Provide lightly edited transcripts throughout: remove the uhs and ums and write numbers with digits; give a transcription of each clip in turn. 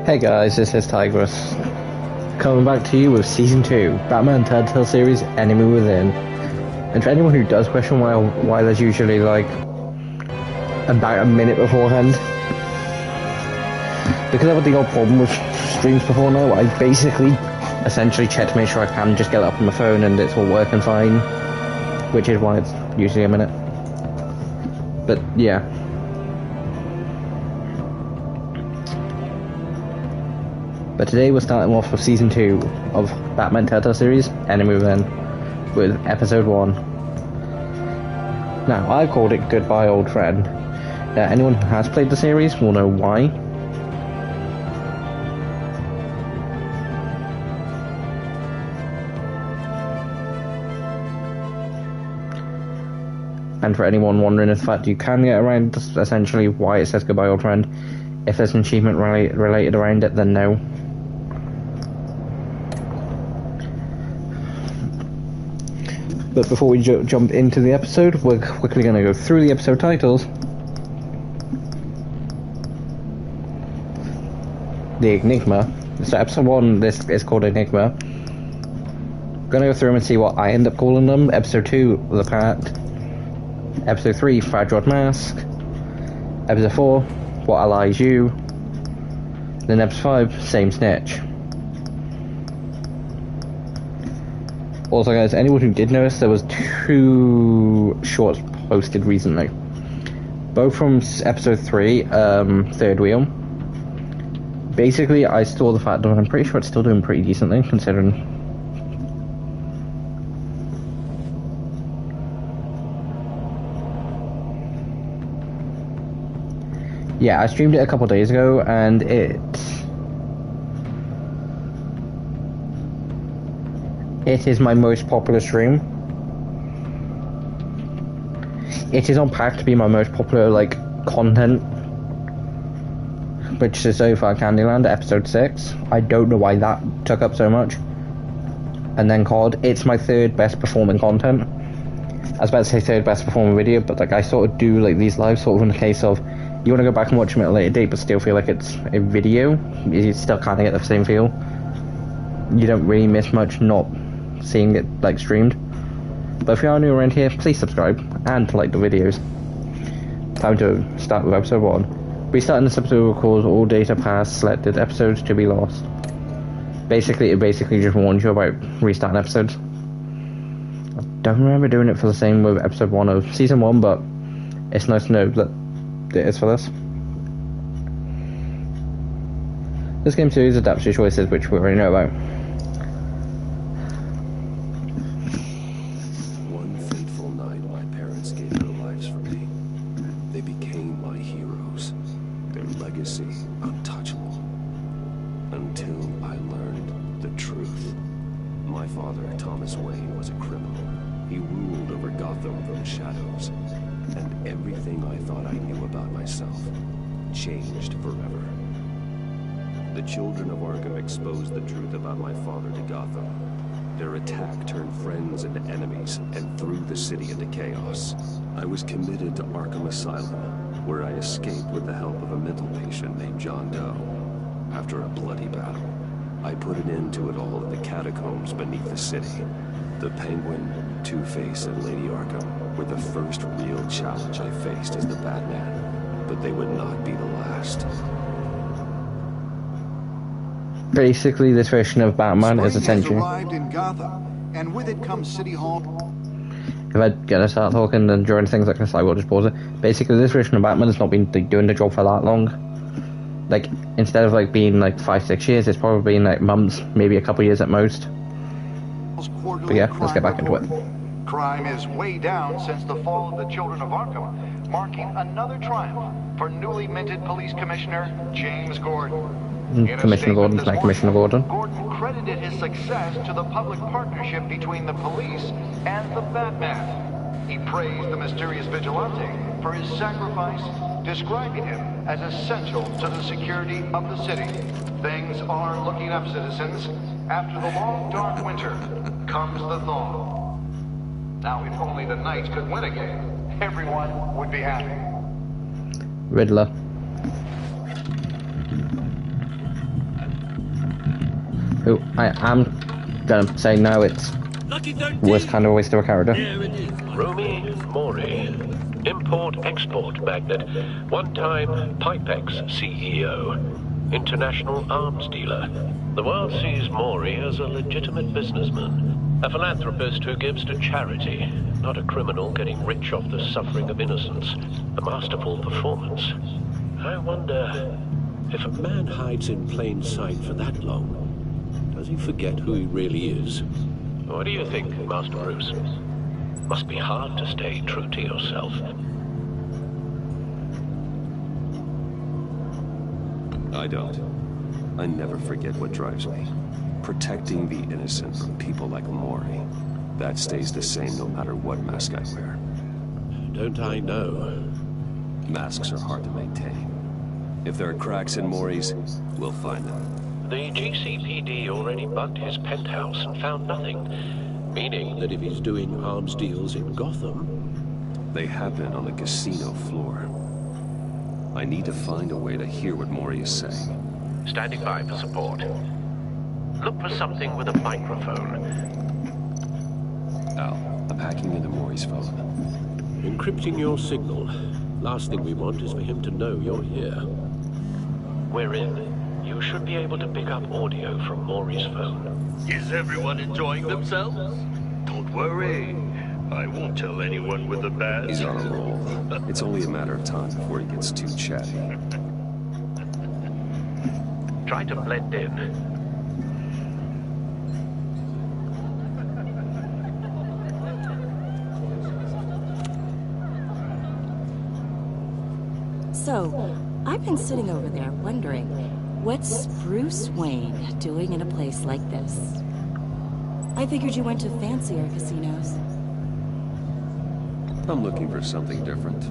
Hey guys, this is Tigress, coming back to you with Season 2, Batman Telltale series, Enemy Within. And for anyone who does question why there's usually like about a minute beforehand, because I've had the old problem with streams before now, I basically essentially check to make sure I can just get it up on my phone and it's all working fine, which is why it's usually a minute. But yeah. But today we're starting off with Season 2 of Batman Telltale series, Enemy Within, with Episode 1. Now, I called it Goodbye Old Friend. Anyone who has played the series will know why. And for anyone wondering if fact you can get around essentially why it says Goodbye Old Friend, if there's an achievement related around it, then no. But before we jump into the episode, we're quickly going to go through the episode titles. The Enigma. So episode 1, this is called Enigma. I'm going to go through them and see what I end up calling them. Episode 2, The Pact. Episode 3, Fragile Mask. Episode 4, What Allies You. Then episode 5, Same Snitch. Also guys, anyone who did notice, there was 2 shorts posted recently. Both from episode 3, Third Wheel. Basically, I stole the fact that I'm pretty sure it's still doing pretty decently, considering. Yeah, I streamed it a couple days ago, and it is my most popular stream. It is on pack to be my most popular, like, content. Which is so far Candyland, episode 6. I don't know why that took up so much. And then COD, it's my 3rd best performing content. I was about to say 3rd best performing video, but like I sort of do like these live sort of in the case of, you want to go back and watch them at a later date, but still feel like it's a video. You still kind of get the same feel. You don't really miss much not seeing it like streamed. But if you are new around here, please subscribe and like the videos. Time to start with episode 1. Restarting this episode will cause all data past selected episodes to be lost. Basically, it just warns you about restarting episodes. I don't remember doing it for the same with episode 1 of season 1, but it's nice to know that it is for this. This game series adapts your choices, which we already know about. One fateful night, my parents gave their lives for me. They became my heroes. Their legacy untouchable. Until I learned the truth. My father, Thomas Wayne, was a criminal. He ruled over Gotham from the shadows. And everything I thought I knew about myself changed forever. The children of Arkham exposed the truth about my father to Gotham. Their attack turned friends into enemies and threw the city into chaos. I was committed to Arkham Asylum, where I escaped with the help of a mental patient named John Doe. After a bloody battle, I put an end to it all in the catacombs beneath the city. The Penguin, Two-Face, and Lady Arkham were the first real challenge I faced as the Batman, but they would not be the last. Basically, this version of Batman is essentially. Arrived in Gotham, and with it comes City Hall. If I gotta start talking and during things like this, I will just pause it. Basically, this version of Batman has not been like, doing the job for that long. Like, instead of like being like 5-6 years, it's probably been like months, maybe a couple years at most. But yeah, let's get back into it. Crime is way down since the fall of the Children of Arkham, marking another triumph for newly minted Police Commissioner James Gordon. Commissioner Gordon's not Commissioner Gordon. Gordon credited his success to the public partnership between the police and the Batman. He praised the mysterious vigilante for his sacrifice, describing him as essential to the security of the city. Things are looking up, citizens. After the long, dark winter comes the thaw. Now, if only the Knights could win again, everyone would be happy. Riddler. Who I am gonna say no, it's worst kind of a waste of a character. Rumi Mori, import-export magnate, one-time Pipex CEO, international arms dealer. The world sees Mori as a legitimate businessman, a philanthropist who gives to charity, not a criminal getting rich off the suffering of innocence. A masterful performance. I wonder, if a man hides in plain sight for that long, does he forget who he really is? What do you think, Master Bruce? Must be hard to stay true to yourself. I don't. I never forget what drives me. Protecting the innocent from people like Mori. That stays the same no matter what mask I wear. Don't I know? Masks are hard to maintain. If there are cracks in Mori's, we'll find them. The GCPD already bugged his penthouse and found nothing. Meaning that if he's doing arms deals in Gotham... They happen on the casino floor. I need to find a way to hear what Mori is saying. Standing by for support. Look for something with a microphone. Al, I'm hacking into Mori's phone. Encrypting your signal. Last thing we want is for him to know you're here. We're in. You should be able to pick up audio from Mori's phone. Is everyone enjoying themselves? Don't worry. I won't tell anyone with a badge. He's on a roll. It's only a matter of time before he gets too chatty. Try to blend in. So, I've been sitting over there wondering, what's Bruce Wayne doing in a place like this? I figured you went to fancier casinos. I'm looking for something different.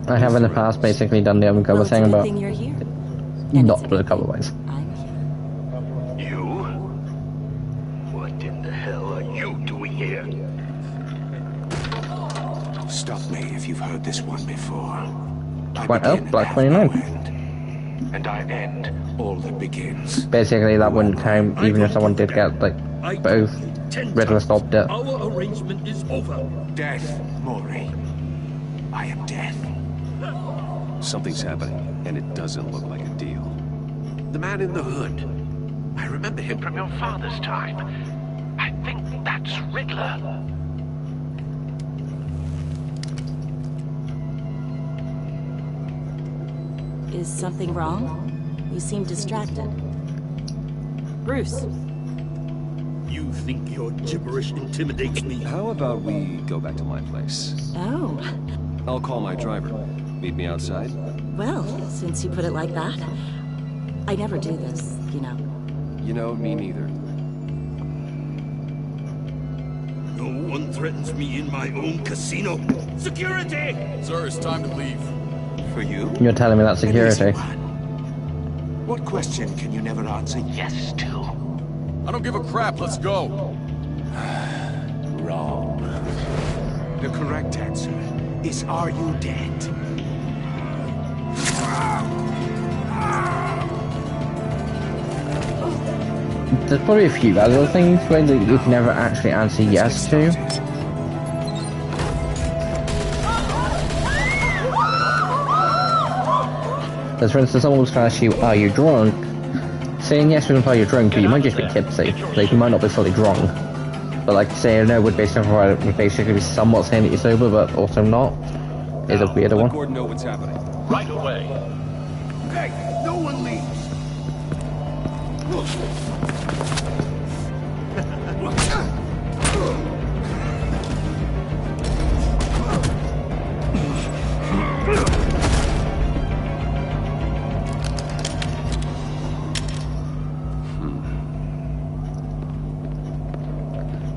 I have in the past basically done the undercover Well, it's a thing, good but thing you're here. not for the cover-wise. I'm here. You? What in the hell are you doing here? Stop me if you've heard this one before. Black 29. And I end all that begins. Basically, that wouldn't count even if someone did get, like, both. Riddle stopped it. Our arrangement is over. Death, Mori. I am death. Something's happening, and it doesn't look like a deal. The man in the hood. I remember him from your father's time. I think that's Riddler. Is something wrong? You seem distracted. Bruce. You think your gibberish intimidates me? How about we go back to my place? Oh. I'll call my driver. Meet me outside? Well, since you put it like that, I never do this, you know. You know, me neither. No one threatens me in my own casino. Security! Sir, it's time to leave. For you? You're telling me that's security. What question can you never answer yes to? I don't give a crap, let's go. Wrong. The correct answer is, are you dead? There's probably a few other things where you can never actually answer yes to. Because for instance, someone was trying to ask you, are you drunk? Saying yes would imply you're drunk, but you might just be tipsy. Like, you might not be fully drunk. But like, saying no would basically be somewhat saying that you're sober, but also not. Is a weirder one. Let Gordon know what's happening. Right away. Hey, no one leaves.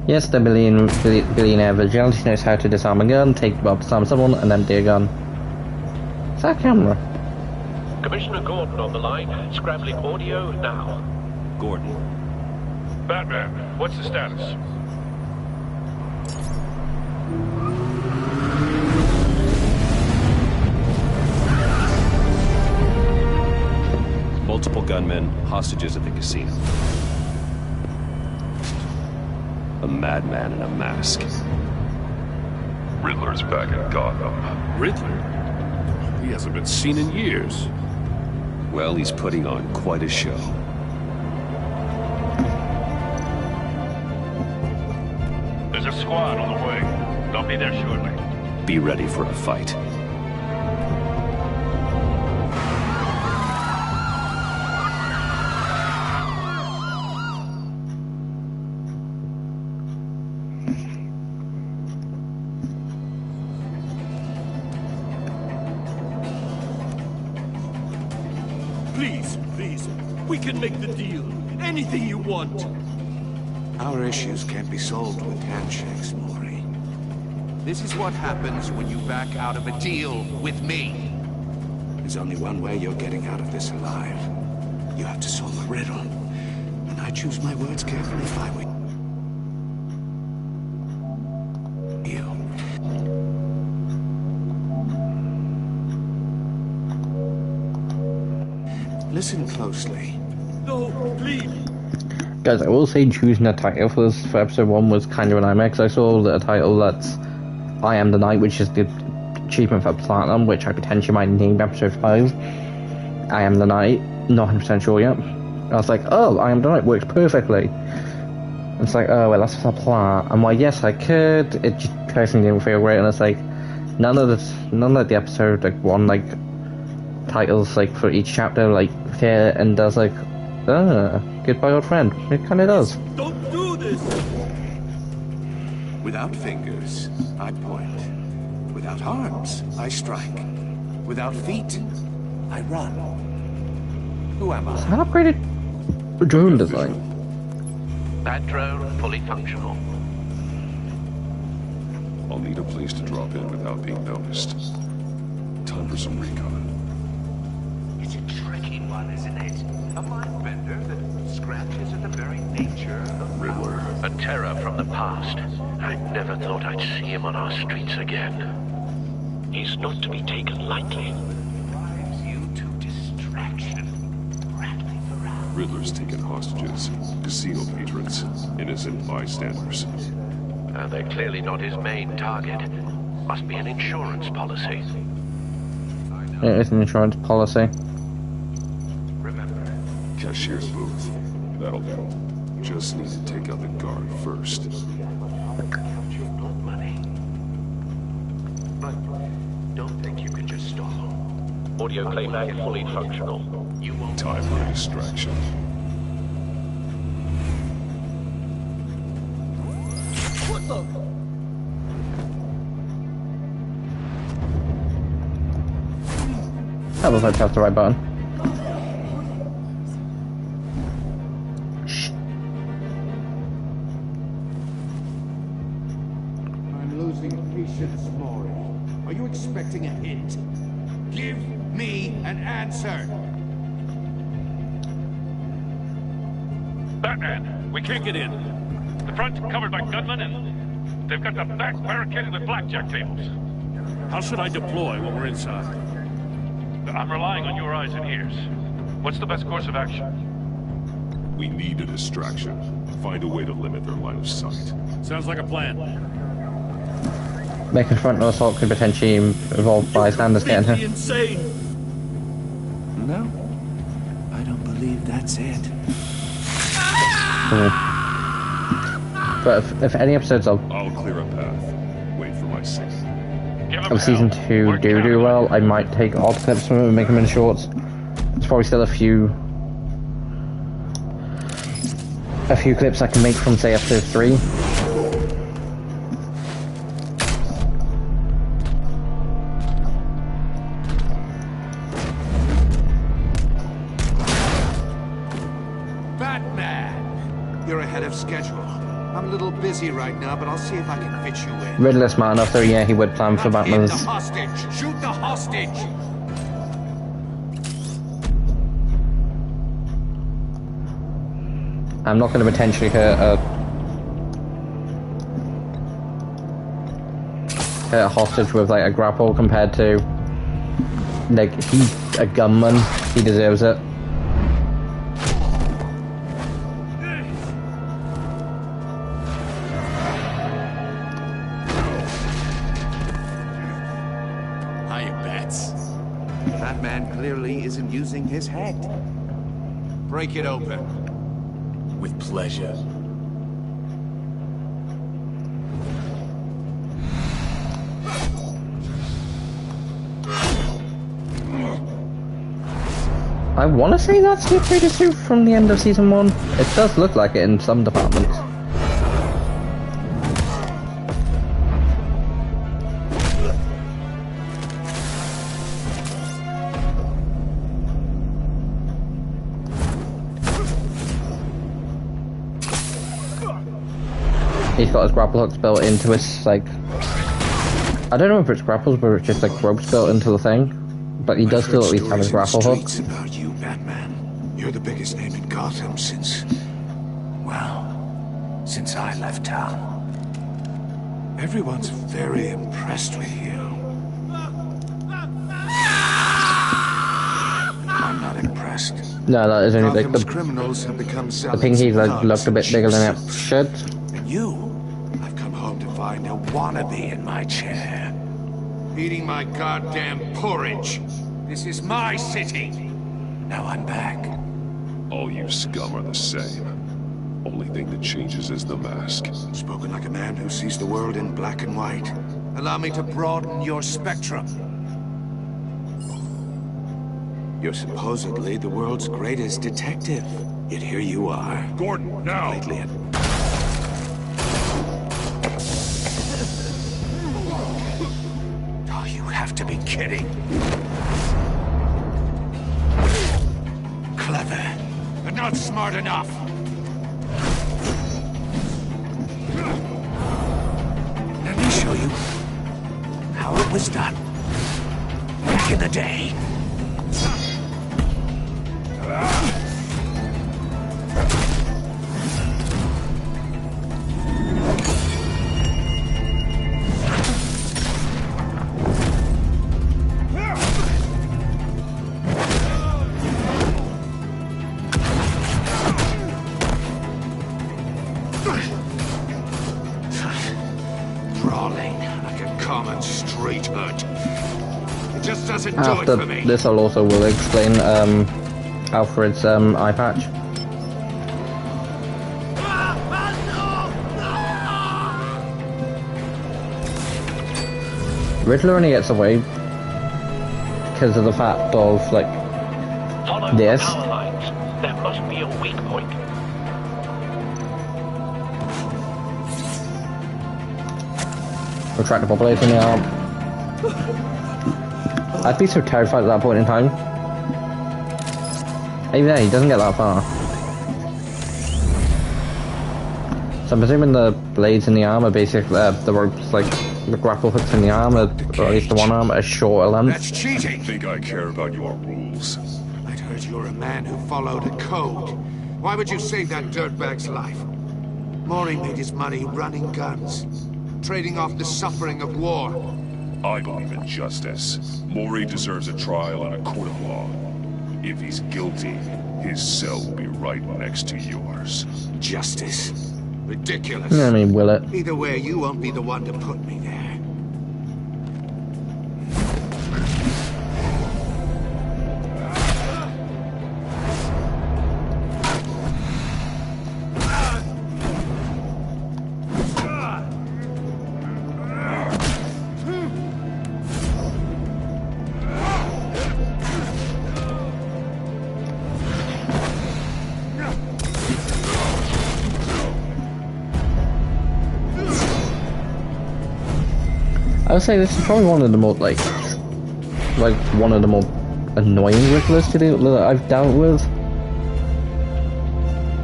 Yes, the billionaire vigilante knows how to disarm a gun, disarm someone, and empty a gun. Is that a camera? Commissioner Gordon on the line. Scrambling audio now. Gordon. Batman, what's the status? Multiple gunmen, hostages at the casino. A madman in a mask. Riddler's back in Gotham. Riddler? He hasn't been seen in years. Well, he's putting on quite a show. There's a squad on the way. They'll be there shortly. Be ready for a fight. Please, we can make the deal. Anything you want. Our issues can't be solved with handshakes, Maury. This is what happens when you back out of a deal with me. There's only one way you're getting out of this alive. You have to solve a riddle. And I choose my words carefully if I were you. Listen closely. No, please. Guys, I will say choosing a title for this for episode 1 was kind of an nightmare because I saw a title that's I Am the Knight, which is the achievement for Platinum, which I potentially might name episode 5. I Am the Knight, not 100% sure yet. I was like, oh, I Am the Knight works perfectly. And it's like, oh, well, that's the plot. And why, yes, I could. It just personally didn't feel great, and it's like, none of the episode, like, 1, like, titles, like, for each chapter, like, here and does, like, goodbye old friend. It kinda does. Don't do this! Without fingers, I point. Without arms, I strike. Without feet, I run. Who am I? An upgraded drone design. That drone fully functional. I'll need a place to drop in without being noticed. Time for some recon. It's a tricky one, isn't it? A mind bender that scratches at the very nature of Riddler. A terror from the past. I never thought I'd see him on our streets again. He's not to be taken lightly. drives you to distraction. Rattling around. Riddler's taken hostages, casino patrons, innocent bystanders. They're clearly not his main target. Must be an insurance policy. It is an insurance policy. Remember, Cashier's booth. That'll do. Just need to take out the guard first. count your blood money. But don't think you can just stall. Audio playback fully functional. You won't. Time for a distraction. What the? How about if I press the right button? Shh. I'm losing patience, Maury. Are you expecting a hint? Give me an answer! Batman, we can't get in. The front's covered by gunmen, and they've got the back barricaded with blackjack tables. How should I deploy when we're inside? I'm relying on your eyes and ears. What's the best course of action? We need a distraction. Find a way to limit their line of sight. Sounds like a plan. Making a frontal assault could potentially involve bystanders getting Completely hit. insane. No, I don't believe that's it. But if any episodes of I'll clear a path. Wait for my signal. Give 'em of season hell. 2 We're do counting well, on I might take odd clips from them and make them into shorts. There's probably still a few clips I can make from, say, episode 3. Batman! You're ahead of schedule. I'm a little busy right now, but I'll see if I can fit you in. Riddler's smart enough, so yeah, he would plan for Not hit the Batman's. hostage! Shoot the hostage! I'm not going to potentially hurt a hostage with like a grapple compared to like he's a gunman. He deserves it. Batman clearly isn't using his head. Break it open. With pleasure. I want to say that's the upgraded suit from the end of season 1. It does look like it in some departments. He's got his grapple hooks built into his, like... I don't know if it's grapples, but it's just like ropes built into the thing. But he does still at least have his grapple hook. About you, Batman. You're the biggest name in Gotham since... well, since I left town. Everyone's very impressed with you. I'm not impressed. No, that is only like Gotham's the criminals have become the pinky like looked a bit bigger than it should. And you, I've come home to find a wannabe in my chair. Eating my goddamn porridge. This is my city. Now I'm back. All you scum are the same. Only thing that changes is the mask. Spoken like a man who sees the world in black and white. Allow me to broaden your spectrum. You're supposedly the world's greatest detective. Yet here you are. Gordon, now! Lately Oh, you have to be kidding. Clever, but not smart enough. Let me show you how it was done back in the day. After this, I'll also will explain Alfred's eye patch. Riddler only gets away because of the fact of like Follow this. the power lines. There must be a weak point. Retract the population in the arm. I'd be so terrified at that point in time. Even then, he doesn't get that far. So I'm presuming the blades in the arm are basically the ropes, like the grapple hooks in the arm, or at least the one arm, are shorter length. That's cheating! Think I care about your rules? I'd heard you're a man who followed a code. Why would you save that dirtbag's life? Maury made his money running guns, trading off the suffering of war. I believe in justice. Maury deserves a trial in a court of law. If he's guilty, his cell will be right next to yours. Justice? Ridiculous. I mean, will it? Either way, you won't be the one to put me there. I would say this is probably one of the more like one of the more annoying Riddlers to do that I've dealt with.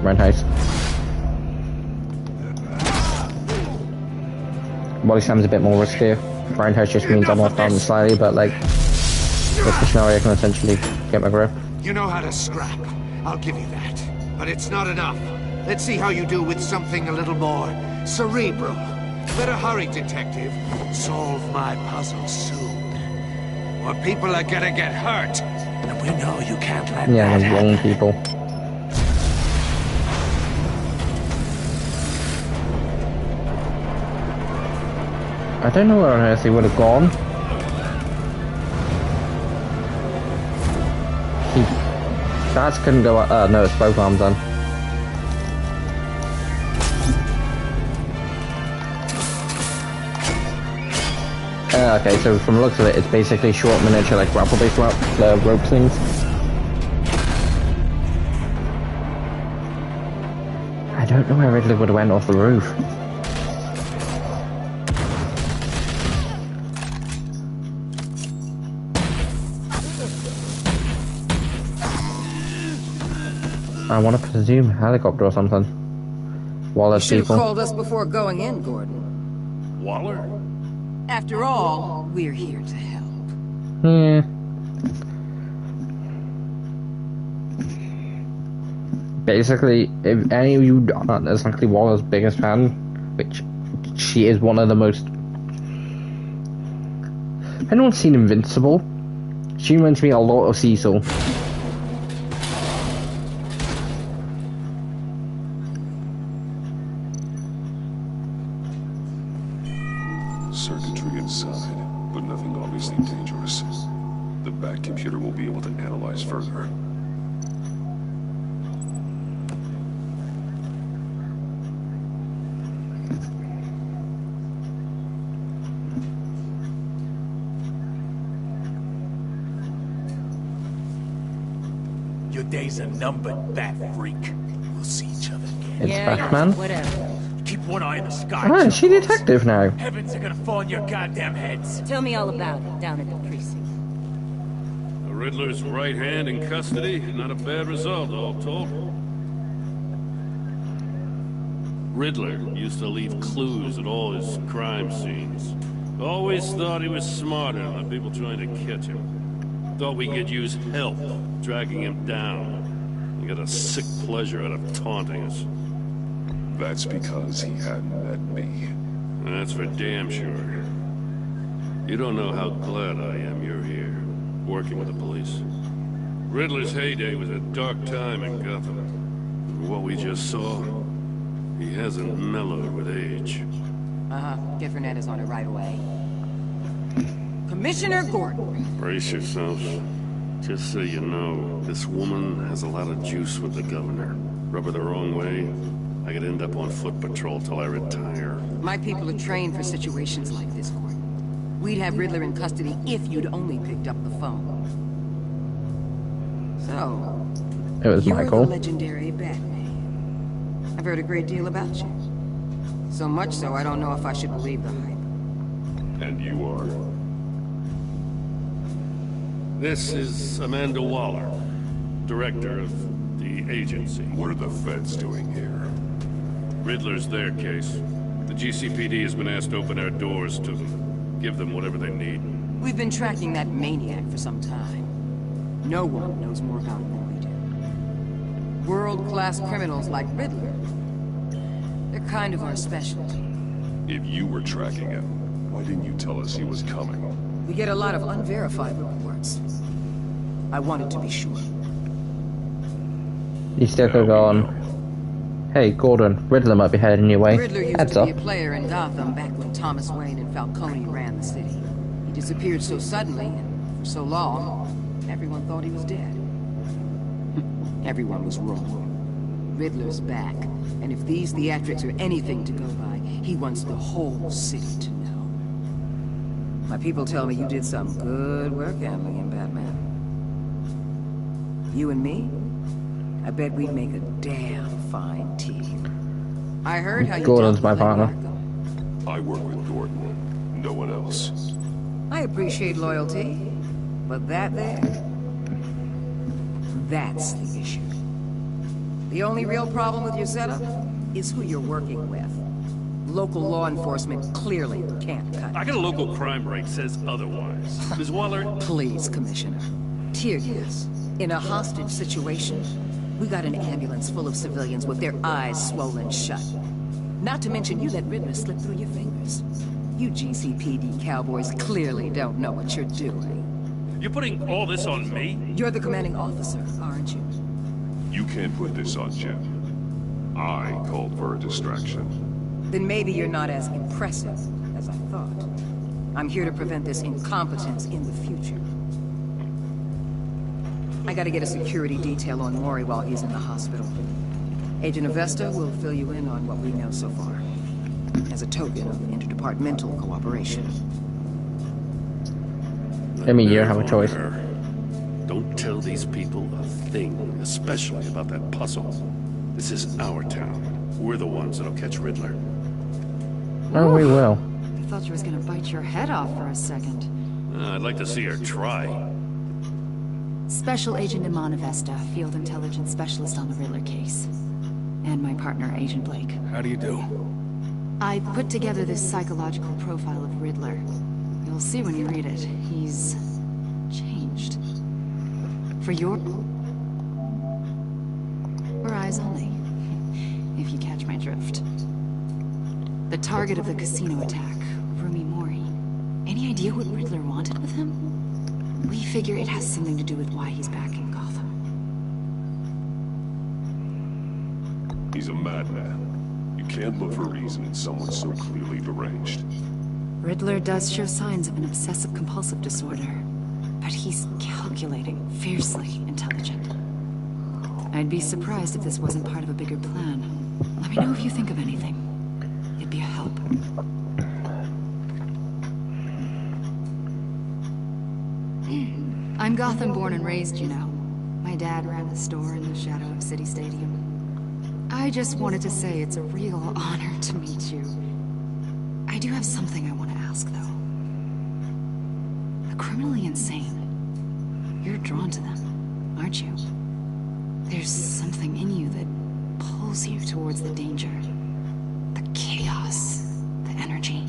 Roundhouse. Body slam's a bit more riskier. Roundhouse just means I'm off down slightly, but like this scenario I can essentially get my grip. You know how to scrap. I'll give you that. But it's not enough. Let's see how you do with something a little more cerebral. Better hurry, detective. Solve my puzzle soon. Or people are gonna get hurt. And we know you can't let Yeah, that the happen. wrong people. I don't know where on earth he would have gone. That couldn't go. No, it's both arms then. Okay, so from the looks of it, it's basically short miniature like grapple-based rope things. I don't know where Riddler would have went off the roof. I want to presume helicopter or something. Waller's You should people. have called us before going in, Gordon. Waller? After all, we're here to help. Yeah. Basically, if any of you aren't exactly Waller's biggest fan, which she is one of the most... Anyone's seen Invincible? She reminds me a lot of Cecil. Circuitry inside, but nothing obviously dangerous. The back computer will be able to analyze further. Your days are numbered, bat freak. We'll see each other again. It's Yeah, Batman. whatever. Keep one eye in the sky. Ah, is she Chuckles. detective now? Heavens are gonna fall on your goddamn heads. Tell me all about it down at the precinct. The Riddler's right hand in custody. Not a bad result, all told. Riddler used to leave clues at all his crime scenes. Always thought he was smarter than the people trying to catch him. Thought we could use help dragging him down. He got a sick pleasure out of taunting us. That's because he hadn't met me. That's for damn sure. You don't know how glad I am you're here, working with the police. Riddler's heyday was a dark time in Gotham. And what we just saw, he hasn't mellowed with age. Uh-huh. Get Fernandez on it right away. Commissioner Gordon. Brace yourself. Just so you know, this woman has a lot of juice with the governor. Rub her the wrong way, I could end up on foot patrol till I retire. My people are trained for situations like this, Gordon. We'd have Riddler in custody if you'd only picked up the phone. So, It was you're Michael. the legendary Batman. I've heard a great deal about you. So much so, I don't know if I should believe the hype. And you are? This is Amanda Waller, director of the agency. What are the feds doing here? Riddler's their case. The GCPD has been asked to open our doors to them. Give them whatever they need. We've been tracking that maniac for some time. No one knows more about him than we do. World-class criminals like Riddler. They're kind of our specialty. If you were tracking him, why didn't you tell us he was coming? We get a lot of unverified reports. I wanted to be sure. You still could go on. Hey, Gordon, Riddler might be heading your way. Riddler used Heads to up. be a player in Gotham back when Thomas Wayne and Falcone ran the city. He disappeared so suddenly and for so long, everyone thought he was dead. Everyone was wrong. Riddler's back, and if these theatrics are anything to go by, he wants the whole city to know. My people tell me you did some good work handling him, Batman. You and me? I bet we'd make a damn fine team. I heard how you Gordon's dealt my with partner. Marco. I work with Gordon, no one else. I appreciate loyalty, but that's the issue. The only real problem with your setup is who you're working with. Local law enforcement clearly can't cut it. I got a local crime rate says otherwise. Ms. Waller, Please, Commissioner. Tear gas. In a hostage situation, we got an ambulance full of civilians with their eyes swollen shut. Not to mention you let Riddler slip through your fingers. You GCPD cowboys clearly don't know what you're doing. you're putting all this on me? You're the commanding officer, aren't you? You can't put this on Jim. I called for a distraction. Then maybe you're not as impressive as I thought. I'm here to prevent this incompetence in the future. I gotta get a security detail on Maury while he's in the hospital. Agent Avesta will fill you in on what we know so far, as a token of interdepartmental cooperation. I mean, you don't have a choice. Don't tell these people a thing, especially about that puzzle. This is our town. We're the ones that'll catch Riddler. Oh, we will. I thought you was gonna bite your head off for a second. I'd like to see her try. Special Agent Iman Avesta, Field Intelligence Specialist on the Riddler case. And my partner, Agent Blake. How do you do? I put together this psychological profile of Riddler. You'll see when you read it. He's changed. For your eyes only, if you catch my drift. The target of the casino attack, Rumi Mori. Any idea what Riddler wanted with him? We figure it has something to do with why he's back in Gotham. He's a madman. You can't look for reason in someone so clearly deranged. Riddler does show signs of an obsessive-compulsive disorder, but he's calculating, fiercely intelligent. I'd be surprised if this wasn't part of a bigger plan. Let me know if you think of anything. It'd be a help. I'm Gotham born and raised, you know. My dad ran a store in the shadow of City Stadium. I just wanted to say it's a real honor to meet you. I do have something I want to ask, though. The criminally insane. You're drawn to them, aren't you? There's something in you that pulls you towards the danger. The chaos. The energy.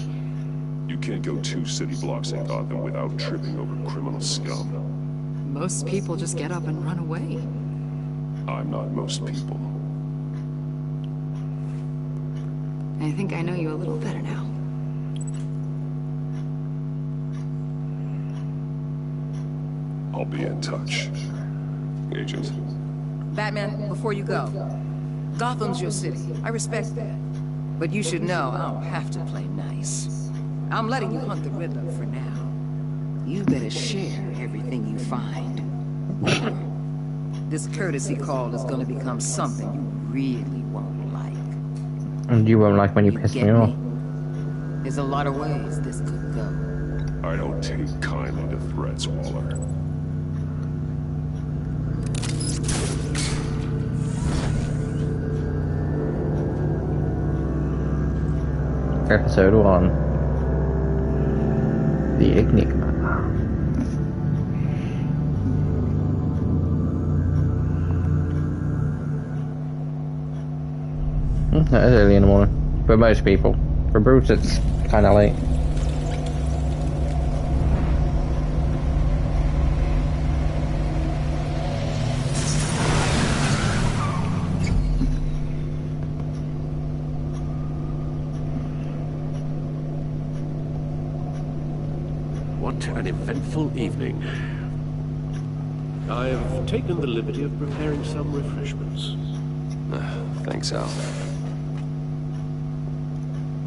You can't go 2 city blocks in Gotham without tripping over criminal scum. Most people just get up and run away. I'm not most people. I think I know you a little better now. I'll be in touch. Agent. Batman, before you go, Gotham's your city. I respect that. But you should know I don't have to play nice. I'm letting you hunt the Riddler for now. You better share everything you find. This courtesy call is gonna become something you really won't like. And you won't like when you piss me off. There's a lot of ways this could go. I don't take kindly to threats, Waller. Episode 1. The Enigma. That is early in the morning. For most people. For Bruce, it's kinda late. What an eventful evening. I've taken the liberty of preparing some refreshments. Thanks, Al.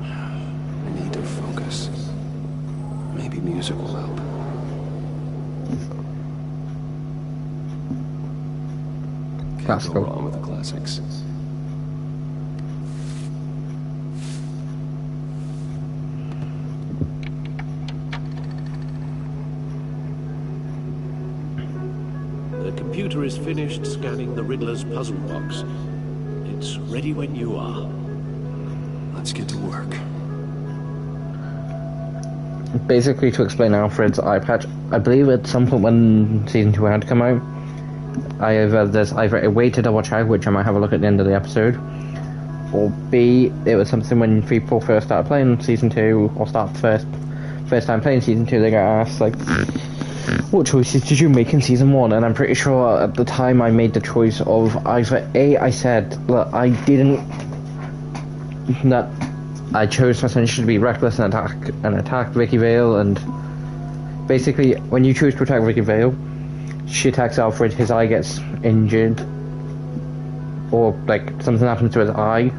I need to focus. Maybe music will help. Can't go wrong with the classics. The computer is finished scanning the Riddler's puzzle box. It's ready when you are. Let's get to work. Basically, to explain Alfred's eye patch, I believe at some point when Season 2 had to come out, there's either a way to double check, which I might have a look at the end of the episode, or B, it was something when people first started playing Season 2, or first time playing Season 2, they got asked, like, what choices did you make in Season 1? And I'm pretty sure at the time I made the choice of either A, I said that I chose for essentially to be reckless and attack Vicky Vale, and basically when you choose to attack Vicky Vale, she attacks Alfred, his eye gets injured, or like something happens to his eye,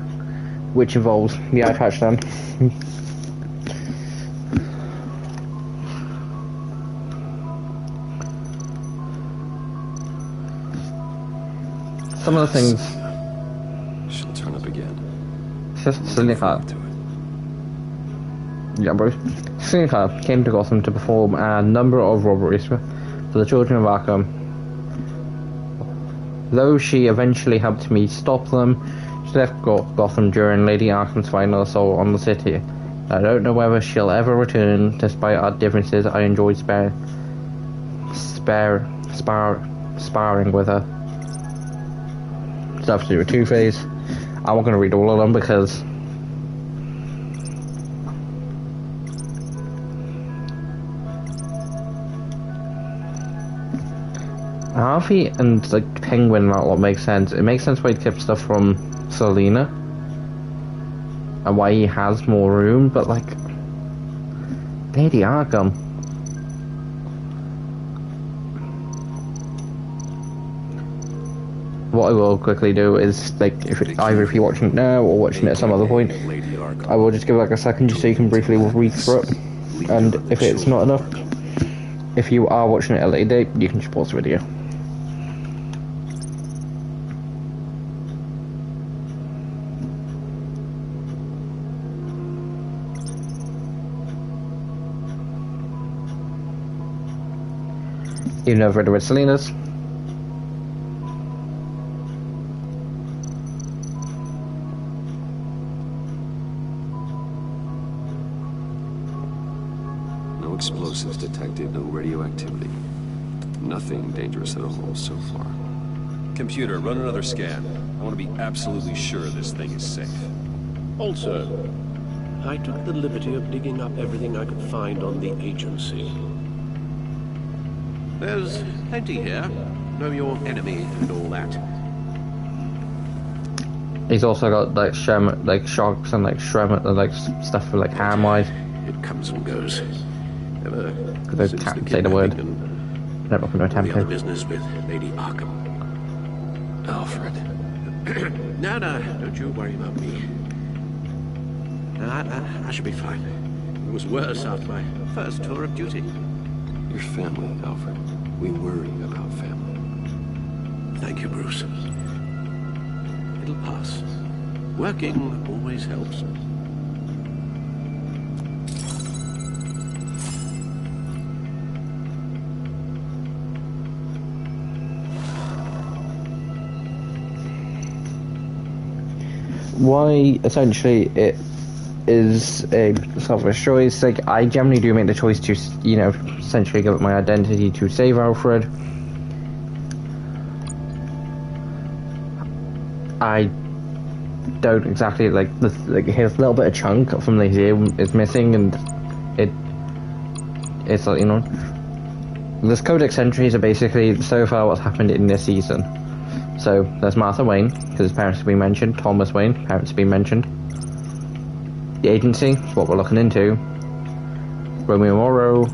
which involves the eye patch then. some of the things. She'll turn up again. Selina, yeah, Bruce. Selina came to Gotham to perform a number of robberies for the children of Arkham. Though she eventually helped me stop them, she left Gotham during Lady Arkham's final assault on the city. I don't know whether she'll ever return. Despite our differences, I enjoyed sparring with her. Stuff to do with Two-Face. I'm not going to read all of them because Harvey and like Penguin and that lot makes sense. It makes sense why he kept stuff from Selina and why he has more room, but like Lady Arkham. What I will quickly do is, like, either if you're watching it now or watching it at some other point, I will just give like a second just so you can briefly read through it. And if it's not enough, if you are watching it at a later date, you can just pause the video. You've never read the Red Salinas. No explosives detected, no radioactivity. Nothing dangerous at all so far. Computer, run another scan. I want to be absolutely sure this thing is safe. Also, I took the liberty of digging up everything I could find on the agency. There's plenty here. Know your enemy and all that. He's also got like sharks and like shrimp and like stuff for like ham-wise. It comes and goes. Ever They can't say the word. Never going to attempt the to. business with Lady Arkham. Alfred. No, don't you worry about me. I should be fine. It was worse after my first tour of duty. Your family, Alfred. We worry about family. Thank you, Bruce. It'll pass. Working always helps. Why essentially it is a selfish choice. Like, I generally do make the choice to, you know, essentially give up my identity to save Alfred. I don't exactly like his little bit of chunk from the ear is missing, and it's like, you know, this Codex entries are basically so far what's happened in this season. So there's Martha Wayne, because his parents have been mentioned. Thomas Wayne, parents have been mentioned. The agency is what we're looking into. Romeo Morrow,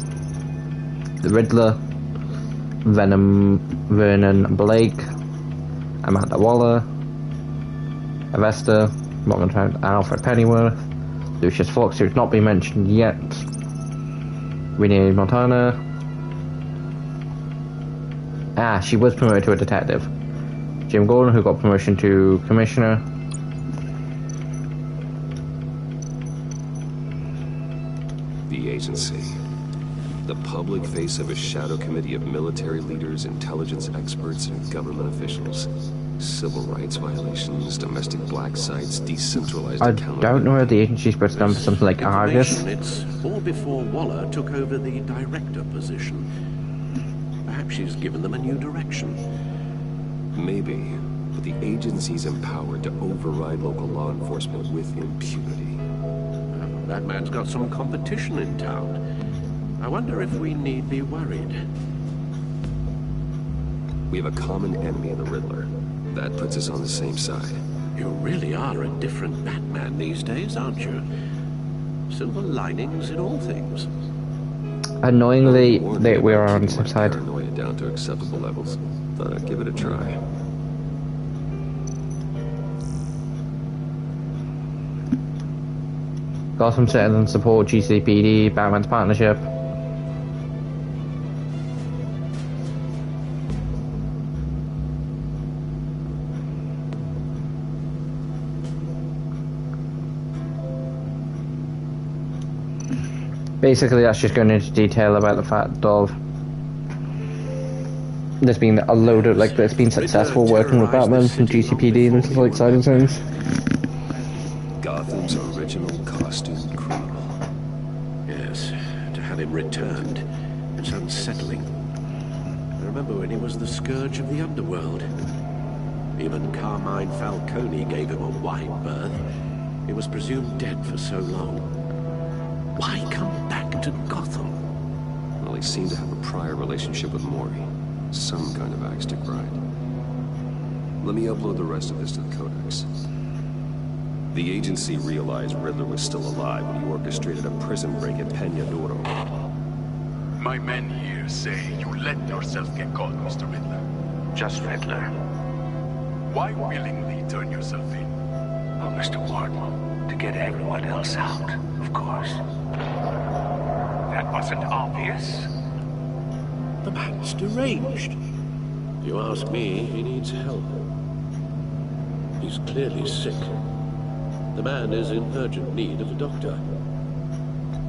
the Riddler, Vernon Blake, Amanda Waller, Avesta, Morgan Trout, Alfred Pennyworth, Lucius Fox, who's not been mentioned yet, Renee Montana. She was promoted to a detective. Jim Gordon, who got promotion to commissioner. The agency. The public face of a shadow committee of military leaders, intelligence experts, and government officials. Civil rights violations, domestic black sites, decentralized accountability. I don't know whether the agency's supposed to stand for something like Argus. It's all before Waller took over the director position. Perhaps she's given them a new direction. Maybe, but the agency's empowered to override local law enforcement with impunity. That man's got some competition in town. I wonder if we need be worried. We have a common enemy in the Riddler. That puts us on the same side. You really are a different Batman these days, aren't you? Silver linings in all things. Annoyingly, we are on the same side. Paranoia down to acceptable levels. Thought I'd give it a try. Gotham Citizens support GCPD, Batman's partnership. Basically, that's just going into detail about the fact of there's been a load of, like, it's been successful working with Batman from GCPD and like side of things. Gotham's original costume criminal. Yes, to have him returned, it's unsettling. I remember when he was the scourge of the underworld. Even Carmine Falcone gave him a wide berth. He was presumed dead for so long. Why come back to Gotham? Well, he seemed to have a prior relationship with Mori. Some kind of axe to grind. Let me upload the rest of this to the Codex. The agency realized Riddler was still alive when he orchestrated a prison break at Peña Duro. My men here say you let yourself get caught, Mr. Riddler. Just Riddler. Why willingly turn yourself in? Oh, Mr. Warden, to get everyone else out, of course. That wasn't obvious. The man's deranged. If you ask me, he needs help. He's clearly sick. The man is in urgent need of a doctor.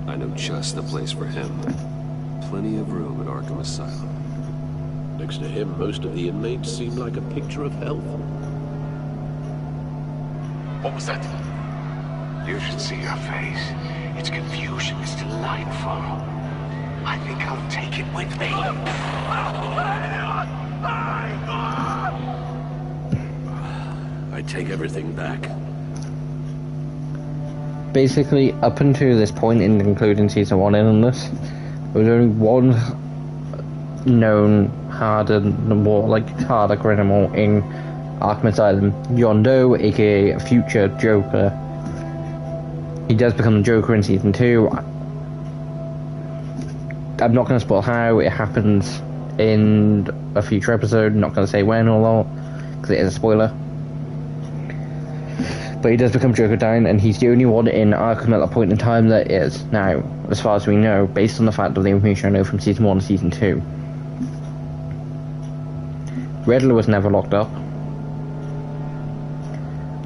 I know just the place for him. Plenty of room at Arkham Asylum. Next to him, most of the inmates seem like a picture of health. What was that? You should see your face. Its confusion is delightful. I think I'll take it with me. I take everything back. Basically, up until this point, including season 1 in this, there was only one known harder criminal in Arkham Asylum, John Doe, aka future Joker. He does become the Joker in season 2. I'm not going to spoil how it happens in a future episode. I'm not going to say when or not, because it is a spoiler. But he does become Joker down, and he's the only one in Arkham at that point in time that is. Now, as far as we know, based on the fact of the information I know from season 1 and season 2. Riddler was never locked up.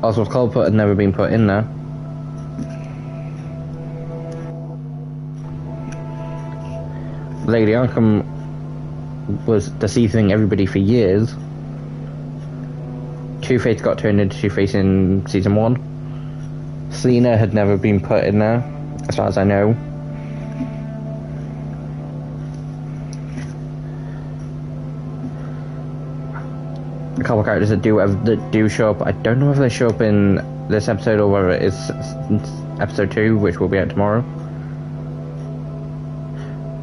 Oswald Cobblepot had never been put in there. Lady Arkham was deceiving everybody for years. Two-Face got turned into Two-Face in season 1. Selina had never been put in there, as far as I know. A couple of characters that do show up. I don't know if they show up in this episode or whether it's episode 2, which will be out tomorrow.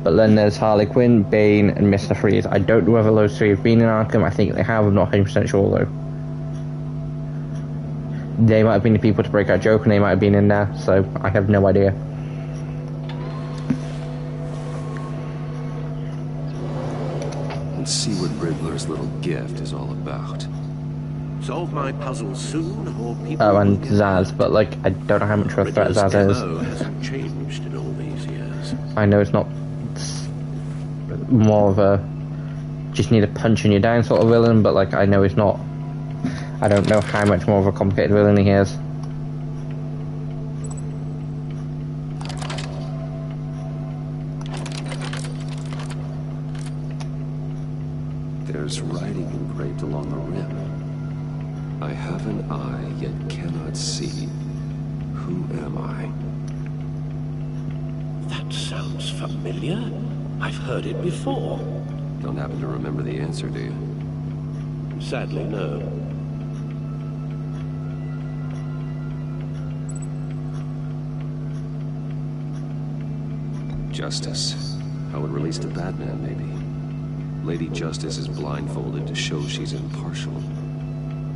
But then there's Harley Quinn, Bane, and Mr. Freeze. I don't know whether those 3 have been in Arkham. I think they have. I'm not 100% sure though. They might have been the people to break out Joker, and they might have been in there, so I have no idea. Let's see what Riddler's little gift is all about. Solve my puzzle soon, or people. Oh, and Zaz, but like, I don't know how much of a threat Zaz is. Hasn't changed in all these years. I know it's not more of a just need a punch and you're down sort of villain, but like, I know it's not. I don't know how much more of a complicated villain he is. There's writing engraved along the rim. I have an eye, yet cannot see. Who am I? That sounds familiar. I've heard it before. Don't happen to remember the answer, do you? Sadly, no. Justice. How it relates to Batman, maybe. Lady Justice is blindfolded to show she's impartial.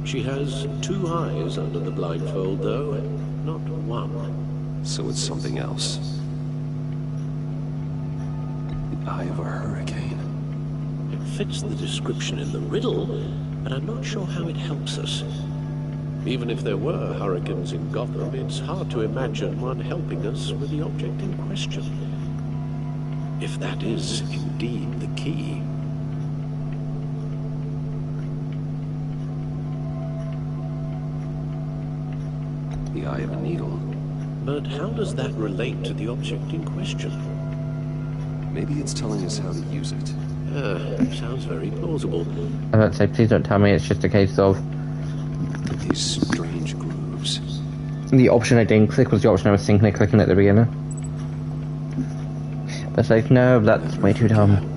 She has 2 eyes under the blindfold, though, and not 1. So it's something else. The eye of a hurricane. It fits the description in the riddle, but I'm not sure how it helps us. Even if there were hurricanes in Gotham, it's hard to imagine one helping us with the object in question. If that is indeed the key. The eye of a needle. But how does that relate to the object in question? Maybe it's telling us how to use it. Sounds very plausible. I was about to say, please don't tell me it's just a case of... These strange grooves. The option I didn't click was the option I was thinking of clicking at the beginning. But it's like, no, that's way too dumb.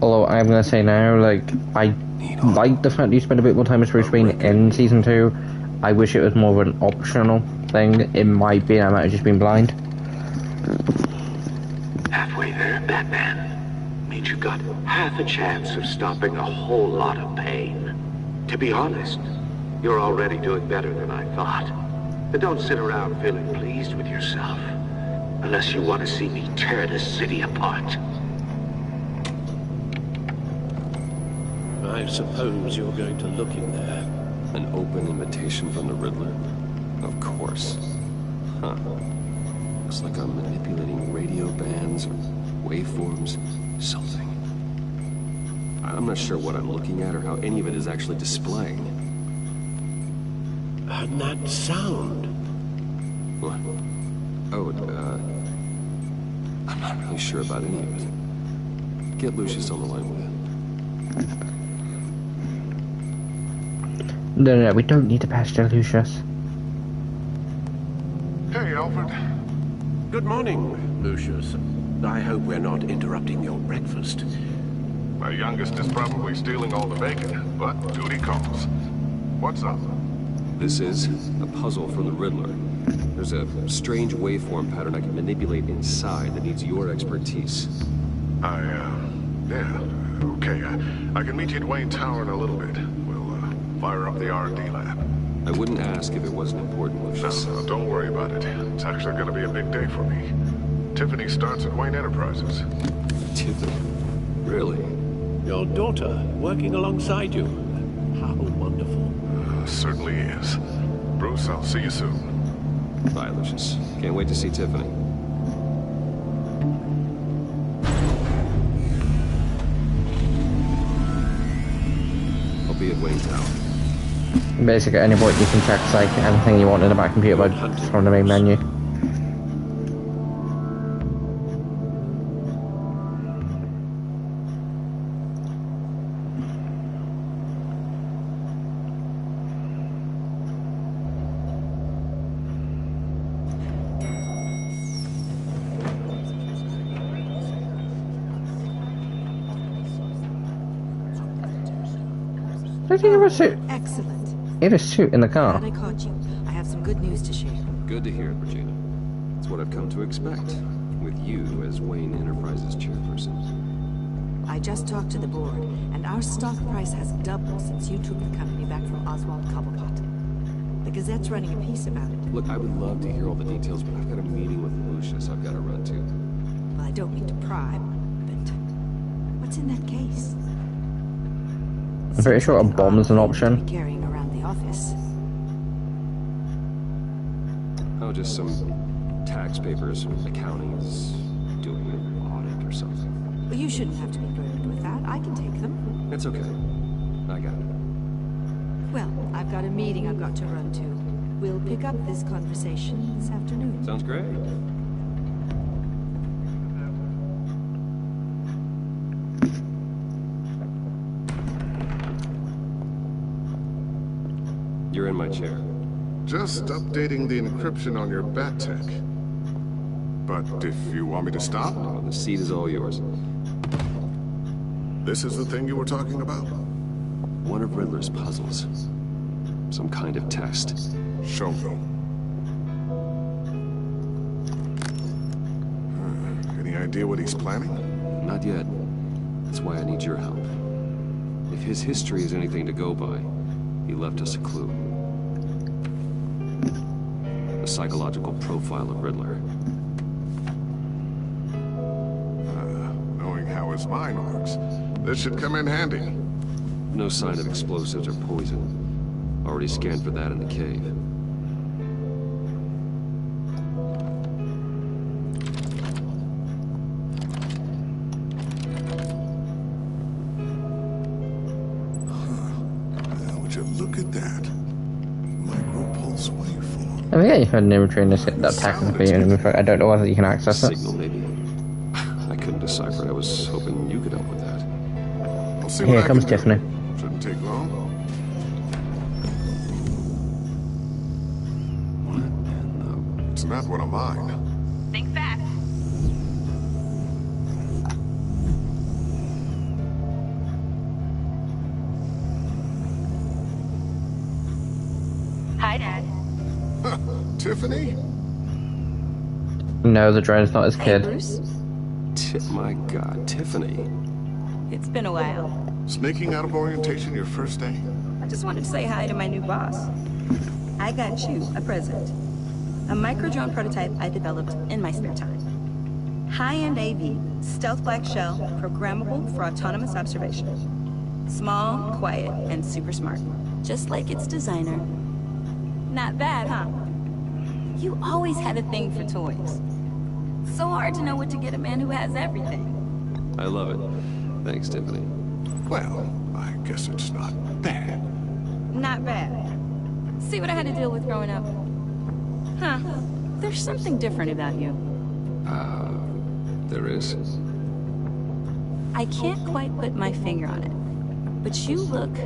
Although I'm gonna say now, like, I like the fact you spend a bit more time as Bruce Wayne in Season 2. I wish it was more of an optional thing. It might be, I might have just been blind. Halfway there, Batman. Means you got half a chance of stopping a whole lot of pain. To be honest, you're already doing better than I thought. But don't sit around feeling pleased with yourself. Unless you want to see me tear this city apart. I suppose you're going to look in there. An open invitation from the Riddler? Of course. Huh. Looks like I'm manipulating radio bands or waveforms. Something. I'm not sure what I'm looking at or how any of it is actually displaying. And that sound. What? Oh, I'm not really sure about any of it. Get Lucius on the line with it. No, we don't need to pester Lucius. Hey, Alfred. Good morning, Lucius. I hope we're not interrupting your breakfast. My youngest is probably stealing all the bacon, but duty calls. What's up? This is a puzzle from the Riddler. There's a strange waveform pattern I can manipulate inside that needs your expertise. Yeah, okay. I can meet you at Wayne Tower in a little bit. We'll, fire up the R&D lab. I wouldn't ask if it wasn't important, Lucius. No, don't worry about it. It's actually gonna be a big day for me. Tiffany starts at Wayne Enterprises. Tiffany? Really? Your daughter working alongside you. How wonderful. Certainly is. Bruce, I'll see you soon. Bye, Lucius. Can't wait to see Tiffany. I'll be at Wayne Tower. Basically, at any point you can check like anything you want in the back computer from the main menu. Does he have a suit? Excellent. He had a suit in the car. Glad I caught you. I have some good news to share. Good to hear it, Regina. It's what I've come to expect, with you as Wayne Enterprises chairperson. I just talked to the board, and our stock price has doubled since you took the company back from Oswald Cobblepot. The Gazette's running a piece about it. Look, I would love to hear all the details, but I've got a meeting with Lucius I've got to run to. Well, I don't mean to pry, but what's in that case? I'm pretty sure a bomb is an option. Carrying around the office. Oh, just some tax papers from accounting is doing an audit or something. Well, you shouldn't have to be burdened with that. I can take them. It's okay. I got it. Well, I've got a meeting I've got to run to. We'll pick up this conversation this afternoon. Sounds great. You're in my chair. Just updating the encryption on your bat tech. But if you want me to stop? Oh, the seat is all yours. This is the thing you were talking about? One of Riddler's puzzles. Some kind of test. Show me. Any idea what he's planning? Not yet. That's why I need your help. If his history is anything to go by, he left us a clue. A psychological profile of Riddler. Knowing how his mind works, this should come in handy. No sign of explosives or poison. Already scanned for that in the cave. Oh yeah, you had never trained this that technically. I don't know whether you can access it. Signal, maybe. I couldn't decipher. I was hoping you could help with that. I'll see Here what I comes can do. Tiffany. Shouldn't take long. What in the... It's not one of mine. Think fast. Hi, Dad. Tiffany? No, the drone's not his Hey, kid. Bruce. My God, Tiffany. It's been a while. Sneaking out of orientation your first day? I just wanted to say hi to my new boss. I got you a present. A micro-drone prototype I developed in my spare time. High-end AV, stealth black shell, programmable for autonomous observation. Small, quiet, and super smart. Just like its designer. Not bad, huh? You always had a thing for toys. So hard to know what to get a man who has everything. I love it. Thanks, Tiffany. Well, I guess it's not bad. Not bad. See what I had to deal with growing up? Huh. There's something different about you. There is. I can't quite put my finger on it. But you look...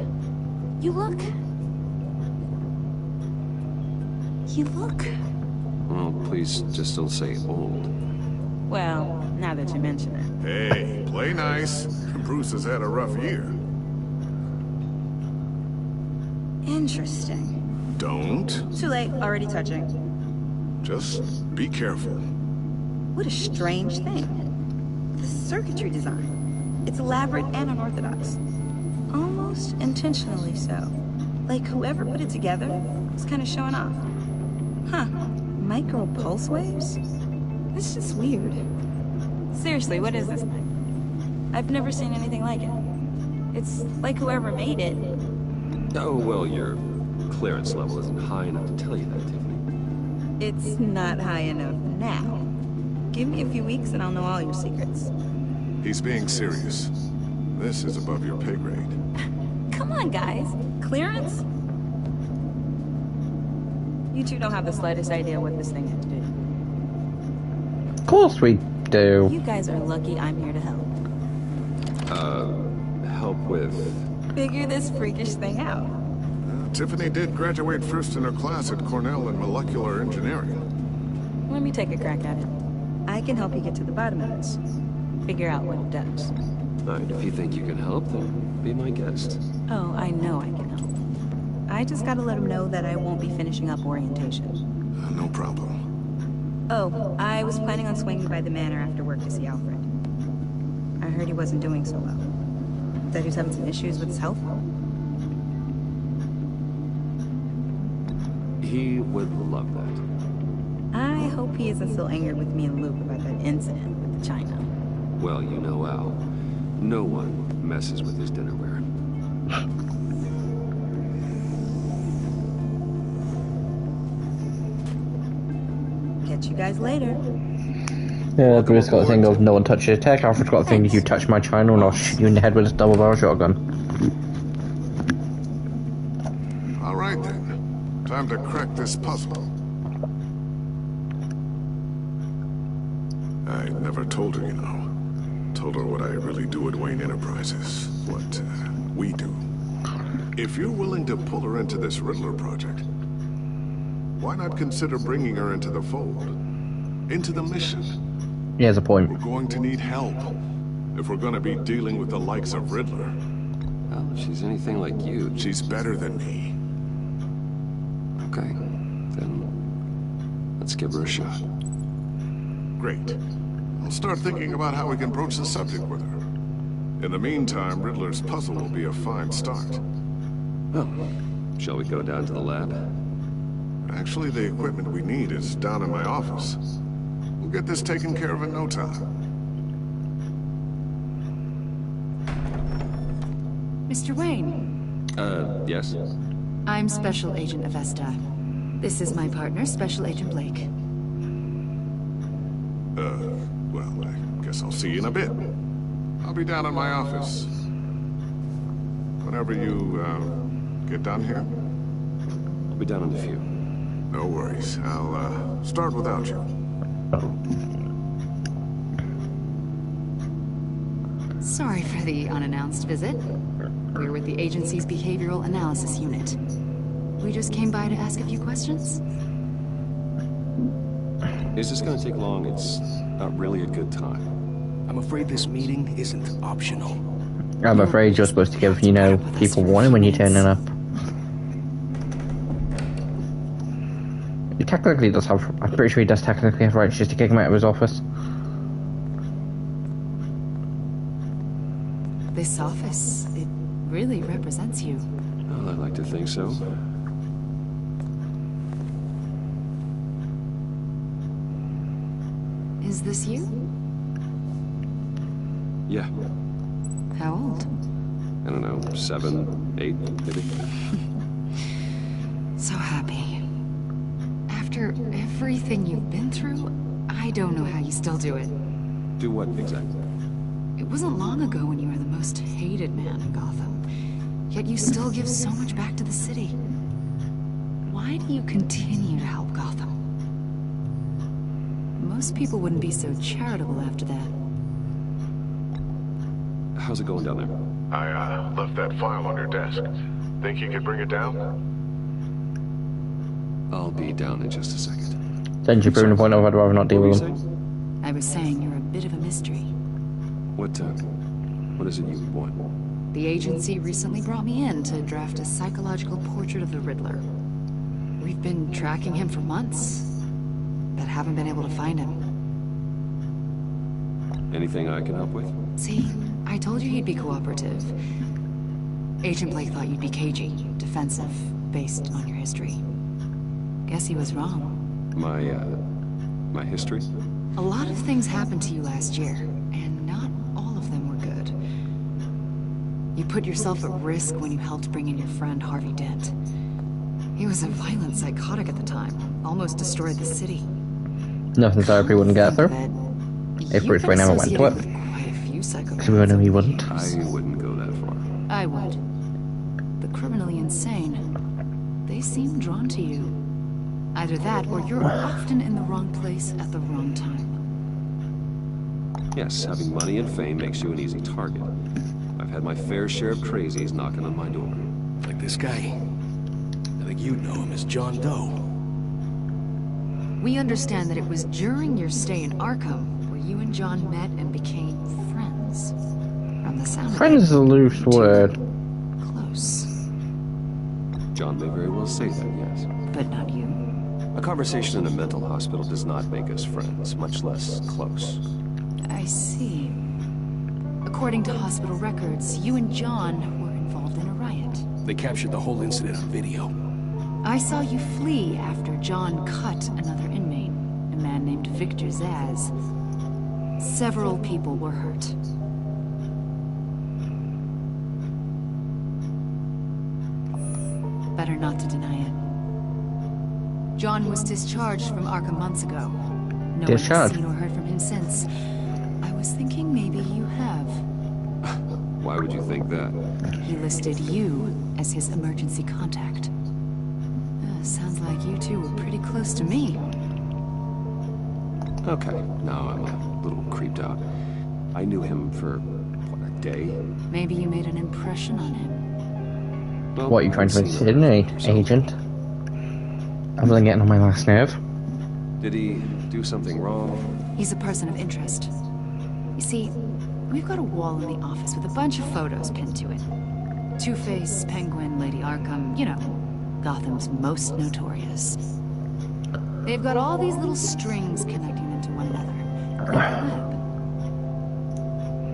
Well, please just don't say old. Well, now that you mention it. Hey, play nice. Bruce has had a rough year. Interesting. Don't. Too late, already touching. Just be careful. What a strange thing. The circuitry design. It's elaborate and unorthodox. Almost intentionally so. Like whoever put it together was kind of showing off. Huh. Micro pulse waves? It's just weird. Seriously, what is this thing? I've never seen anything like it. It's like whoever made it. Oh, well, your clearance level isn't high enough to tell you that, Tiffany. It's not high enough now. Give me a few weeks and I'll know all your secrets. He's being serious. This is above your pay grade. Come on, guys. Clearance? You two don't have the slightest idea what this thing has to do. Of course we do. You guys are lucky I'm here to help. Help with... Figure this freakish thing out. Tiffany did graduate first in her class at Cornell in molecular engineering. Let me take a crack at it. I can help you get to the bottom of this. Figure out what it does. Alright, if you think you can help, then be my guest. Oh, I know I can help. I just gotta let him know that I won't be finishing up orientation. No problem. Oh, I was planning on swinging by the manor after work to see Alfred. I heard he wasn't doing so well. That he was having some issues with his health. He would love that. I hope he isn't still angered with me and Luke about that incident with the China. Well, you know Al. No one messes with his dinnerware. Catch you guys later. Yeah, Bruce got a thing of no one touches your tech. Alfred's got a thing if you touch my china and I'll shoot you in the head with a double barrel shotgun. All right then. Time to crack this puzzle. I never told her, you know. Told her what I really do at Wayne Enterprises. What we do. If you're willing to pull her into this Riddler project, why not consider bringing her into the fold? Into the mission? He has a point. We're going to need help if we're going to be dealing with the likes of Riddler. Well, if she's anything like you... She's better than me. Okay, then let's give her a shot. Great. I'll start thinking about how we can broach the subject with her. In the meantime, Riddler's puzzle will be a fine start. Well, shall we go down to the lab? Actually, the equipment we need is down in my office. We'll get this taken care of in no time. Mr. Wayne. Yes? I'm Special Agent Avesta. This is my partner, Special Agent Blake. Well, I guess I'll see you in a bit. I'll be down in my office. Whenever you, get down here. I'll be down in a few. No worries. I'll, start without you. Sorry for the unannounced visit. We're with the agency's behavioral analysis unit. We just came by to ask a few questions. Is this gonna take long? It's not really a good time. I'm afraid this meeting isn't optional. I'm afraid you're supposed to give, you know, people warning when you're turning up. He technically does have, I'm pretty sure he does technically have rights just to kick him out of his office. This office, it really represents you. Well, I'd like to think so. Is this you? Yeah. How old? I don't know, 7, 8, maybe. So happy. After everything you've been through, I don't know how you still do it. Do what exactly? It wasn't long ago when you were the most hated man in Gotham. Yet you still give so much back to the city. Why do you continue to help Gotham? Most people wouldn't be so charitable after that. How's it going down there? I left that file on your desk. Think you could bring it down? I'll be down in just a second. Then you prove the point of I'd rather not deal with him. I was saying you're a bit of a mystery. What is it you want? The agency recently brought me in to draft a psychological portrait of the Riddler. We've been tracking him for months, but haven't been able to find him. Anything I can help with? See, I told you he'd be cooperative. Agent Blake thought you'd be cagey, defensive, based on your history. Guess he was wrong. My history? A lot of things happened to you last year, and not all of them were good. You put yourself at risk when you helped bring in your friend Harvey Dent. He was a violent psychotic at the time, almost destroyed the city. Nothing therapy wouldn't get through. If Bruce Wayne never went to it. Because we all know he wouldn't. I wouldn't go that far. I would. The criminally insane. They seem drawn to you. Either that, or you're often in the wrong place at the wrong time. Yes, having money and fame makes you an easy target. I've had my fair share of crazies knocking on my door. Like this guy. I think you know him as John Doe. We understand that it was during your stay in Arkham where you and John met and became friends. From the sound of it, Friends is a loose word. close. John may very well say that, yes. But not you. A conversation in a mental hospital does not make us friends, much less close. I see. According to hospital records, you and John were involved in a riot. They captured the whole incident on video. I saw you flee after John cut another inmate, a man named Victor Zaz. Several people were hurt. Better not to deny it. John was discharged from Arkham months ago. No one has seen or heard from him since. I was thinking maybe you have. Why would you think that? He listed you as his emergency contact. Sounds like you two were pretty close to me. Okay, now I'm a little creeped out. I knew him for, what, a day? Maybe you made an impression on him. Well, What are you trying to insinuate, Agent? I'm really getting on my last nerve. Did he do something wrong? He's a person of interest. You see, we've got a wall in the office with a bunch of photos pinned to it. Two-Face, Penguin, Lady Arkham, you know, Gotham's most notorious. They've got all these little strings connecting them to one another, like a web.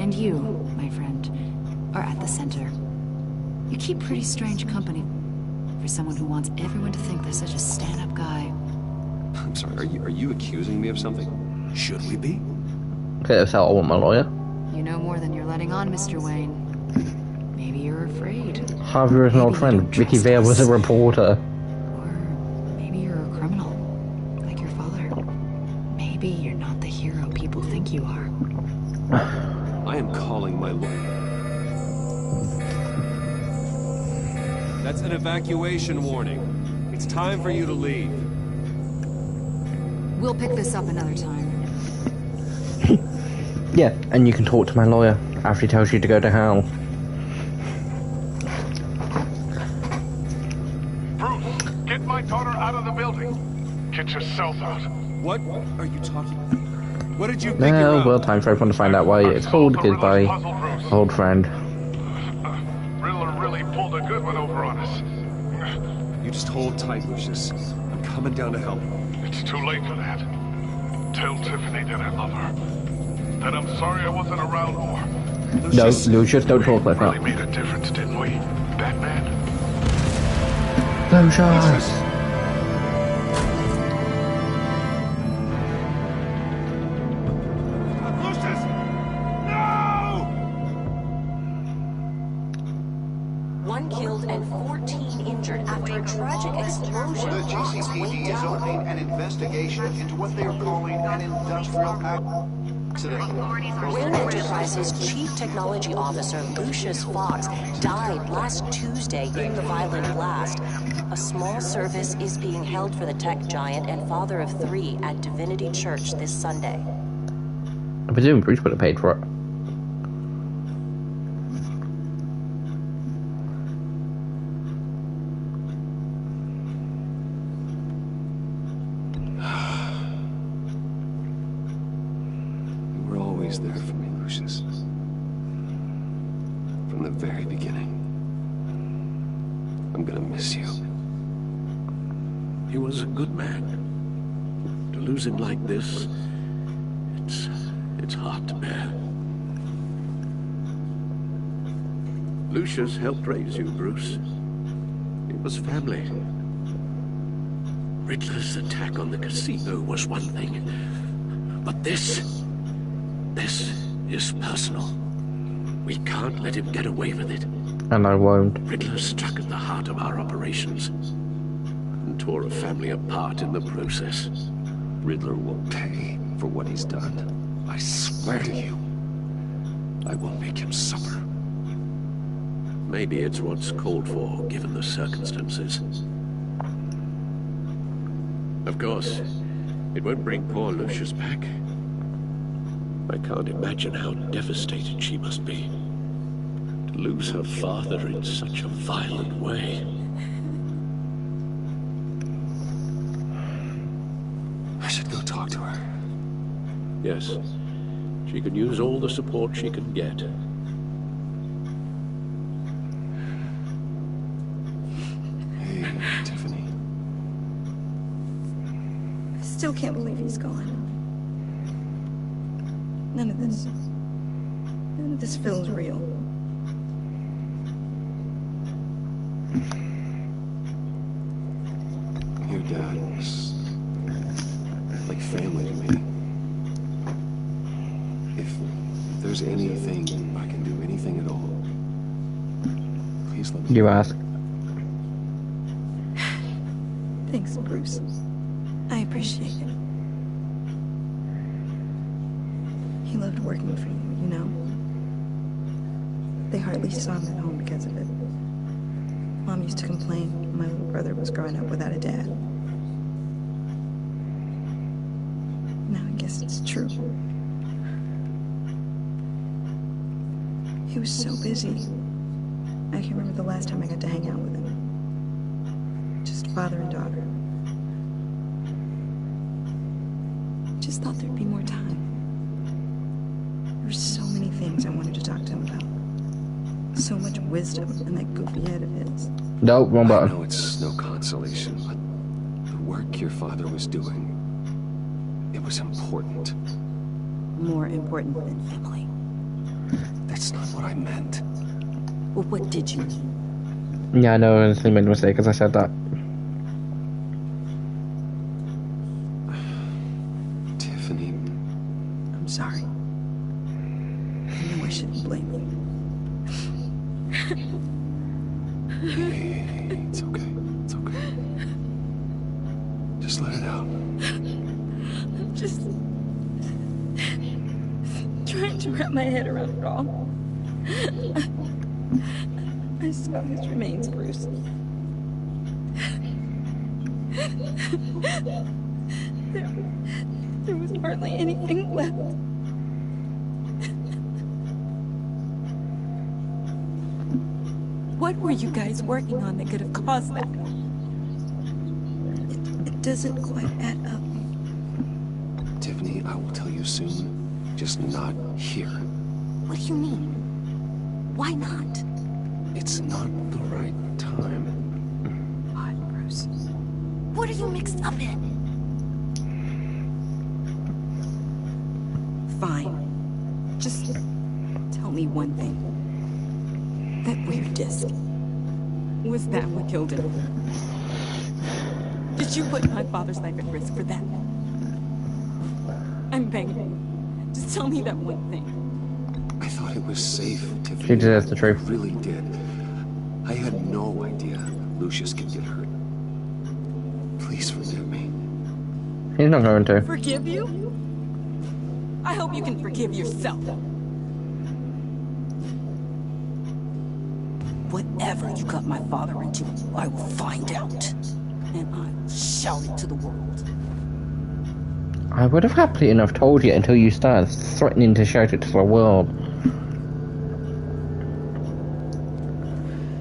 And you, my friend, are at the center. You keep pretty strange company for someone who wants everyone to think they're such a stand-up guy. I'm sorry, are you accusing me of something? Should we be? Okay, that's how I want my lawyer. You know more than you're letting on, Mr. Wayne. Maybe you're afraid. Harvey was an old friend. Vicky Vale was a reporter. Or maybe you're a criminal, like your father. Maybe you're not the hero people think you are. I am calling my lawyer. That's an evacuation warning. It's time for you to leave. We'll pick this up another time. Yeah, and you can talk to my lawyer after he tells you to go to hell. Bruce, get my daughter out of the building. Get yourself out. What are you talking about? What did you think? Well, time for everyone to find out why it's called Goodbye, Old Friend. Riddler really pulled a good one over on us. You just hold tight, Lucius. I'm coming down to help. It's too late for that. Tell Tiffany that I love her. That I'm sorry I wasn't around more. Lucius, no, Lucius, don't talk like that. We really made a difference, didn't we, Batman? Lucius! One killed and 14 injured after a tragic explosion. The GCPD is opening an investigation into what they are calling an industrial accident. Wynn Enterprises Chief Technology Officer Lucius Fox died last Tuesday in the violent blast. A small service is being held for the tech giant and father of 3 at Divinity Church this Sunday. I presume Bruce would have paid for it. There for me, Lucius. From the very beginning. I'm gonna miss you. He was a good man. To lose him like this, it's hard to bear. Lucius helped raise you, Bruce. It was family. Riddler's attack on the casino was one thing, but this is personal. We can't let him get away with it. And I won't. Riddler struck at the heart of our operations and tore a family apart in the process. Riddler will pay for what he's done. I swear to you, I will make him suffer. Maybe it's what's called for, given the circumstances. Of course, it won't bring poor Lucius back. I can't imagine how devastated she must be. To lose her father in such a violent way. I should go talk to her. Yes. She could use all the support she can get. Hey, Tiffany. I still can't believe he's gone. None of this feels real. Your dad was like family to me. If there's anything I can do, anything at all, please let me. You ask. Thanks, Bruce. I appreciate it. He loved working for you, you know? They hardly saw him at home because of it. Mom used to complain my little brother was growing up without a dad. Now I guess it's true. He was so busy. I can't remember the last time I got to hang out with him. Just father and daughter. Just thought there'd be more time. There were so many things I wanted to talk to him about. So much wisdom in that goofy head of his. No, wrong button. I know it's no consolation, but the work your father was doing, it was important. More important than family. That's not what I meant. Well, what did you mean? Yeah, I know, I honestly made a mistake as I said that. Tiffany. I'm sorry. I know I shouldn't blame you. Hey, it's okay. It's okay. Just let it out. I'm just trying to wrap my head around it all. I saw his remains, Bruce. There was hardly anything left. What were you guys working on that could have caused that? It doesn't quite add up. Tiffany, I will tell you soon. Just not here. What do you mean? Why not? It's not the right time. God, Bruce. What are you mixed up in? Fine. Just tell me one thing. That weird disc. Was that what killed him? Did you put my father's life at risk for that? I'm begging. Just tell me that one thing. I thought it was safe, Tiffany. She deserves the truth. I really did. I had no idea Lucius could get hurt. Please forgive me. He's not going to. Forgive you? I hope you can forgive yourself. Whatever you got my father into, I will find out. And I will shout it to the world. I would have happily enough told you until you started threatening to shout it to the world.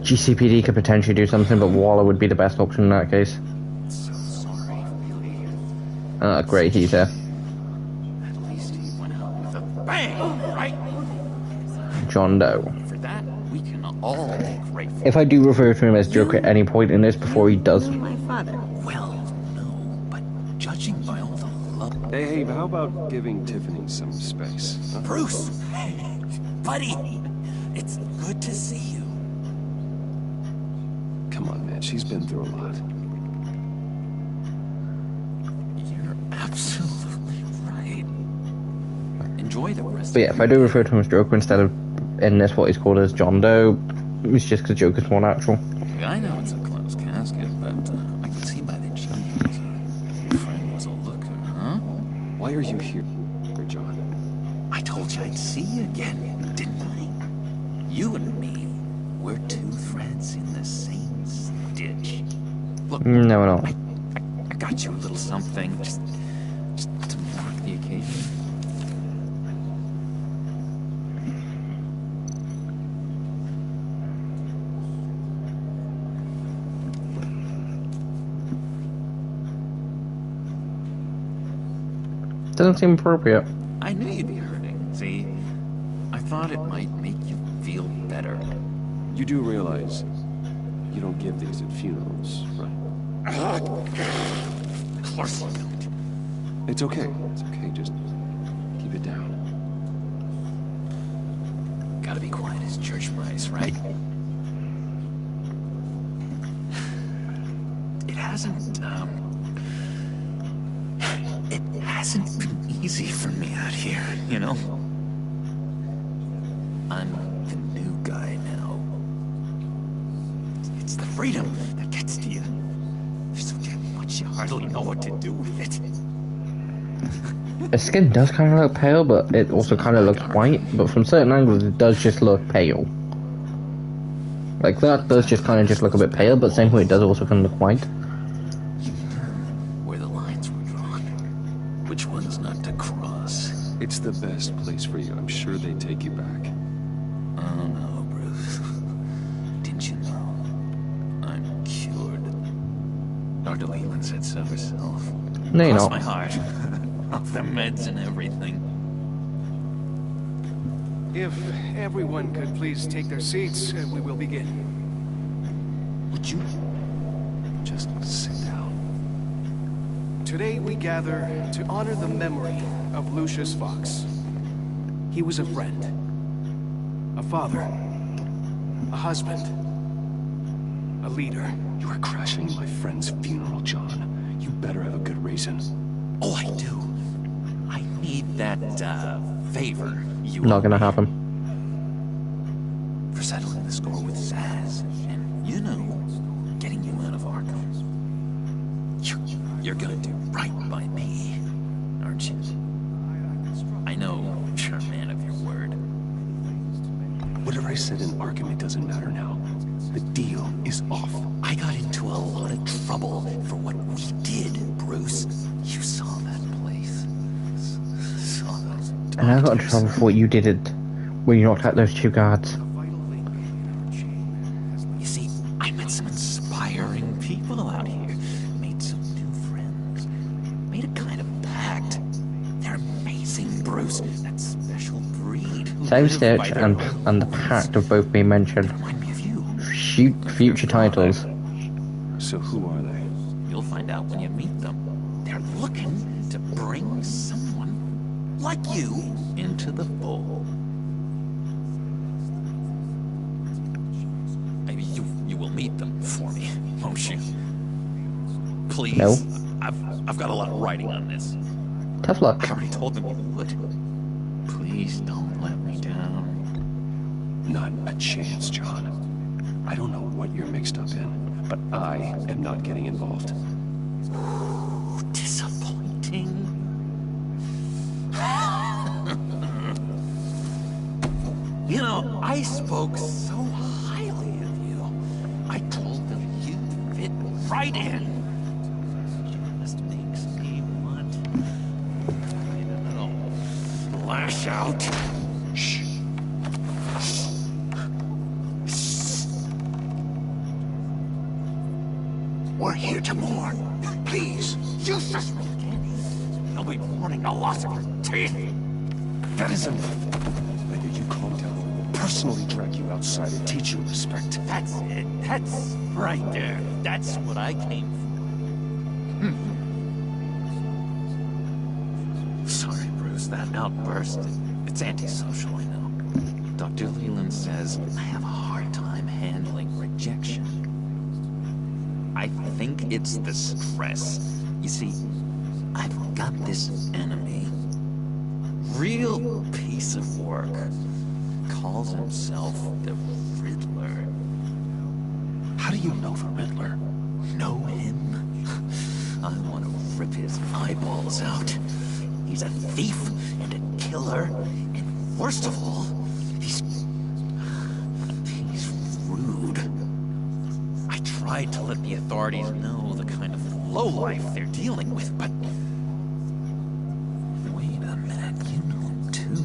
GCPD could potentially do something, but Waller would be the best option in that case. So sorry, really. Great, he's here. At least he went out with a bang, right? John Doe. For that, we can all be grateful. If I do refer to him as Joker at any point in this before he does... My father. Well, no, but judging by all the love... Hey, how about giving Tiffany some space? Huh? Bruce! Buddy! It's good to see you. Come on, man. She's been through a lot. You're absolutely right. Enjoy the rest But yeah, if I do refer to him as Joker instead of in this what he's called as John Doe, it's just because Joker's more natural. I know it's a closed casket, but I can see by the genes. Your friend was a looker, huh? Why are you here, John? I told you I'd see you again, didn't I? You and me, we're two threads in the same stitch. Look, No, we're not. I got you a little something, just to mark the occasion. Doesn't seem appropriate. I knew you'd be hurting, see? I thought it might make you feel better. You do realize you don't give these at funerals, right? Of course you don't. It's okay. It's okay. Just keep it down. Gotta be quiet as church mice, right? It hasn't been easy for me out here, you know? I'm the new guy now. It's the freedom that gets to you. There's so damn much you hardly know what to do with it. His skin does kind of look pale, but it also kind of looks white. But from certain angles, it does just look pale. Like that does just kind of just look a bit pale, but same way it does also kind of look white. Where the lines were drawn. Which ones not to cross. It's the best place for you. I'm sure they take you back. Oh no, Bruce. Didn't you know? I'm cured. Dr. Leland said so herself. No, you're Cross not. my heart. Off the meds and everything. If everyone could please take their seats, we will begin. Would you Just sit down. Today we gather to honor the memory of Lucius Fox. He was a friend, a father, a husband, a leader. You are crashing my friend's funeral, John. You better have a good reason. Oh, I do. I need that, favor you Not gonna happen. for settling the score with Zaz. And, you know, getting you out of Arkham. You're gonna do right by me, aren't you? I know you're a man of your word. Whatever I said in Arkham, it doesn't matter now. The deal is off. I got into a lot of trouble for what we did, Bruce. You saw that. And I got in trouble for what you did when you knocked out those 2 guards. You see, I met some inspiring people out here. Made some new friends. Made a kind of pact. They're amazing, Bruce. That special breed. Same Stitch and the Pact have both been mentioned. Future titles. So who are they? You'll find out when you meet them. They're looking to bring someone like you into the fold. Maybe you will meet them for me, won't you? Please. No. I've got a lot of writing on this. Tough luck. I already told them you would. Please don't let me down. Not a chance, John. I don't know what you're mixed up in, but I am not getting involved. Disappointing. You know, I spoke so highly of you. I told them you fit right in. Just makes me want, I don't know, lash out. Shh. We're here to mourn. Please, use this. You'll be mourning the loss of your teeth. That is enough. Maybe you calm down. Personally drag you outside and teach you respect. That's it. That's right there. That's what I came for. Sorry, Bruce. That outburst, it's antisocial, I know. Dr. Leland says I have a hard time handling rejection. I think it's the stress. You see, I've got this enemy. Real piece of work. Calls himself the Riddler. How do you know the Riddler? Know him? I want to rip his eyeballs out. He's a thief and a killer, and worst of all, he's rude. I tried to let the authorities know the kind of lowlife they're dealing with, but... Wait a minute, you know him too.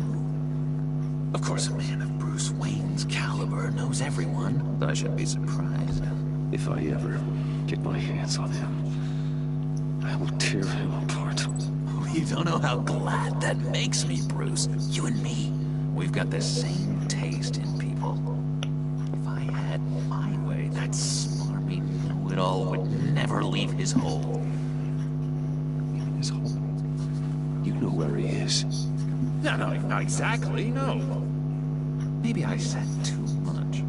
Of course, a man of Bruce Wayne's caliber knows everyone, but I shouldn't be surprised. If I ever get my hands on him, I will tear him apart. You don't know how glad that makes me, Bruce. You and me, we've got the same taste in people. If I had my way, that smarmy know-it-all would never leave his hole. His hole? You know where he is. No, not exactly, no. Maybe I said too much.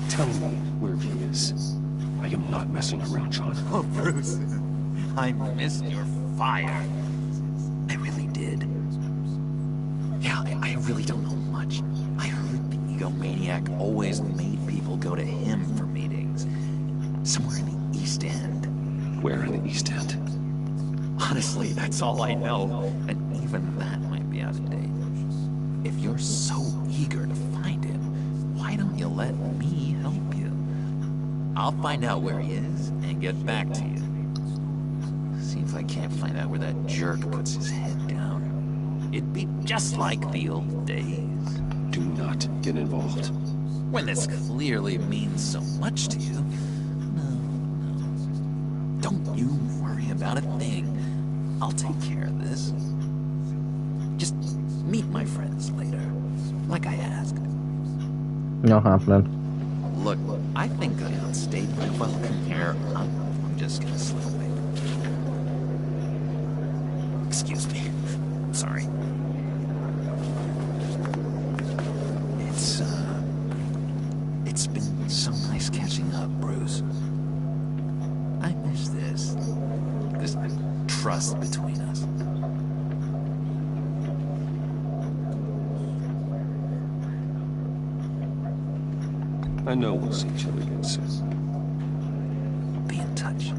Tell me where he is. I am not messing around, John. Oh, Bruce. I missed your fire. I really did. Yeah, I really don't know much. I heard the egomaniac always made people go to him for meetings. Somewhere in the East End. Where in the East End? Honestly, that's all I know. And even that might be out of date. If you're so eager to find him, why don't you let me help you? I'll find out where he is and get back to you. See if I can't find out where that jerk puts his head down. It'd be just like the old days. Do not get involved. When this clearly means so much to you. No. Don't you worry about a thing. I'll take care of this. Just meet my friends later, like I asked. Not happening. Look, I think I outstayed my welcome here. I'm just gonna slip away. Excuse me. Sorry. It's been so nice catching up, Bruce. I miss this trust between us. I know we'll see each other again soon. Be in touch.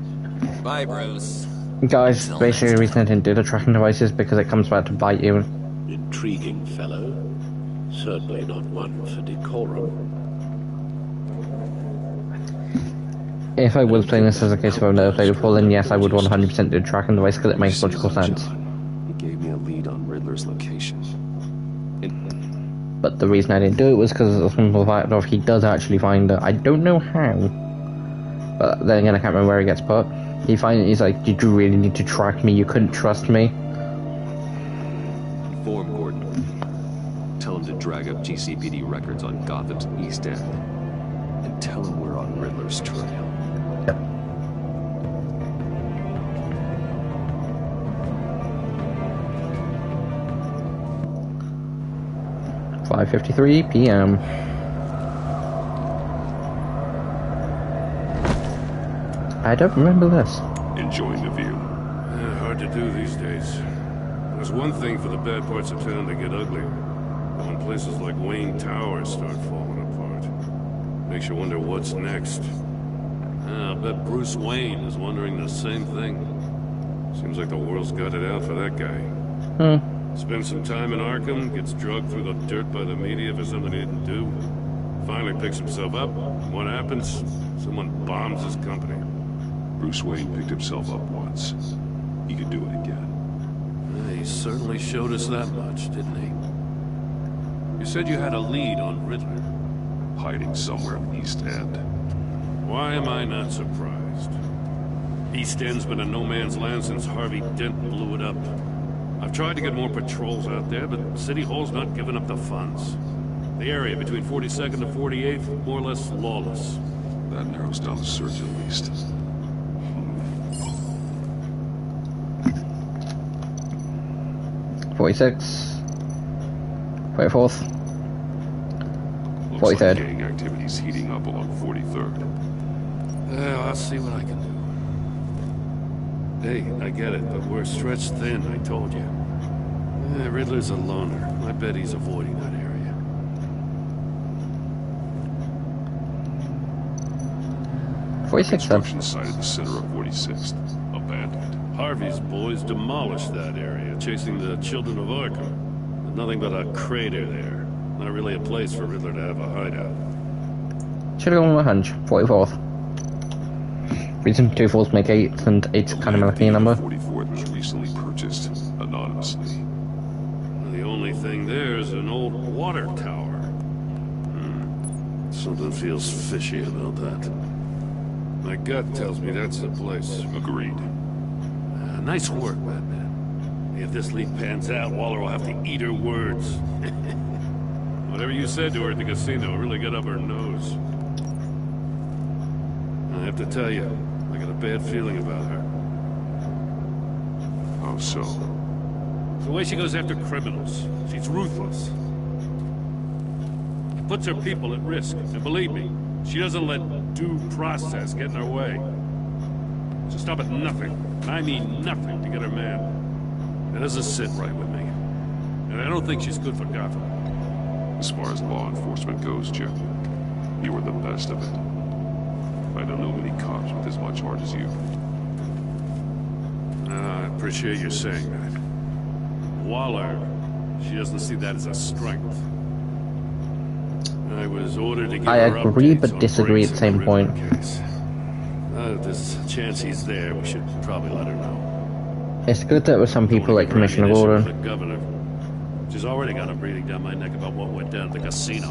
Bye, Bruce. Guys, basically the reason I didn't do the tracking devices because it comes back to bite you. Intriguing fellow. Certainly not one for decorum. If I was playing this as a case of I've never played before, then yes, I would 100% do track and device because it makes logical sense. He gave me a lead on Riddler's location. But the reason I didn't do it was because of the simple fact of he does actually find it. I don't know how. But then again, I can't remember where he gets put. He's like, did you really need to track me? You couldn't trust me? Inform Gordon. Tell him to drag up GCPD records on Gotham's East End. And tell him we're on Riddler's trail. 5:53 p.m. I don't remember this. Enjoying the view. Hard to do these days. There's one thing for the bad parts of town to get uglier. When places like Wayne Tower start falling apart. Makes you wonder what's next. I bet Bruce Wayne is wondering the same thing. Seems like the world's got it out for that guy. Spends some time in Arkham, gets drugged through the dirt by the media for something he didn't do. Finally picks himself up. What happens? Someone bombs his company. Bruce Wayne picked himself up once. He could do it again. He certainly showed us that much, didn't he? You said you had a lead on Riddler. Hiding somewhere in the East End. Why am I not surprised? East End's been a no-man's land since Harvey Dent blew it up. I've tried to get more patrols out there, but City Hall's not giving up the funds. The area between 42nd and 48th, more or less lawless. That narrows down the search at least. 46. 44th. Looks 43rd. like gang activity's heating up along 43rd. Well, I'll see what I can do. Hey, I get it, but we're stretched thin, I told you. Riddler's a loner. I bet he's avoiding that area. Construction site at the center of 46th. Abandoned. Harvey's boys demolished that area, chasing the children of Arkham. There's nothing but a crater there. Not really a place for Riddler to have a hideout. Should have gone with a hunch. 44th. Reason 2 4s make 8, and 8's kind of my lucky number. 44th was recently purchased anonymously. The only thing there is an old water tower. Something feels fishy about that. My gut tells me that's the place. Agreed. Nice work, Batman. If this lead pans out, Waller will have to eat her words. Whatever you said to her at the casino really got up her nose. I have to tell you, I got a bad feeling about her. How so? The way she goes after criminals. She's ruthless. Puts her people at risk. And believe me, she doesn't let due process get in her way. She'll stop at nothing. I mean nothing to get her man. That doesn't sit right with me. And I don't think she's good for Gotham. As far as law enforcement goes, Jim, you were the best of it. I don't know many cops with as much heart as you. I appreciate you saying that. Waller, she doesn't see that as a strength. I was ordered to give I her agree, updates but on disagree at the same point. If there's a chance he's there, we should probably let her know. It's good that with some people like Commissioner Ammunition for Gordon. the governor. She's already got him breathing down my neck about what went down at the casino.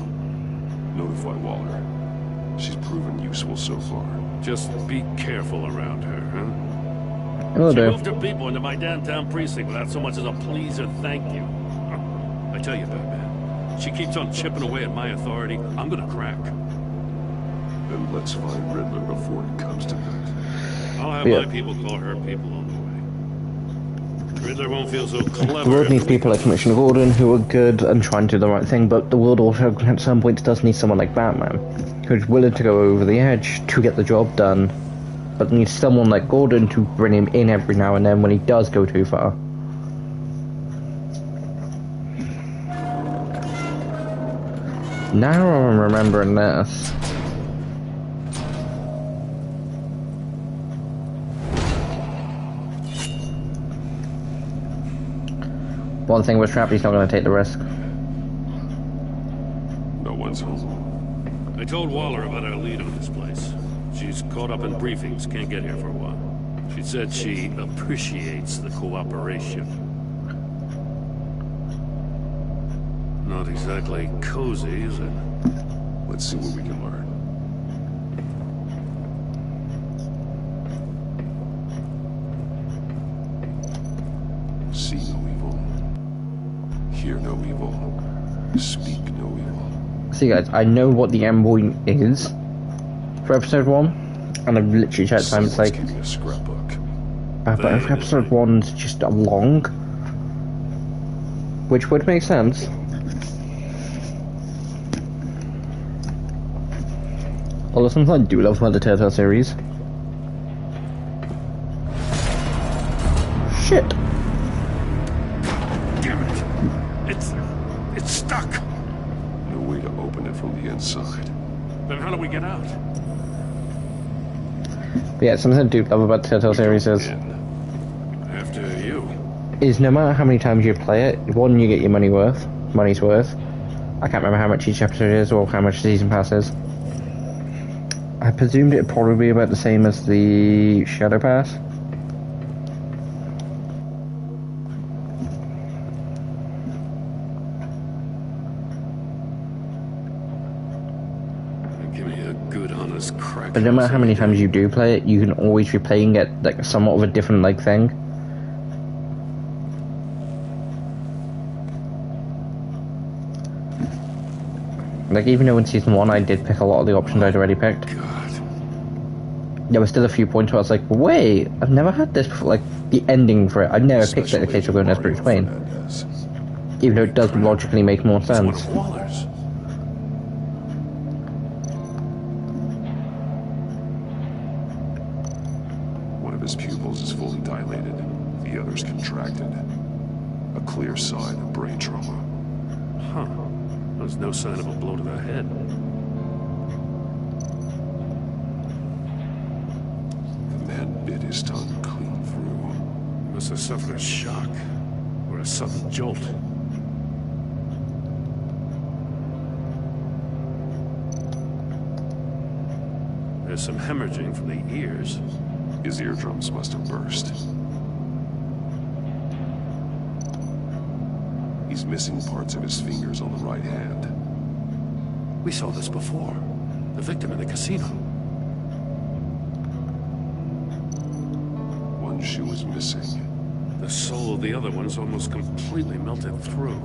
Notify Waller. She's proven useful so far. Just be careful around her, huh? Will She do. moved her people into my downtown precinct without so much as a please or thank you. I tell you, Batman, she keeps on chipping away at my authority. I'm gonna crack. Then let's find Riddler before it comes to that. I'll have my people call her people on the way. Riddler won't feel so The clever. world needs people like Commissioner Gordon who are good and trying to do the right thing, but the world also at some points does need someone like Batman, who's willing to go over the edge to get the job done, but needs someone like Gordon to bring him in every now and then when he does go too far. Now I'm remembering this. One thing with Trap, he's not going to take the risk. No one's home. I told Waller about our lead on this place. She's caught up in briefings, can't get here for a while. She said she appreciates the cooperation. Not exactly cozy, is it? Let's see what we can learn. See no evil. Hear no evil. Speak no evil. See guys, I know what the end point is for episode 1, and I've literally checked time. It's like, Keeping a scrapbook. but if episode 1's just long, which would make sense. Although something I do love about the Telltale series. Shit. Damn it. It's stuck. No way to open it from the inside. Then how do we get out? But yeah, something I do love about the Telltale series After you. is no matter how many times you play it, one, you get your money's worth. I can't remember how much each episode is or how much the season pass is. I presumed it'd probably be about the same as the Shadow Pass. Give me a good honest crack. But no matter how many times you do play it, you can always replay and get like somewhat of a different like thing. Like even though in season 1 I did pick a lot of the options I'd already picked. There were still a few points where I was like, wait, I've never had this before. Like the ending for it, I've never picked it in the case of going as Bruce Wayne. Even though it does logically make more sense. One of his pupils is fully dilated. The other's contracted. A clear sign of brain trauma. Huh. There's no sign of a blow to the head. The man bit his tongue clean through. He must have suffered a shock or a sudden jolt. There's some hemorrhaging from the ears. His eardrums must have burst. He's missing parts of his fingers on the right hand. We saw this before. The victim in the casino. One shoe is missing. The sole of the other one's almost completely melted through.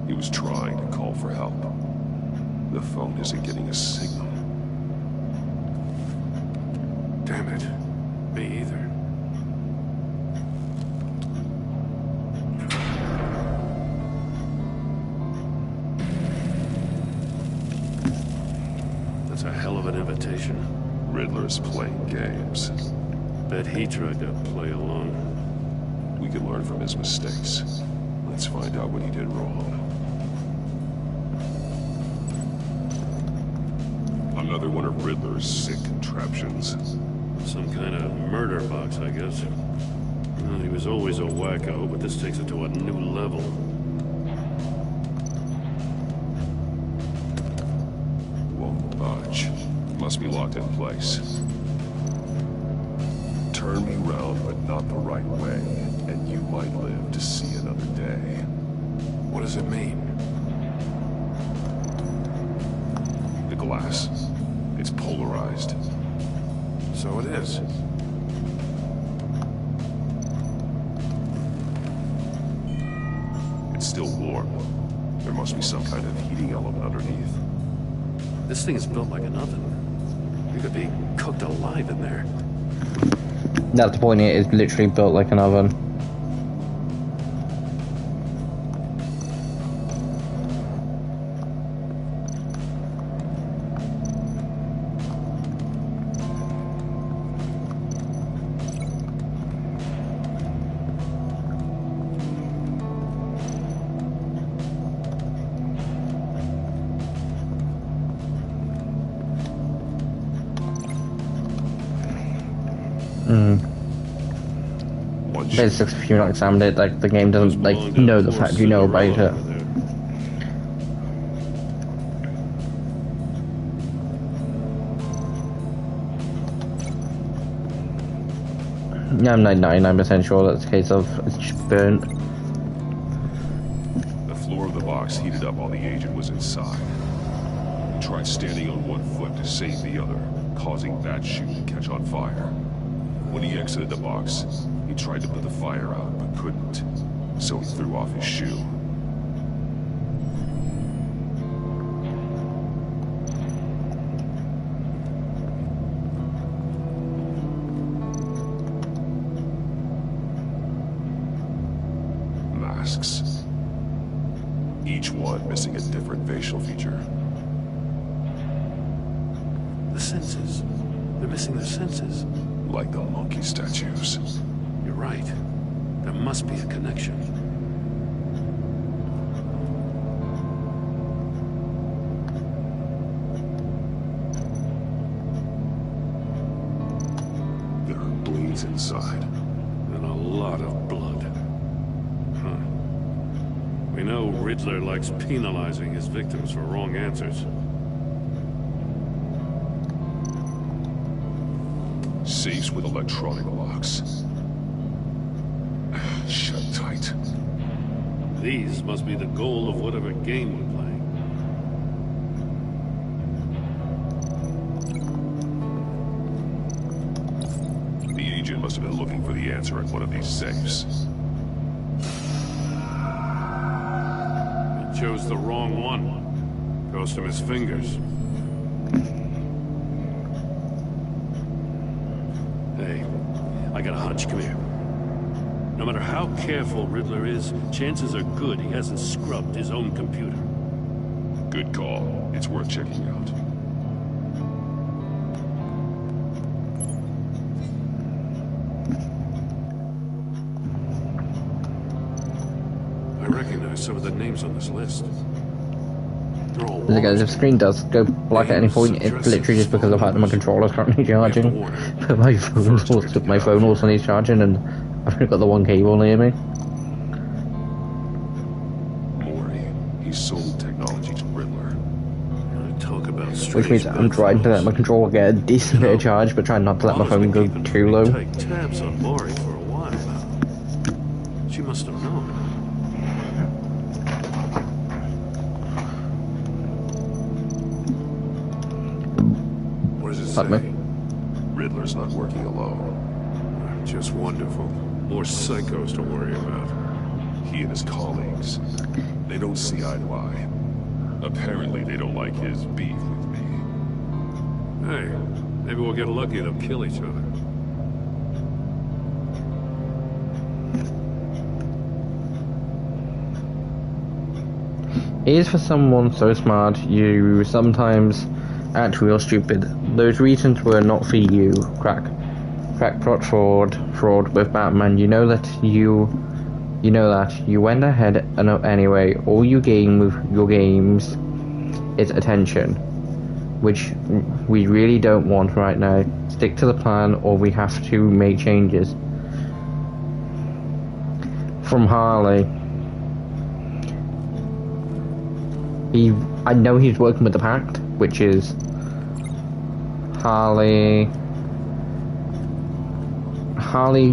He was trying to call for help. The phone isn't getting a signal. Damn it. Me either. That's a hell of an invitation. Riddler's playing games. Bet he tried to play along. We can learn from his mistakes. Let's find out what he did wrong. Another one of Riddler's sick contraptions. Some kind of murder box, I guess. Well, he was always a wacko, but this takes it to a new level. Won't budge. Must be locked in place. Turn me round, but not the right way, and you might live to see another day. What does it mean? The glass. It's polarized. So it is. It's still warm. There must be some kind of heating element underneath. This thing is built like an oven. You could be cooked alive in there. That's the point, it is literally built like an oven. physics if you've not examined it. Like, the game doesn't, like, know the fact you know about it. Yeah, I'm 99% sure that's a case of it's just burnt. The floor of the box heated up while the agent was inside. He tried standing on one foot to save the other, causing that shoe to catch on fire. When he exited the box, he tried to put the fire out, but couldn't, so he threw off his shoe. Masks. Each one missing a different facial feature. The senses. They're missing their senses. Like the monkey statues. You're right. There must be a connection. There are bleeds inside. And a lot of blood. Huh. We know Riddler likes penalizing his victims for wrong answers. Safes with electronic locks. Shut tight. These must be the goal of whatever game we're playing. The agent must have been looking for the answer at one of these safes. He chose the wrong one. Cost him his fingers. Hey, I got a hunch. Come here. No matter how careful Riddler is, chances are good he hasn't scrubbed his own computer. Good call. It's worth checking out. I recognize some of the names on this list. They're all As guys, if the screen does go black at any point, it's literally just because of the fact that my controller's currently charging. But my phone also needs charging, and I've only got the one cable near me. He sold technology to Riddler. Talk about Which means I'm trying to let my controller get a decent bit of charge, but trying not to let my phone go too low. Tight tabs on Maury for a while now. She must have known. What does it say? Riddler's not working alone. Just wonderful. More psychos to worry about. He and his colleagues, they don't see eye to eye. Apparently they don't like his beef with me. Hey, maybe we'll get lucky and they'll kill each other. It is for someone so smart, you sometimes act real stupid. Those reasons were not for you, crackpot fraud with Batman. You know that you went ahead anyway. All you gain with your games is attention, which we really don't want right now. Stick to the plan, or we have to make changes. From Harley. I know he's working with the Pact, which is Harley,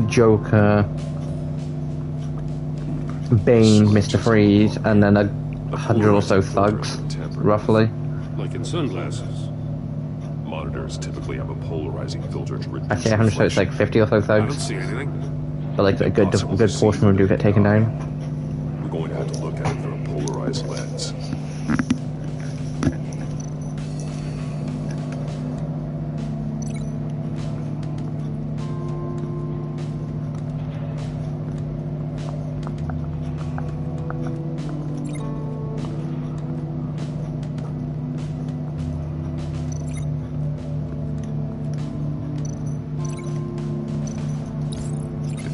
Joker, Bane, Mr. Freeze, and then 100 or so thugs, roughly. Like in sunglasses. Monitors typically have a polarizing filter to reduce. I say 100, so it's like 50 or so thugs. I don't see anything. But like a good portion of them do get taken down. We're going to have to look at it through a polarized lens.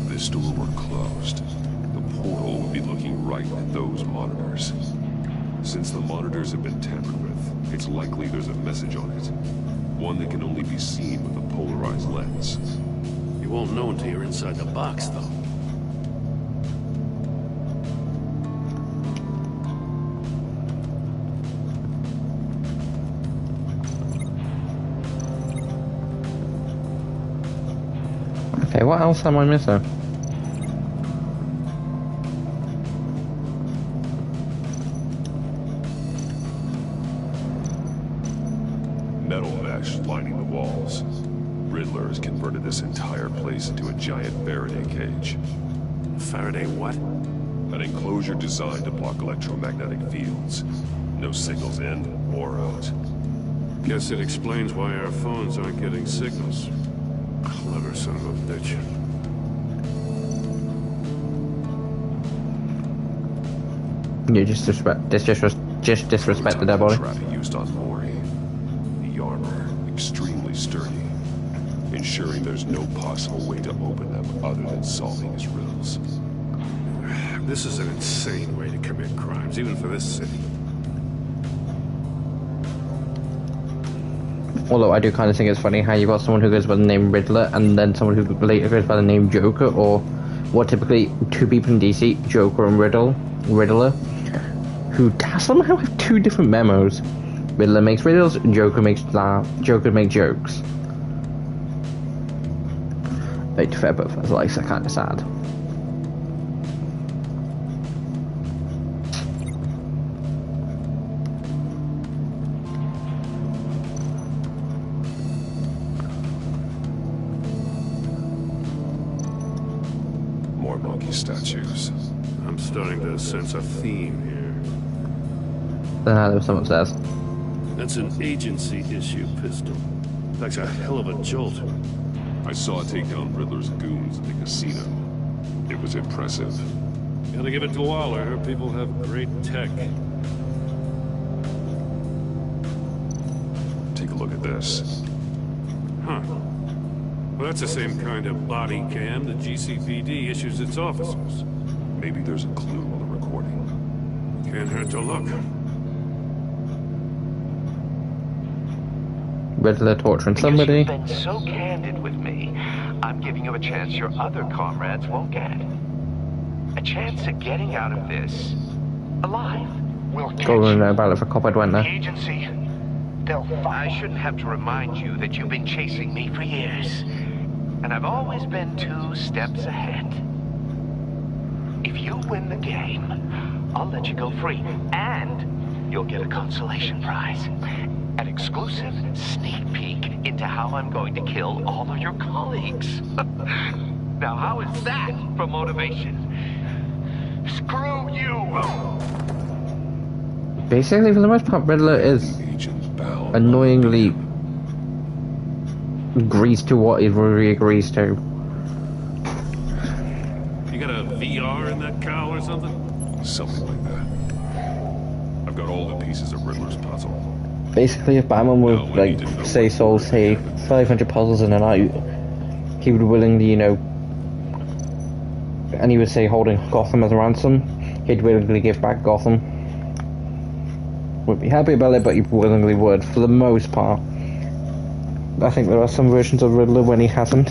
This door were closed, the portal would be looking right at those monitors. Since the monitors have been tampered with, it's likely there's a message on it. One that can only be seen with a polarized lens. You won't know until you're inside the box, though. Okay, what else am I missing? Metal mesh lining the walls. Riddler has converted this entire place into a giant Faraday cage. Faraday what? An enclosure designed to block electromagnetic fields. No signals in or out. Guess it explains why our phones aren't getting signals. Clever son of a bitch. You just disrespect the dead body. Trap used on Mori. The armor, extremely sturdy, ensuring there's no possible way to open them other than solving his riddles. This is an insane way to commit crimes, even for this city. Although I do kind of think it's funny how you got someone who goes by the name Riddler and then someone who later goes by the name Joker, or what typically two people in DC, Joker and Riddler, who somehow have two different memos. Riddler makes riddles, Joker makes jokes. But to fair, both as likes are kind of sad. More monkey statues. I'm starting to sense a theme here. There was someone upstairs. That's an agency-issue pistol. That's a hell of a jolt. I saw it take down Riddler's goons at the casino. It was impressive. Gotta give it to Waller. Her people have great tech. Take a look at this. Huh. Well, that's the same kind of body cam the GCPD issues its officers. Maybe there's a clue on the recording. Can't hurt to look. Riddler torturing somebody. You've been so candid with me, I'm giving you a chance your other comrades won't get. A chance at getting out of this alive. We'll catch Go and know about it for cop, I'd went there. the agency. I shouldn't have to remind you that you've been chasing me for years. And I've always been 2 steps ahead. If you win the game, I'll let you go free. And you'll get a consolation prize. An exclusive sneak peek into how I'm going to kill all of your colleagues. Now, how is that for motivation? Screw you! Basically, for the most part, Riddler is annoyingly agrees to what he really agrees to. You got a VR in that cow or something? Something like that. I've got all the pieces of Riddler's puzzle. Basically, if Batman would, like, say, solve, say, 500 puzzles in a night, he would willingly, you know, and he would say holding Gotham as a ransom, he'd willingly give back Gotham. Would be happy about it, but he willingly would, for the most part. I think there are some versions of Riddler when he hasn't.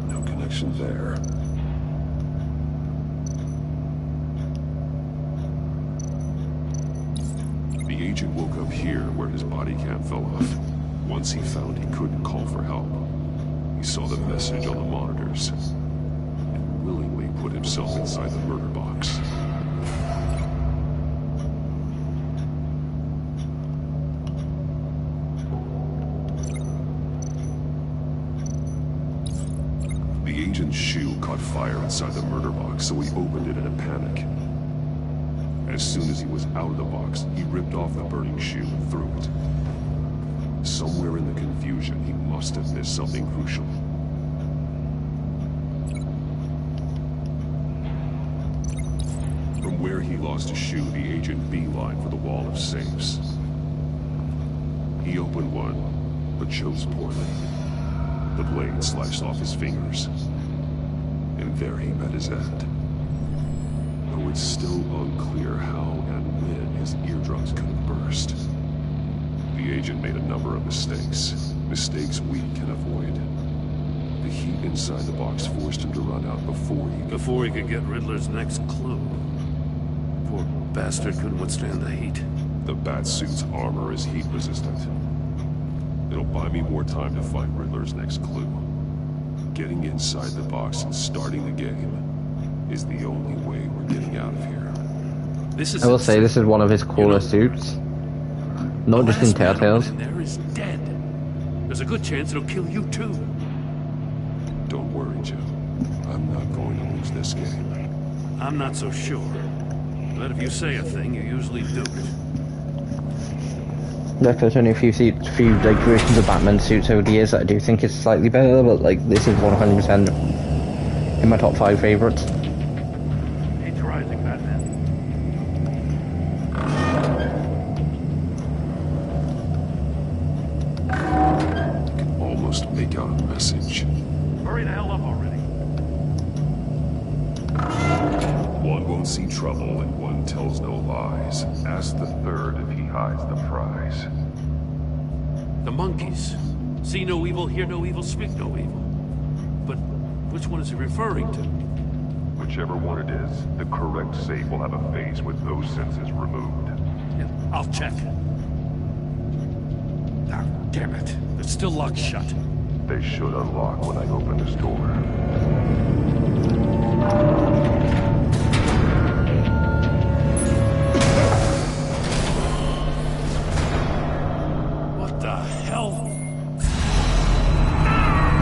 No connection there. The agent woke up here where his body cam fell off. Once he found he couldn't call for help, he saw the message on the monitors and willingly put himself inside the murder box. The agent's shoe caught fire inside the murder box, so he opened it in a panic. As soon as he was out of the box, he ripped off the burning shoe and threw it. Somewhere in the confusion, he must have missed something crucial. From where he lost his shoe, the agent beelined for the wall of safes. He opened one, but chose poorly. The blade sliced off his fingers, and there he met his end. Though it's still unclear how and when his eardrums could have burst. The agent made a number of mistakes. Mistakes we can avoid. The heat inside the box forced him to run out before he could get Riddler's next clue. Poor bastard couldn't withstand the heat. The Batsuit's armor is heat resistant. It'll buy me more time to find Riddler's next clue. Getting inside the box and starting the game is the only way we're getting out of here. I will say this is one of his cooler suits. Not just in Telltales. There is dead. There's a good chance it'll kill you too. Don't worry, Joe. I'm not going to lose this game. I'm not so sure. But if you say a thing, you usually do it. Look, there's only a few like versions of Batman suits over the years that I do think is slightly better, but like this is 100% in my top 5 favorites. Patronizing Batman. I can almost make out a message. Hurry the hell up already. One won't see trouble and one tells no lies. Ask the third if he hides the prize. The monkeys. See no evil, hear no evil, speak no evil. But which one is he referring to? Whichever one it is, the correct safe will have a face with those senses removed. Yeah, I'll check. Ah, damn it. It's still locked shut. They should unlock when I open this door.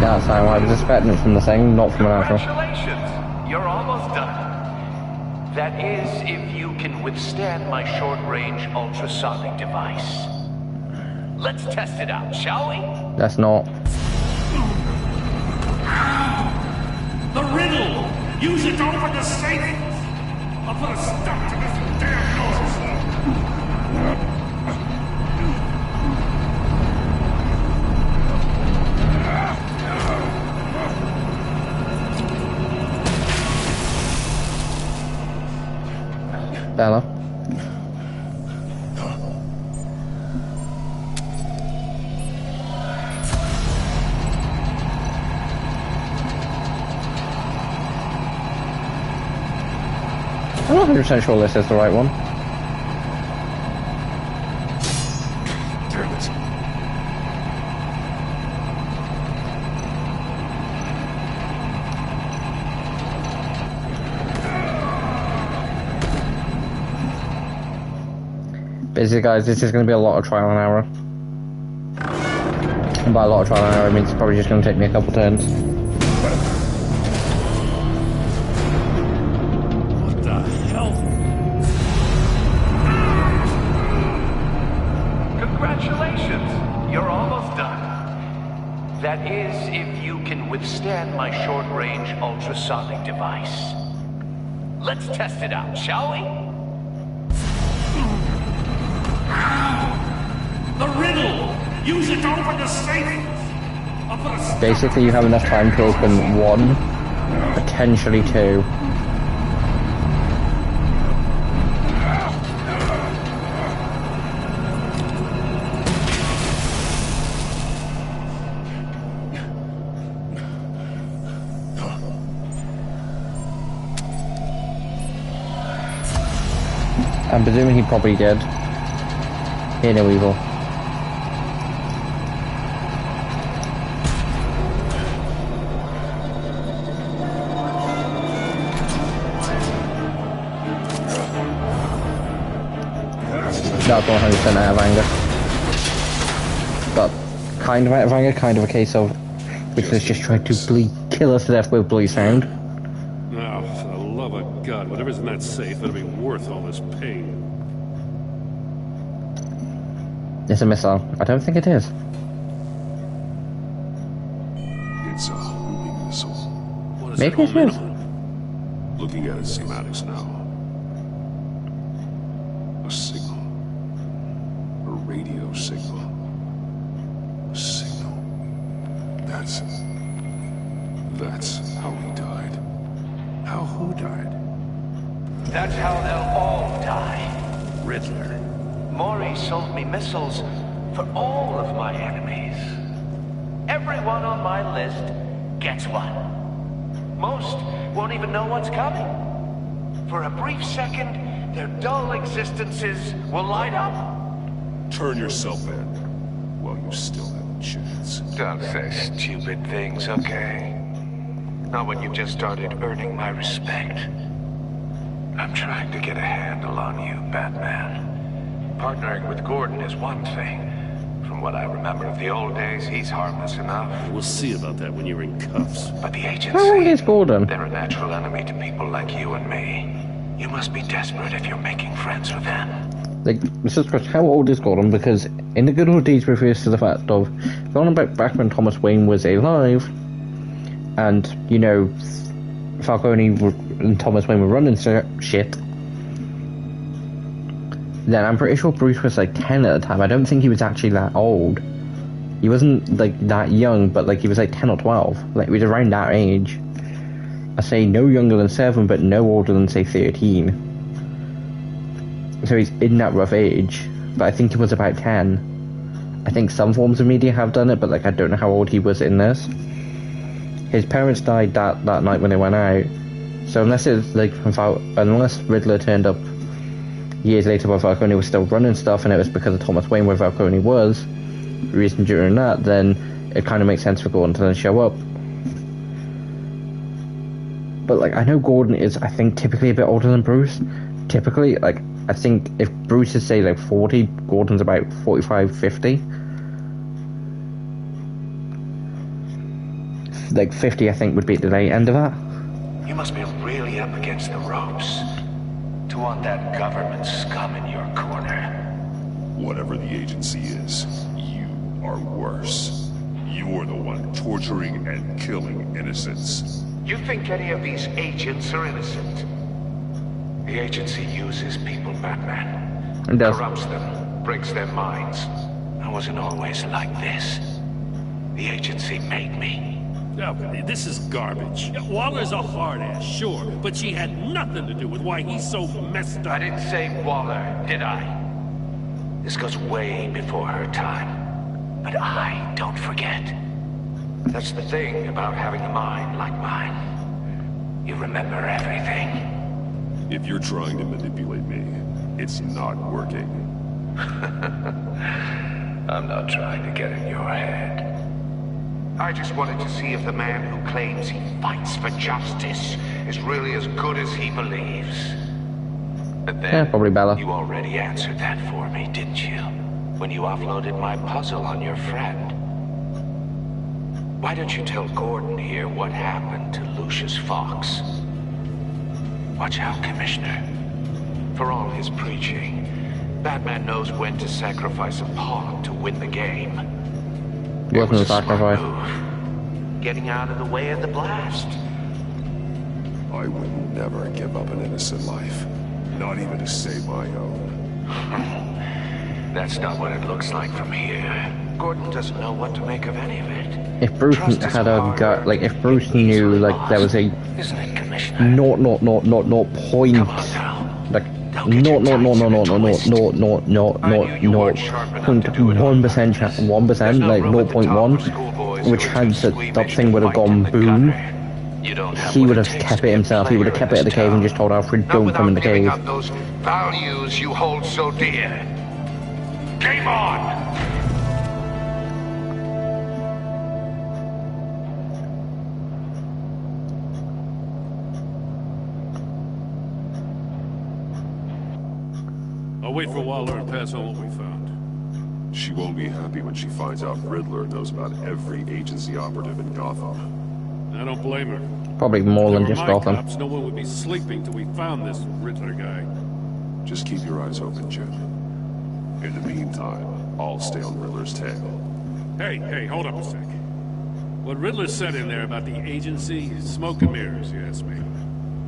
That's how I was expecting it from the thing, not from an actual. Congratulations! You're almost done. That is, if you can withstand my short-range ultrasonic device. Let's test it out, shall we? That's not. The riddle! Use it to open the safe! I'll put a stop to this damn noise! Bella. I'm not 100% sure this is the right one. Damn it. Basically, guys, this is going to be a lot of trial and error. And by a lot of trial and error, I mean it's probably just going to take me a couple turns. What the hell? Congratulations! You're almost done. That is, if you can withstand my short-range ultrasonic device. Let's test it out, shall we? The riddle! Use it to open the safe! I'll put a stop. Basically, you have enough time to open 1, potentially 2. I'm presuming he probably did. Hear no evil. That's 100% out of anger. But kind of out of anger, kind of a case of which is just trying to kill us to death with bloody sound. Now, for the love of God, whatever's in that safe better be worth all this pain. It's a missile. I don't think it is. It's a homing missile. What is Maybe it is. Looking at its schematics now. A signal. A radio signal. A signal. That's how he died. How who died? That's how they'll all die. Riddler. Maury sold me missiles for all of my enemies. Everyone on my list gets one. Most won't even know what's coming. For a brief second, their dull existences will light up? Turn yourself in while you still have a chance. Don't say stupid things, okay? Not when you've just started earning my respect. I'm trying to get a handle on you, Batman. Partnering with Gordon is one thing. From what I remember of the old days, he's harmless enough. We'll see about that when you're in cuffs. But the agency, How old is Gordon? they're a natural enemy to people like you and me. You must be desperate if you're making friends with them. Like, this is because how old is Gordon? Because in the good old days refers to the fact of going back when Thomas Wayne was alive, and you know, Falcone and Thomas Wayne were running shit. Then I'm pretty sure Bruce was like 10 at the time. I don't think he was actually that old. He wasn't like that young, but like he was like 10 or 12. Like he was around that age. I say no younger than 7, but no older than say 13. So he's in that rough age. But I think he was about 10. I think some forms of media have done it, but like I don't know how old he was in this. His parents died that night when they went out. So unless it's like unless Riddler turned up years later while Falcone was still running stuff, and it was because of Thomas Wayne where Falcone was, the reason during that, then it kind of makes sense for Gordon to then show up. But like, I know Gordon is, I think, typically a bit older than Bruce. Typically, like, I think if Bruce is, say, like 40, Gordon's about 45, 50. Like 50, I think, would be at the late end of that. You must be really up against the ropes to want that government scum in your corner. Whatever the agency is, you are worse. You're the one torturing and killing innocents. You think any of these agents are innocent? The agency uses people, Batman. It does. Corrupts them, breaks their minds. I wasn't always like this. The agency made me. No, this is garbage. Waller's a hard ass, sure, but she had nothing to do with why he's so messed up. I didn't say Waller, did I? This goes way before her time. But I don't forget. That's the thing about having a mind like mine. You remember everything. If you're trying to manipulate me, it's not working. I'm not trying to get in your head. I just wanted to see if the man who claims he fights for justice is really as good as he believes. But then, yeah, probably Bella. You already answered that for me, didn't you? When you offloaded my puzzle on your friend. Why don't you tell Gordon here what happened to Lucius Fox? Watch out, Commissioner. For all his preaching, Batman knows when to sacrifice a pawn to win the game. Wasn't a sacrifice. Getting out of the way of the blast. I would never give up an innocent life. Not even to save my own. That's not what it looks like from here. Gordon doesn't know what to make of any of it. If Bruce had a gut, like if Bruce knew, like there was a not point, like not 1% chance, 1%, like 0.1, which had that thing would have gone boom. He would have kept it himself. He would have kept it at the cave and just told Alfred, "Don't come in the cave." Those values you hold so dear. Game on! I'll wait for Waller and pass on what we found. She won't be happy when she finds out Riddler knows about every agency operative in Gotham. I don't blame her. Probably more than just Gotham. Cops, no one would be sleeping till we found this Riddler guy. Just keep your eyes open, Jim. In the meantime, I'll stay on Riddler's tail. Hey, hold up a sec. What Riddler said in there about the agency, smoke and mirrors, you ask me.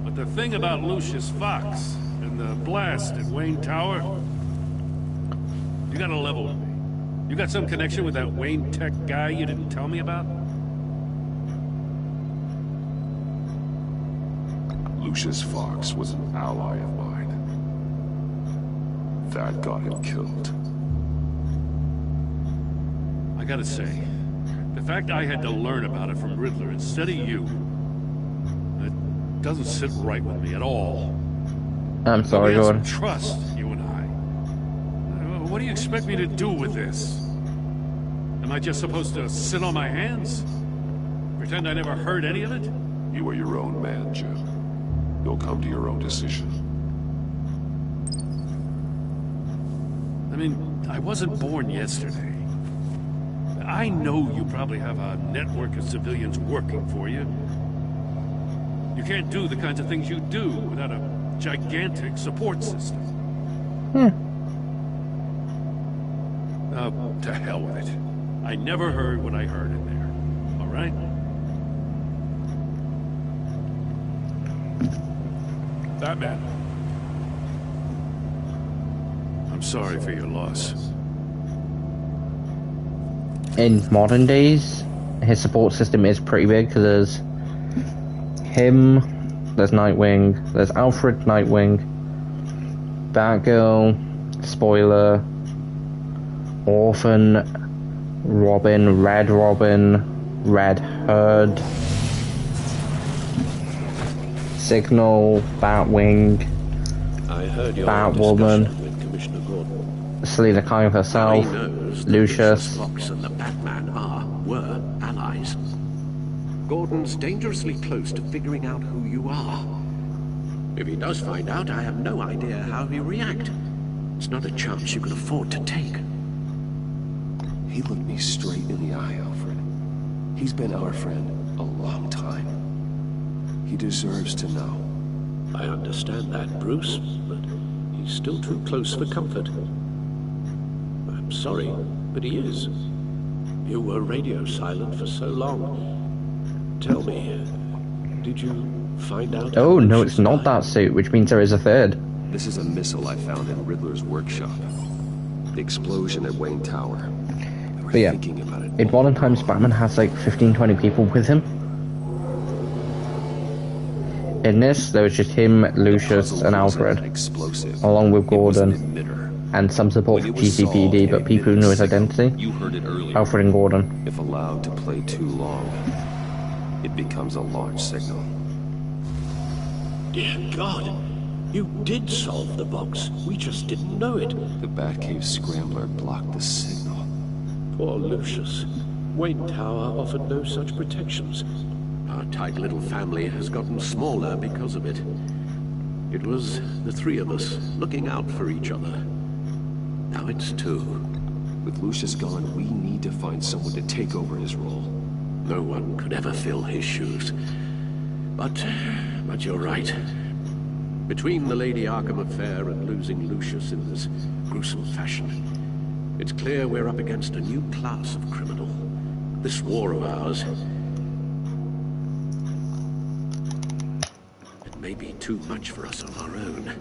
But the thing about Lucius Fox and the blast at Wayne Tower, you gotta level with me. You got some connection with that Wayne Tech guy you didn't tell me about? Lucius Fox was an ally of mine. That got him killed. I gotta say, the fact I had to learn about it from Riddler instead of you, it doesn't sit right with me at all. I'm sorry, we have Gordon. some trust, you and I. What do you expect me to do with this? Am I just supposed to sit on my hands? Pretend I never heard any of it? You are your own man, Jim. You'll come to your own decision. I mean, I wasn't born yesterday. I know you probably have a network of civilians working for you. You can't do the kinds of things you do without a gigantic support system. To hell with it. I never heard what I heard in there. All right? Batman. I'm sorry for your loss. In modern days, his support system is pretty big because there's him, there's Nightwing, there's Alfred Nightwing, Batgirl, Spoiler, Orphan, Robin, Red Hood, Signal, Batwing, I heard your Batwoman, discussion with Commissioner Gordon. Selina Kyle herself, He knows that Lucius. Fox and the Batman were allies. Gordon's dangerously close to figuring out who you are. If he does find out, I have no idea how he'll react. It's not a chance you can afford to take. He looked me straight in the eye, Alfred. He's been our friend a long time. He deserves to know. I understand that, Bruce, but he's still too close for comfort. I'm sorry, but he is. You were radio silent for so long. Tell me, did you find out? Oh, no, it's not that suit, which means there is a third. This is a missile I found in Riddler's workshop. The explosion at Wayne Tower. But yeah, in modern times, Batman has like 15-20 people with him. In this, there was just him, Lucius, and Alfred, along with Gordon, and some support for GCPD, but people who knew his identity, You heard it earlier. Alfred and Gordon. If allowed to play too long, it becomes a launch signal. Dear God, you did solve the box. We just didn't know it. The Batcave Scrambler blocked the signal. Poor Lucius. Wayne Tower offered no such protections. Our tight little family has gotten smaller because of it. It was the three of us looking out for each other. Now it's two. With Lucius gone, we need to find someone to take over his role. No one could ever fill his shoes. But you're right. Between the Lady Arkham affair and losing Lucius in this gruesome fashion, it's clear we're up against a new class of criminal. This war of ours, it may be too much for us on our own.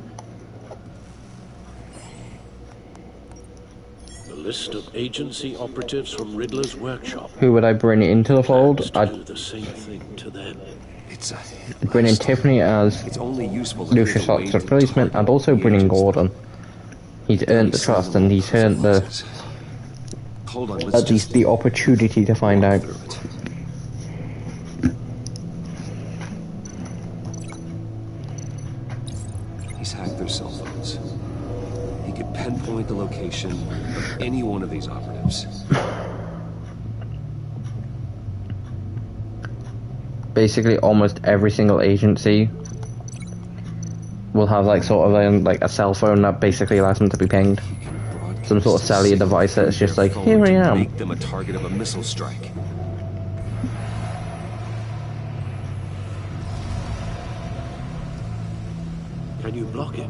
The list of agency operatives from Riddler's workshop. Who would I bring into the fold? Do I'd the same thing to them. bring in Tiffany as Lucius Fox's replacement, and also bring in Gordon. He's earned the trust, and he's earned the at least the opportunity to find out. He's hacked their cell phones. He could pinpoint the location of any one of these operatives. Basically, almost every single agency will have like sort of a cell phone that basically allows them to be pinged. Some sort of cellular device that's just like, here I am. Make them a target of a missile strike. Can you block it?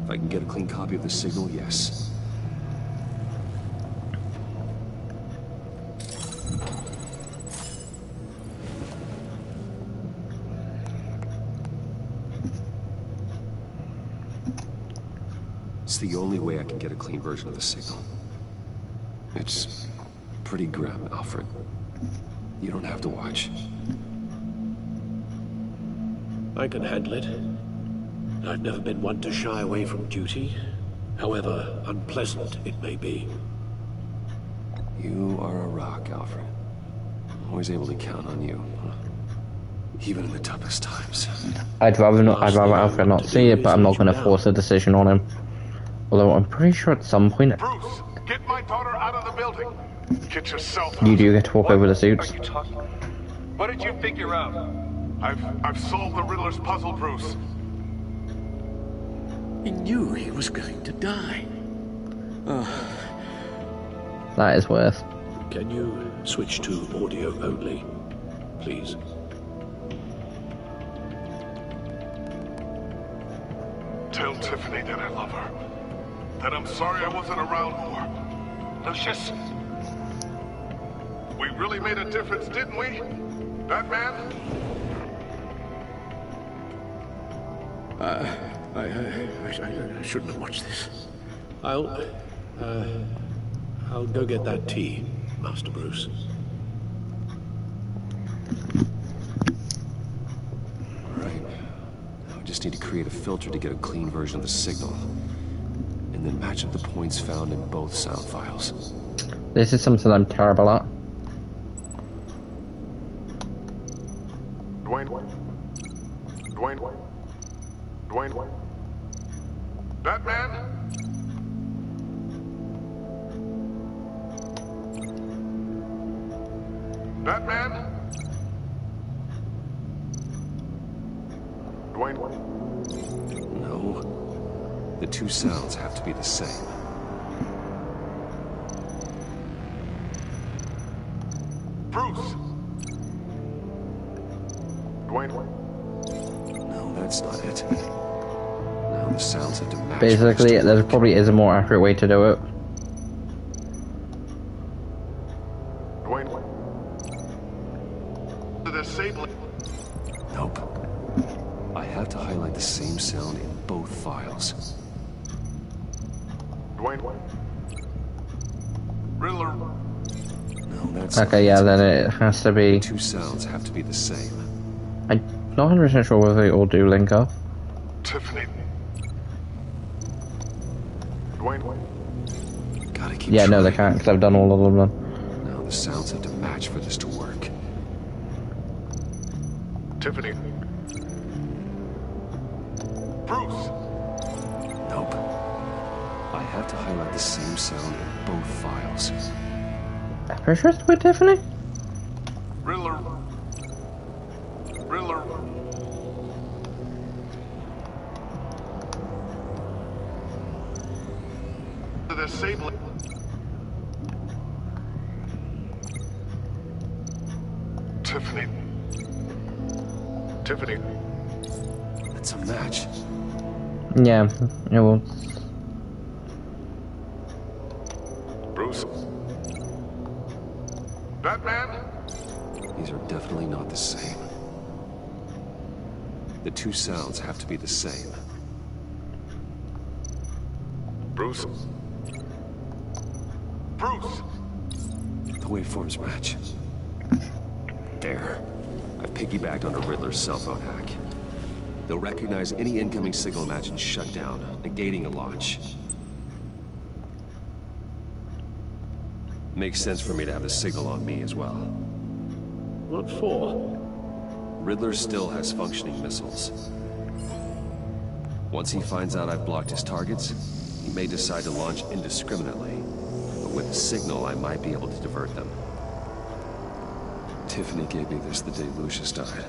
If I can get a clean copy of the signal, yes. It's the only way I can get a clean version of the signal. It's pretty grim, Alfred. You don't have to watch. I can handle it. I've never been one to shy away from duty, however unpleasant it may be. You are a rock, Alfred. Always able to count on you. even in the toughest times. I'd rather Alfred not see it, but I'm not going to force a decision on him. Although I'm pretty sure at some point Bruce, get my daughter out of the building. Get yourself out. you do get to walk over the suits. What did you figure out? I've solved the Riddler's puzzle, Bruce. He knew he was going to die. That is worth. Can you switch to audio only, please? Tell Tiffany that I love her. That I'm sorry I wasn't around more. Lucius, we really made a difference, didn't we? Batman? I shouldn't have watched this. I'll go get that tea, Master Bruce. Right. Now I just need to create a filter to get a clean version of the signal. And then match up the points found in both sound files. This is something I'm terrible at. Dwayne? Batman? Batman? Dwayne? No. The two sounds have to be the same. Bruce! Dwayne? No, that's not it. Now the sounds have to match. Basically, there probably is a more accurate way to do it. Dwayne? The disabling. Nope. I have to highlight the same sound in both files. Dwayne? Riddler? No, that's Okay, yeah, then it has to be. The two sounds have to be the same. I'm not 100% sure whether they all do link up. Tiffany. Dwayne? Gotta keep Yeah, trying. no, they can't, because I've done all of them then. Now the sounds have to match for this to work. Tiffany. Bruce! Nope. I have to highlight the same sound in both files. I'm pretty sure it's with Tiffany. Riddler. The disabling. Tiffany. That's a match. Yeah, it will. Bruce. Batman? These are definitely not the same. The two sounds have to be the same. Bruce. The waveforms match. There. I've piggybacked on a Riddler's cell phone hack. They'll recognize any incoming signal match and shut down, negating a launch. Makes sense for me to have the signal on me as well. What for? Riddler still has functioning missiles. Once he finds out I've blocked his targets, he may decide to launch indiscriminately. But with a signal, I might be able to divert them. Tiffany gave me this the day Lucius died.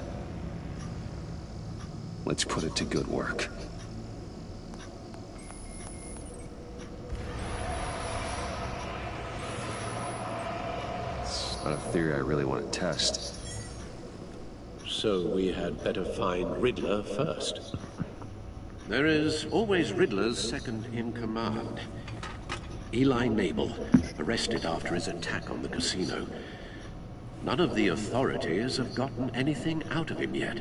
Let's put it to good work. It's not a theory I really want to test. So we had better find Riddler first. There is always Riddler's second in command. Eli Nabel, arrested after his attack on the casino. None of the authorities have gotten anything out of him yet.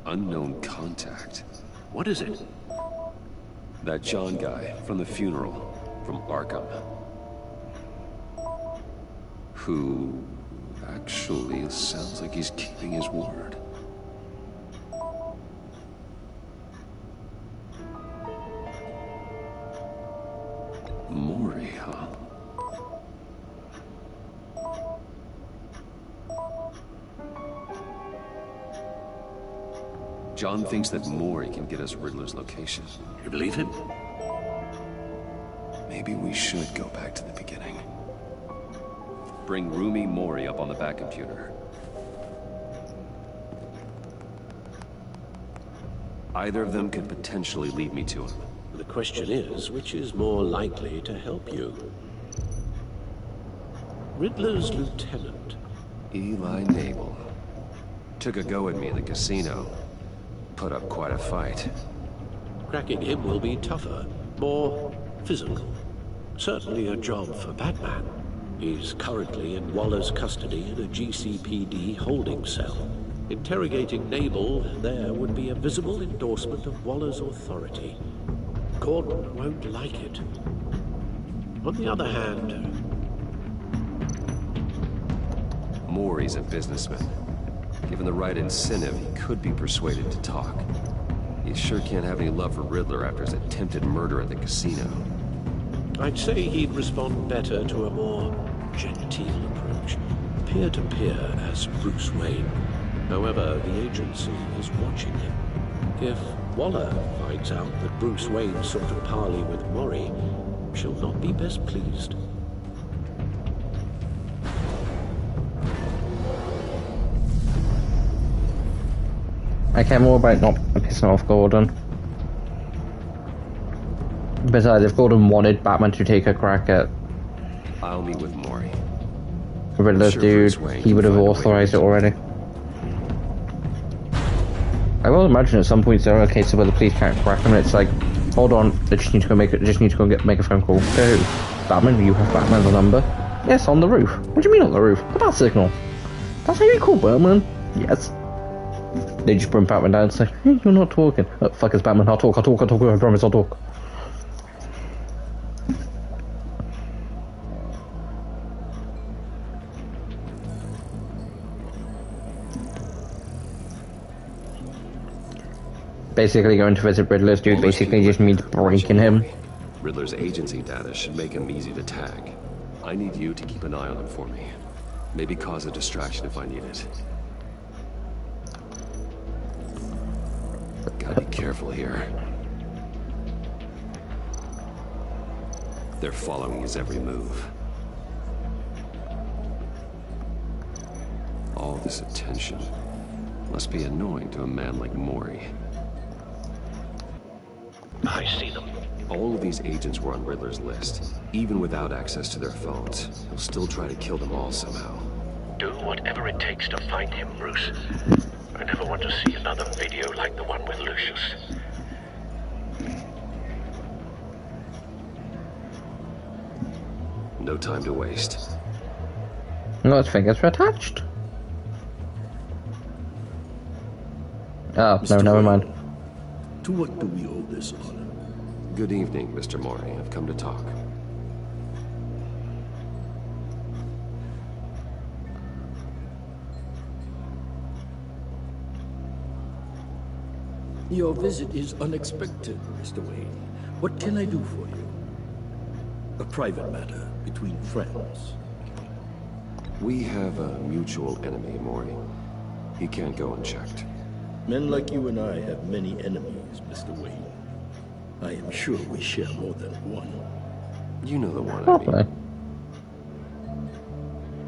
Unknown contact. What is it? That John guy from the funeral, from Arkham. Who actually sounds like he's keeping his word. Mori, huh? John thinks that Maury can get us Riddler's location. You believe him? Maybe we should go back to the beginning. Bring Rumi Maury up on the back computer. Either of them could potentially lead me to him. The question is, which is more likely to help you? Riddler's lieutenant. Eli Nabel. Took a go at me in the casino. Put up quite a fight. Cracking him will be tougher, more physical. Certainly a job for Batman. He's currently in Waller's custody in a GCPD holding cell. Interrogating Nabel there would be a visible endorsement of Waller's authority. Gordon won't like it. On the other hand... Maury's a businessman. Given the right incentive, he could be persuaded to talk. He sure can't have any love for Riddler after his attempted murder at the casino. I'd say he'd respond better to a more genteel approach. Peer-to-peer as Bruce Wayne. However, the agency is watching him. If Waller finds out that Bruce Wayne sought a parley with Maury, she'll not be best pleased. I care more about not pissing off Gordon. Besides, if Gordon wanted Batman to take a crack at I'll meet with Maury. Riddler's dude, he would have authorized it already. I will imagine at some point there are cases where the police can't crack him, and it's like, hold on, I just need to go make a phone call. To who? Batman? You have Batman's number? Yes, on the roof. What do you mean on the roof? The bat signal. That's how you call Batman? Yes. They just bring Batman down and say, hey, you're not talking. Oh, fuck, it's Batman. I'll talk, I promise I'll talk. Basically going to visit Riddler's dude basically just means breaking him. Riddler's agency data should make him easy to tag. I need you to keep an eye on him for me. Maybe cause a distraction if I need it. Gotta be careful here. They're following his every move. All this attention must be annoying to a man like Maury. I see them. All of these agents were on Riddler's list. Even without access to their phones, he'll still try to kill them all somehow. Do whatever it takes to find him, Bruce. I never want to see another video like the one with Lucius. No time to waste. No, his fingers were attached. Oh, no, never mind. To what do we owe this honor? Good evening, Mr. Maury. I've come to talk. Your visit is unexpected, Mr. Wayne. What can I do for you? A private matter between friends. We have a mutual enemy, Maury. He can't go unchecked. Men like you and I have many enemies, Mr. Wayne. I am sure we share more than one. You know the one I mean. Okay.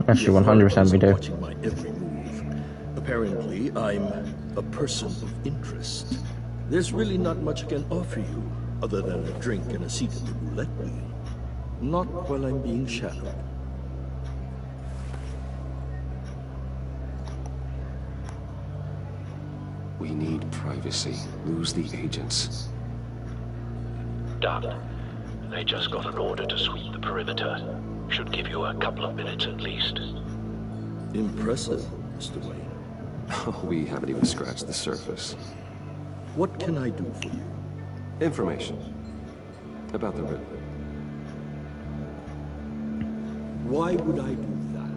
Actually, 100% we do. Watching my every move. Apparently, I'm a person of interest. There's really not much I can offer you, other than a drink and a seat at the roulette wheel. Not while I'm being shadowed. We need privacy. Lose the agents. Done. They just got an order to sweep the perimeter. Should give you a couple of minutes at least. Impressive, Mr. Wayne. We haven't even scratched the surface. What can I do for you? Information. About the Riddler. Why would I do that?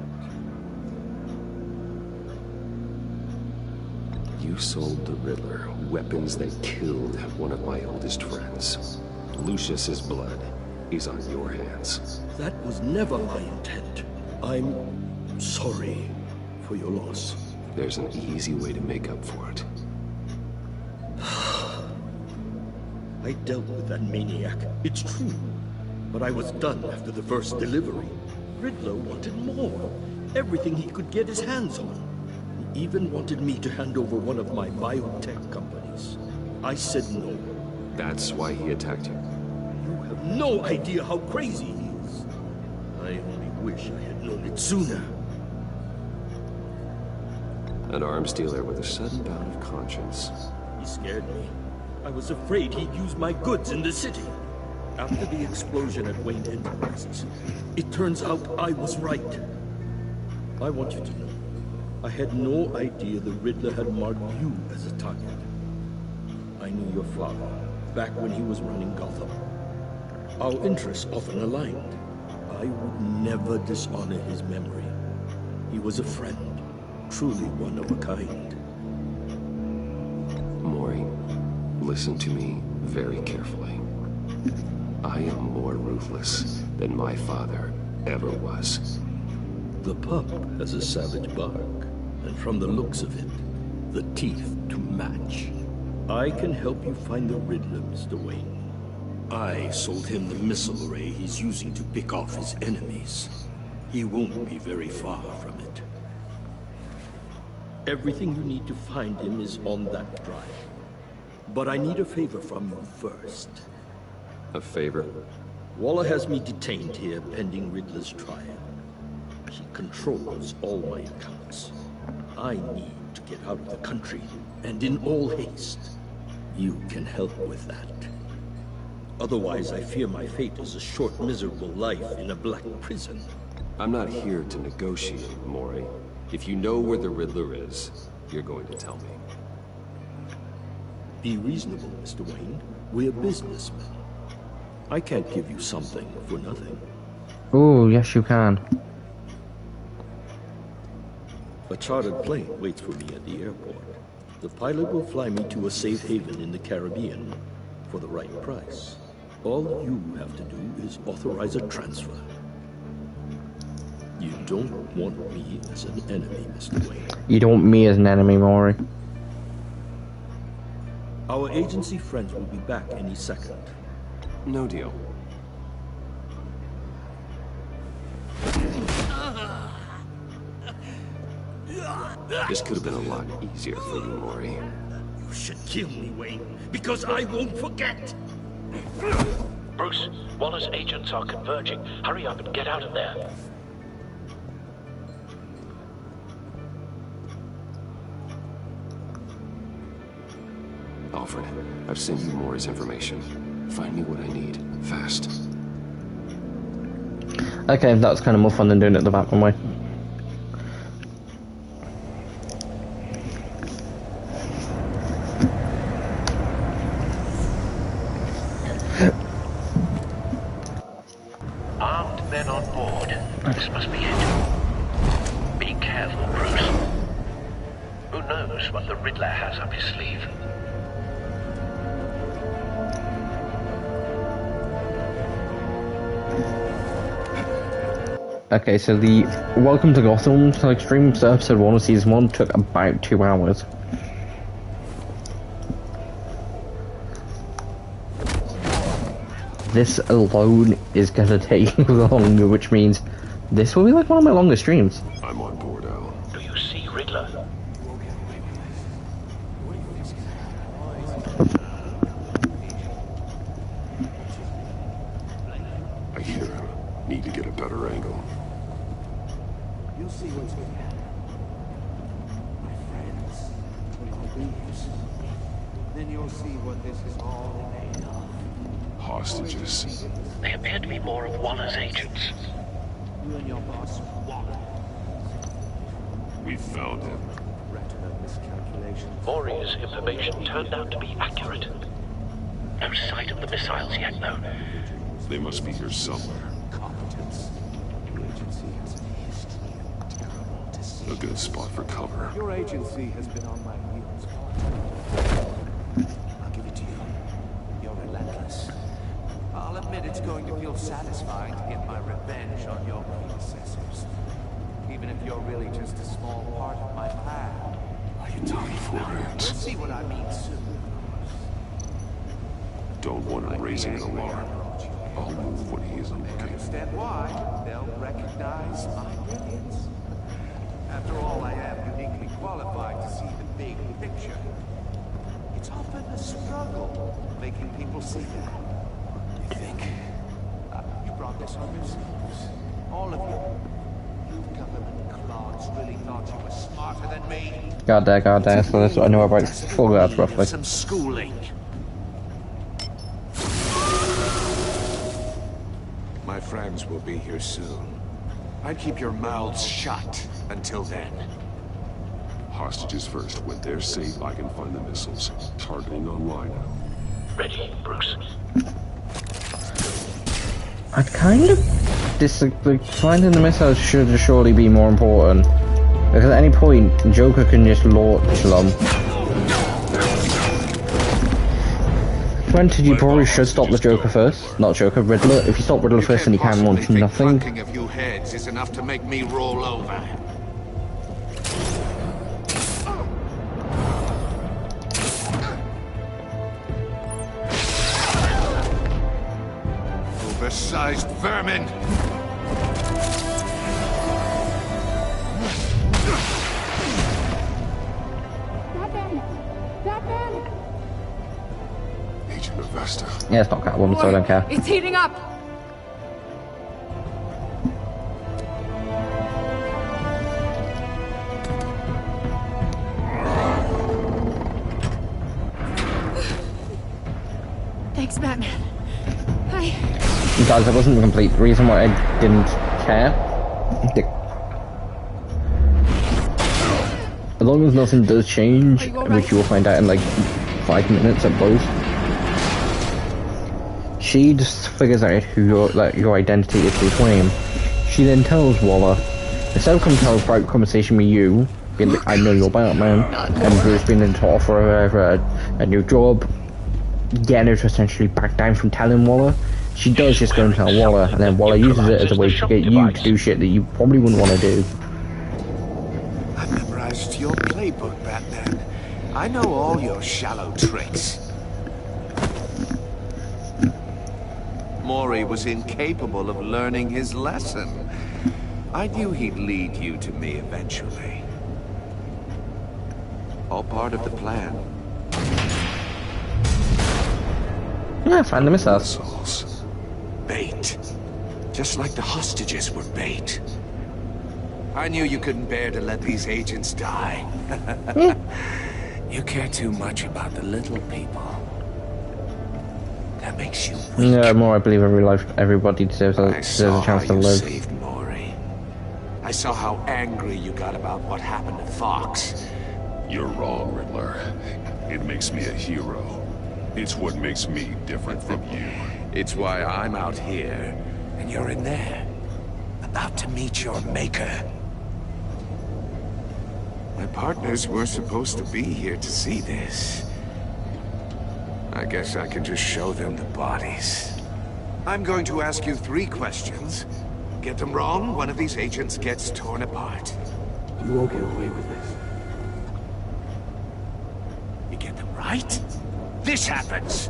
You sold the Riddler weapons that killed one of my oldest friends. Lucius's blood is on your hands. That was never my intent. I'm sorry for your loss. There's an easy way to make up for it. I dealt with that maniac, it's true. But I was done after the first delivery. Riddler wanted more. Everything he could get his hands on. He even wanted me to hand over one of my biotech companies. I said no. That's why he attacked you? You have no idea how crazy he is. I only wish I had known it sooner. An arms dealer with a sudden bout of conscience. He scared me. I was afraid he'd use my goods in the city. After the explosion at Wayne Enterprises, it turns out I was right. I want you to know, I had no idea the Riddler had marked you as a target. I knew your father, back when he was running Gotham. Our interests often aligned. I would never dishonor his memory. He was a friend, truly one of a kind. Maury, listen to me very carefully. I am more ruthless than my father ever was. The pup has a savage bark, and from the looks of it, the teeth to match. I can help you find the Riddler, Mr. Wayne. I sold him the missile array he's using to pick off his enemies. He won't be very far from it. Everything you need to find him is on that drive. But I need a favor from you first. A favor? Waller has me detained here pending Riddler's trial. He controls all my accounts. I need to get out of the country, and in all haste. You can help with that. Otherwise, I fear my fate is a short, miserable life in a black prison. I'm not here to negotiate, Maury. If you know where the Riddler is, you're going to tell me. Be reasonable, Mr. Wayne. We're businessmen. I can't give you something for nothing. Oh, yes you can. A chartered plane waits for me at the airport. The pilot will fly me to a safe haven in the Caribbean for the right price. All you have to do is authorize a transfer. You don't want me as an enemy, Mr. Wayne. You don't want me as an enemy, Maury. Our agency friends will be back any second. No deal. This could have been a lot easier for you, Maury. You should kill me, Wayne, because I won't forget. Bruce, Waller's agents are converging. Hurry up and get out of there. Alfred, I've sent you Maury's information. Find me what I need. Fast. Okay, that was kind of more fun than doing it the Batman way. Armed men on board. This must be it. Be careful, Bruce. Who knows what the Riddler has up his sleeve? Okay, so the Welcome to Gotham like stream episode 1 of season 1 took about 2 hours. This alone is gonna take longer, which means this will be like one of my longest streams. I'm on board, Al. Do you see Riddler? I hear him. Need to get a better angle. You'll see what's going to happen. My friends, please. Then you'll see what this is all made of. Hostages. They appear to be more of Waller's agents. You and your boss, Waller. We found him. Retina miscalculations. Maury's information turned out to be accurate. No sight of the missiles yet, though. They must be here somewhere. Competence. The agency has a history of terrible deceit. A good spot for cover. Your agency has been on my heels. I'll give it to you. You're relentless. I'll admit it's going to feel satisfying to get my revenge on your predecessors. Even if you're really just a small part of my plan. Are you talking for We'll see what I mean soon. don't want him raising an alarm. I'll move when he isn't looking. Understand why they'll recognize my brilliance. After all, I am uniquely qualified to see the big picture. It's often a struggle making people see that. You think you brought this on yourselves? All of you. You government clods really thought you were smarter than me. God there. So that's what I know about 4 guards roughly. Some schooling. My friends will be here soon. I'd keep your mouths shut until then. Hostages first. When they're safe, I can find the missiles. Targeting online. Ready, Bruce. I kind of disagree. Finding the missiles should surely be more important. Because at any point, Joker can just launch them. Granted, you probably should stop the Joker first. Not Joker, Riddler. If you stop Riddler first, then you can launch nothing. Clunking a few heads is enough to make me roll over. Oversized vermin! Agent Avesta. Yeah, it's not Catwoman, so I don't care. It's heating up! Thanks, Batman. Guys, that wasn't the complete reason why I didn't care. As long as nothing does change, which you will find out in like 5 minutes at most, she just figures out who your identity is through Flame. She then tells Waller, instead of coming to have a private conversation with you, being like, I know you're Batman, and Bruce being in to offer her a new job, getting her to essentially back down from telling Waller, she does just go and tell Waller, and then Waller uses it as a way to get you to do shit that you probably wouldn't want to do. I've memorized your playbook, Batman. I know all your shallow tricks. Mori was incapable of learning his lesson. I knew he'd lead you to me eventually. All part of the plan. Yeah, find the missiles. Bait. Just like the hostages were bait. I knew you couldn't bear to let these agents die. You care too much about the little people. That makes you weak. Yeah, more I believe everybody deserves a chance to live. Saved Mori. I saw how angry you got about what happened to Fox. You're wrong, Riddler. It makes me a hero. It's what makes me different from you. It's why I'm out here, and you're in there. About to meet your maker. My partners were supposed to be here to see this. I guess I can just show them the bodies. I'm going to ask you 3 questions. Get them wrong, one of these agents gets torn apart. You won't get away with this. You get them right? This happens!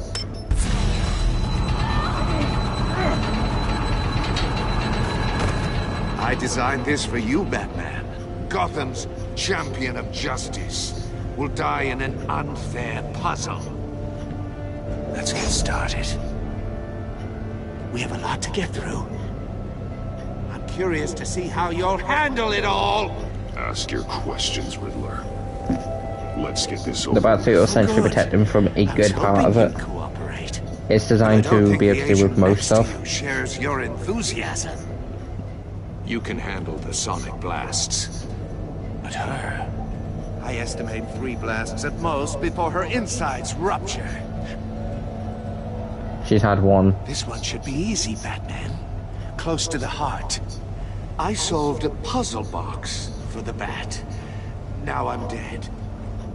I designed this for you, Batman. Gotham's champion of justice will die in an unfair puzzle. Let's get started. We have a lot to get through. I'm curious to see how you'll handle it all. Ask your questions, Riddler. Let's get this over. The Batsuit will essentially protect him from a good part of it. It's designed to be able to deal with most stuff. Shares your enthusiasm. You can handle the sonic blasts. But her... I estimate 3 blasts at most before her insides rupture. She's had 1. This one should be easy, Batman. Close to the heart. I solved a puzzle box for the Bat. Now I'm dead.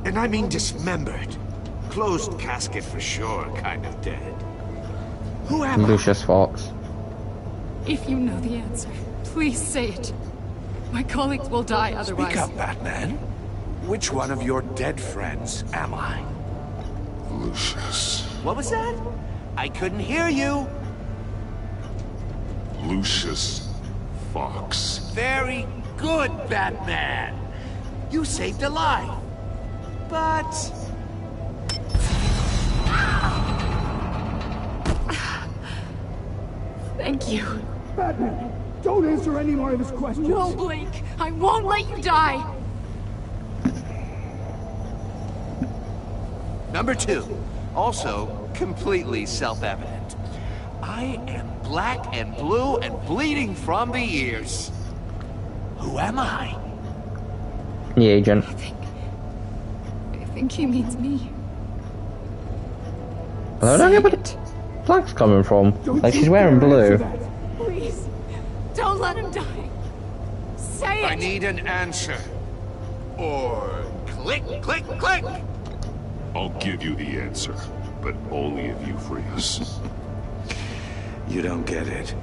And I mean dismembered. Closed casket for sure, kind of dead. Who am I? Lucius Fox. If you know the answer, please say it. My colleagues will die otherwise. Speak up, Batman. Which one of your dead friends am I? Lucius. What was that? I couldn't hear you. Lucius Fox. Very good, Batman. You saved a life. But... Thank you. Batman, don't answer any more of his questions. No, Blake. I won't let you die. Number 2, also completely self-evident. I am black and blue and bleeding from the ears. Who am I? The agent. I think he means me. I don't get where the black's coming from. Like, she's wearing blue. Please, don't let him die. Say it. I need an answer. Or click, click, click. I'll give you the answer, but only if you free us. You don't get it.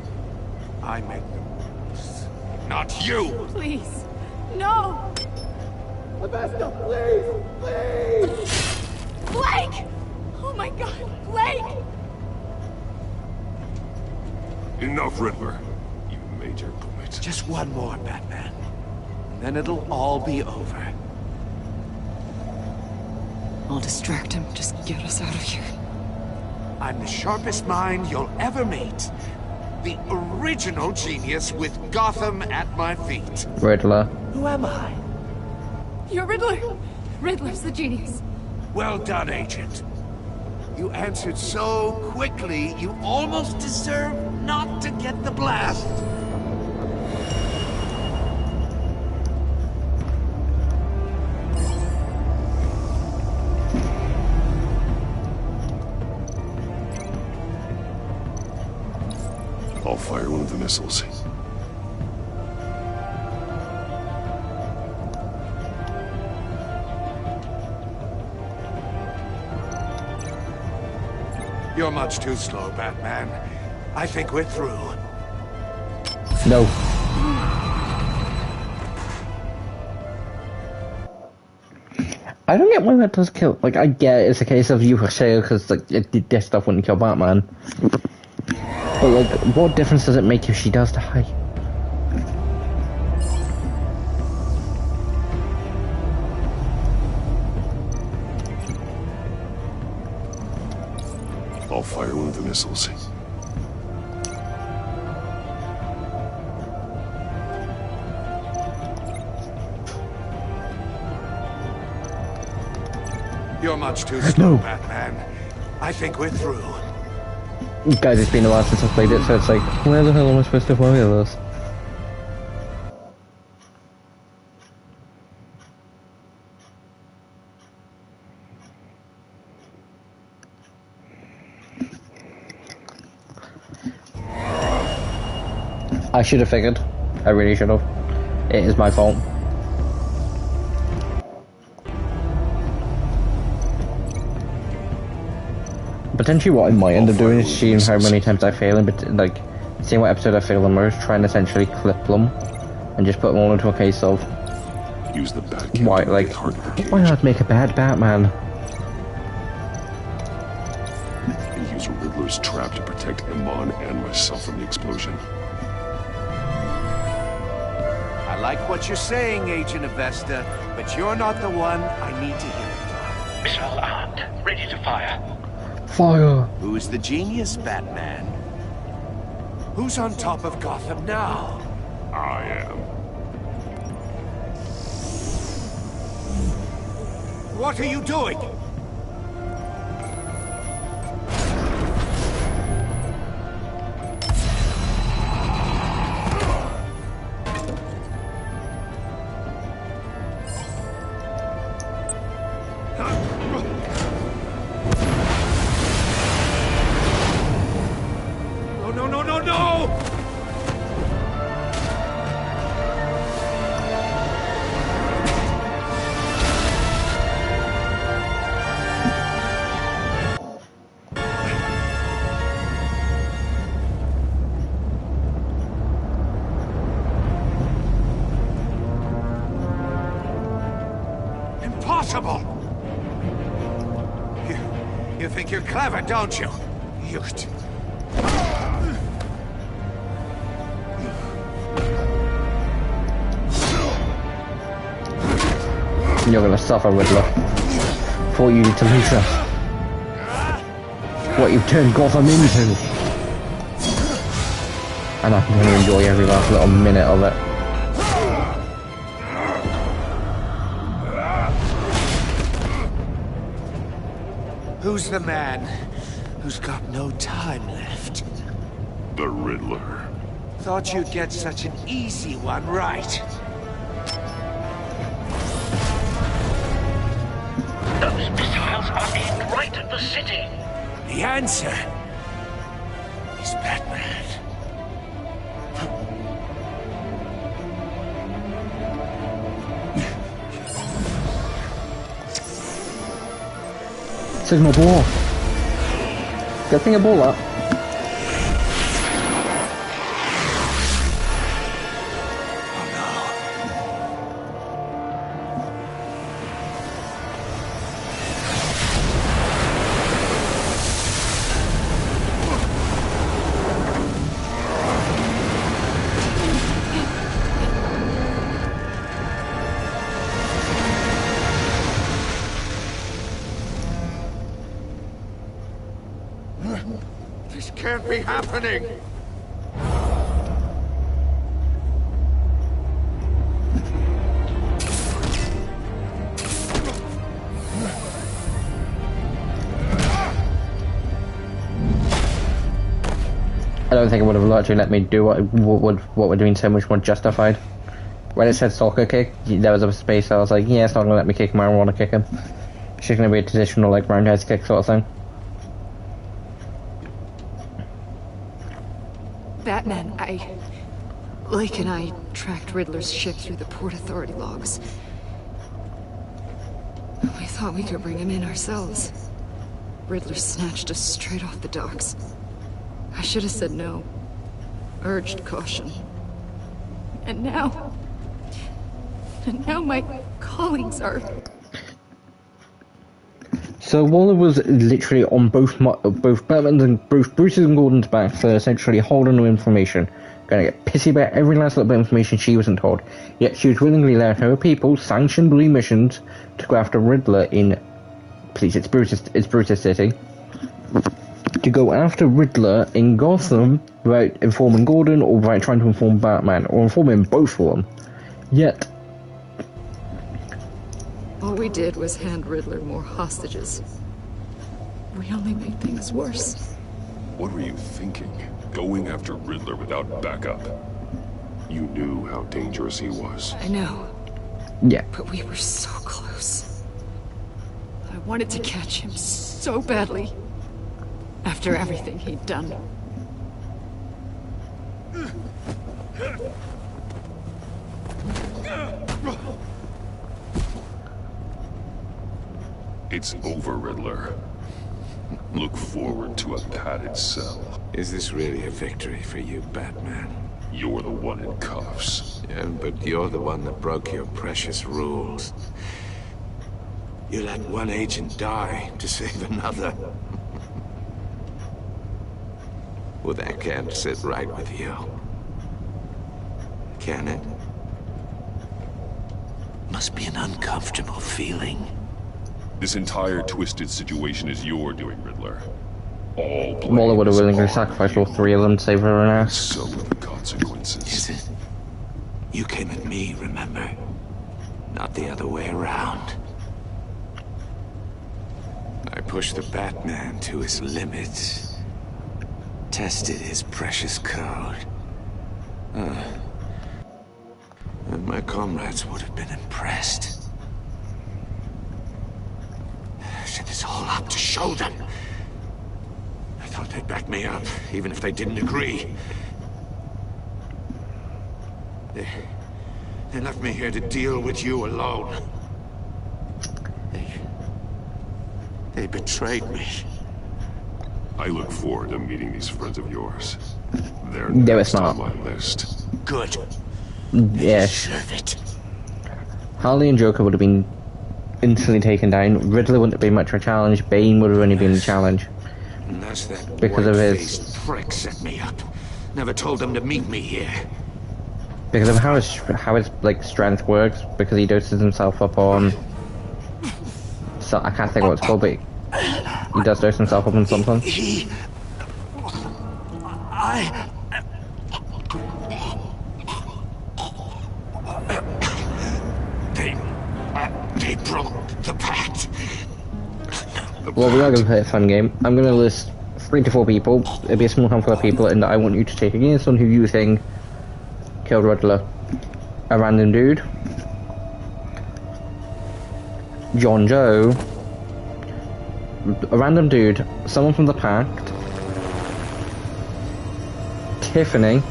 I make the rules, not you. Please, no. Augusta, please, please. Blake! Oh my God, Blake! Enough, Riddler. You made your point. Just one more, Batman. And then it'll all be over. I'll distract him. Just get us out of here. I'm the sharpest mind you'll ever meet. The original genius with Gotham at my feet. Riddler. Who am I? You're Riddler. Riddler's the genius. Well done, Agent. You answered so quickly, you almost deserve not to get the blast. I'll fire one of the missiles. You're much too slow, Batman. I think we're through. No. I don't get why that does kill. Like, I get it's a case of you for sale because like this stuff wouldn't kill Batman. But like, what difference does it make if she does die? I'll fire one of the missiles. You're much too slow, Batman. I think we're through. Guys, it's been a while since I've played it, so it's like, where the hell am I supposed to play this? I should have figured. I really should have. It is my fault. Potentially what I might end up doing is seeing how many times I fail, but like seeing what episode I fail the most, try and essentially clip them and just put them all into a case of use the bat why, like, why not make a bad Batman? And use Riddler's trap to protect Iman and myself from the explosion. I like what you're saying, Agent Avesta, but you're not the one I need to hear it from. Missile armed, ready to fire. Fire! Who's the genius, Batman? Who's on top of Gotham now? I am. What are you doing? Impossible! You think you're clever, don't you? Feel it. You're gonna suffer, Riddler. For you to lose us. What you've turned Gotham into. And I'm gonna enjoy every last little minute of it. Who's the man who's got no time left? The Riddler. Thought you'd get such an easy one right. Those missiles are aimed right at the city. The answer is Batman. Signal ball. Good thing I ball up. This can't be happening! I don't think it would have actually let me do what we're doing so much more justified. When it said soccer kick, there was a space I was like, yeah, it's not gonna let me kick him, I want to kick him. It's just gonna be a traditional like roundhouse kick sort of thing. Batman, Lake and I tracked Riddler's ship through the Port Authority logs. We thought we could bring him in ourselves. Riddler snatched us straight off the docks. I should have said no. Urged caution. And now my colleagues are... So Waller was literally on both Batman's and both Bruce's and Gordon's back for essentially holding no information. Gonna get pissy about every last little bit of information she wasn't told. Yet she was willingly allowed her people sanctioned blue missions to go after Riddler in... Please, it's Bruce's city. To go after Riddler in Gotham without informing Gordon or without trying to inform Batman, or informing both of them. Yet... all we did was hand Riddler more hostages. We only made things worse. What were you thinking? Going after Riddler without backup? You knew how dangerous he was. I know. Yeah. But we were so close. I wanted to catch him so badly. After everything he'd done. It's over, Riddler. Look forward to a padded cell. Is this really a victory for you, Batman? You're the one in cuffs. Yeah, but you're the one that broke your precious rules. You let one agent die to save another. Well, that can't sit right with you. Can it? Must be an uncomfortable feeling. This entire twisted situation is your doing, Riddler. All blame Waller would have is willingly on sacrificed you. all three of them to save her own ass. So are the consequences. Is it? You came at me, remember? Not the other way around. I pushed the Batman to his limits. Tested his precious code. And my comrades would have been impressed. Set this all up to show them. I thought they'd back me up, even if they didn't agree. They left me here to deal with you alone. They betrayed me. I look forward to meeting these friends of yours. They're No, next it's not. on my list. Good. Yeah. Deserve it. Harley and Joker would have been instantly taken down. Riddler wouldn't have been much of a challenge. Bane would have only been a challenge. Unless that because of white-faced prick set me up. Never told them to meet me here. Because of how his like strength works, because he doses himself up on. So I can't think what it's called, but he does dose himself up on something. They broke the pact. Well, we are going to play a fun game. I'm going to list 3 to 4 people. It'll be a small handful of people, and I want you to take against someone who you think killed Riddler. A random dude. John Joe. A random dude. Someone from the Pact. Tiffany.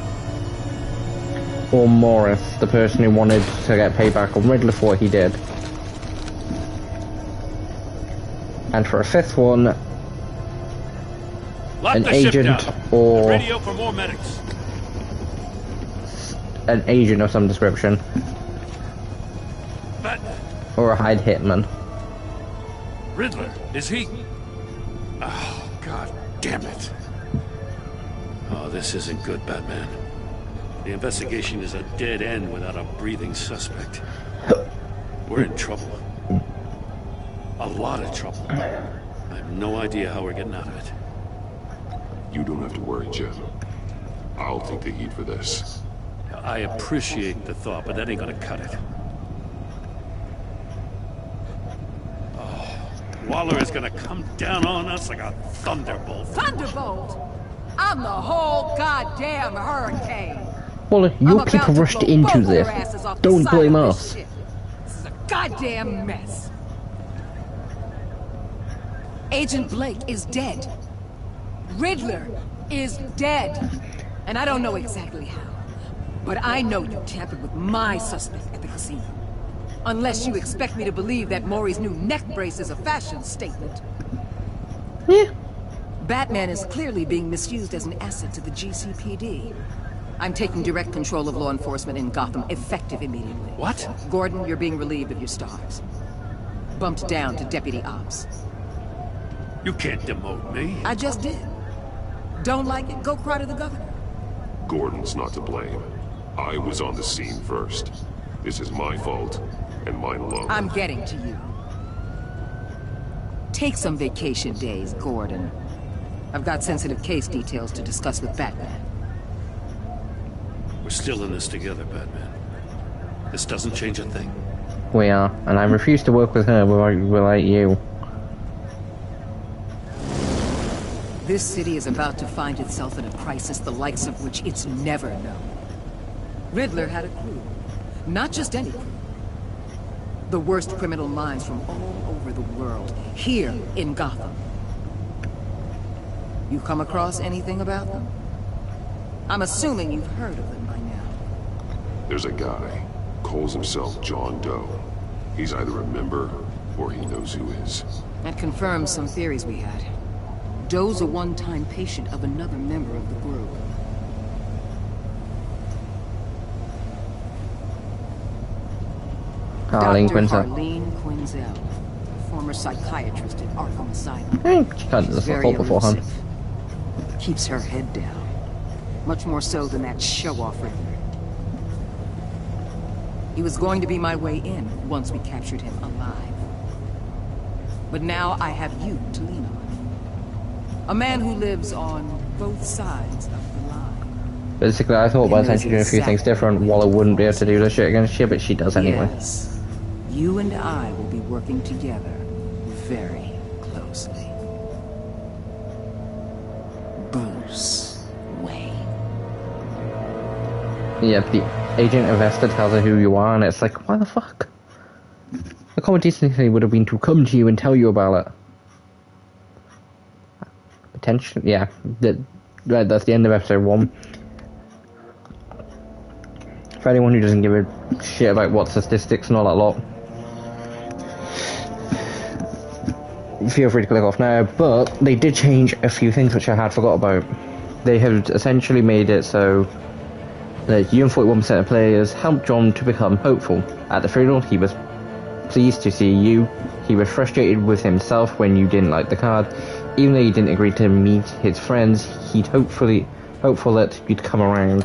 Or Morris, the person who wanted to get payback on Riddler for what he did. And for a 5th one, an agent or radio for more medics. An agent of some description, or a hired hitman. Riddler, is he? Oh, God damn it! Oh, this isn't good, Batman. The investigation is a dead end without a breathing suspect. We're in trouble. A lot of trouble. I have no idea how we're getting out of it. You don't have to worry, Jim. I'll take the heat for this. I appreciate the thought, but that ain't gonna cut it. Oh, Waller is gonna come down on us like a thunderbolt. Thunderbolt? I'm the whole goddamn hurricane. Well, you people rushed into this. Don't blame us. This is a goddamn mess. Agent Blake is dead. Riddler is dead. And I don't know exactly how. But I know you tampered with my suspect at the casino. Unless you expect me to believe that Maury's new neck brace is a fashion statement. Yeah. Batman is clearly being misused as an asset to the GCPD. I'm taking direct control of law enforcement in Gotham, effective immediately. What? Gordon, you're being relieved of your stars. Bumped down to Deputy Ops. You can't demote me. I just did. Don't like it? Go cry to the governor. Gordon's not to blame. I was on the scene first. This is my fault, and mine alone. I'm getting to you. Take some vacation days, Gordon. I've got sensitive case details to discuss with Batman. We're still in this together, Batman. This doesn't change a thing. We are, and I refuse to work with her without you. This city is about to find itself in a crisis the likes of which it's never known. Riddler had a crew. Not just any crew. The worst criminal minds from all over the world, here in Gotham. You come across anything about them? I'm assuming you've heard of them by now. There's a guy, calls himself John Doe. He's either a member, or he knows who is. That confirms some theories we had. Doe's a one-time patient of another member of the group. Harleen Dr. Quinzel. Harleen Quinzel, former psychiatrist at Arkham Asylum. She can't do this Very beforehand. elusive. Keeps her head down. Much more so than that show-off Riddler. He was going to be my way in once we captured him alive. But now I have you to lean on. A man who lives on both sides of the line. Basically, I thought by essentially doing a few things different, Waller wouldn't be able to do this shit against you, but she does anyway. Yes. You and I will be working together very closely. Bruce Wayne. Yeah, the agent investor tells her who you are, and it's like, why the fuck? The common decency would have been to come to you and tell you about it. Potentially, yeah. That's the end of episode 1. For anyone who doesn't give a shit about what statistics and all that lot, feel free to click off now. But they did change a few things which I had forgot about. They have essentially made it so that you and 41% of players helped John to become hopeful. At the funeral, he was pleased to see you. He was frustrated with himself when you didn't like the card, Even though he didn't agree to meet his friends, he'd hopeful that you'd come around.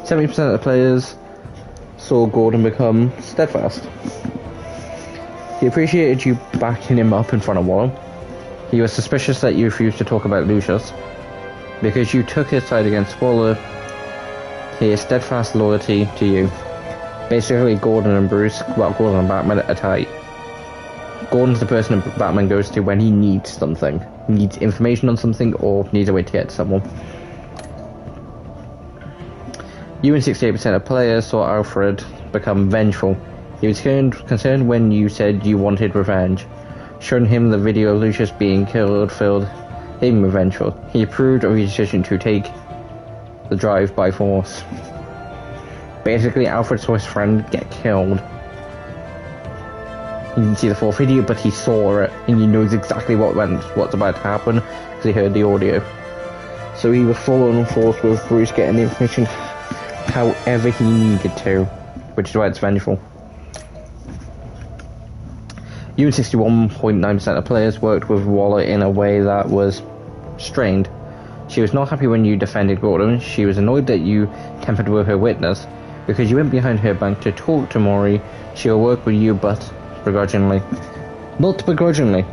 70% of the players saw Gordon become steadfast. He appreciated you backing him up in front of Waller. He was suspicious that you refused to talk about Lucius. Because you took his side against Waller, his steadfast loyalty to you. Basically, Gordon and Batman are tight. Gordon's the person that Batman goes to when he needs something. Needs information on something or needs a way to get to someone. You and 68% of players saw Alfred become vengeful. He was concerned when you said you wanted revenge. Showing him the video of Lucius being killed filled him revengeful. He approved of your decision to take the drive by force. Basically, Alfred saw his friend get killed. You didn't see the full video, but he saw it, and he knows exactly what's about to happen because he heard the audio. So he was full on force with Bruce getting the information however he needed to, which is why it's vengeful. You and 61.9% of players worked with Waller in a way that was strained. She was not happy when you defended Gordon. She was annoyed that you tampered with her witness. Because you went behind her back to talk to Maury, she will work with you, but begrudgingly. Not begrudgingly.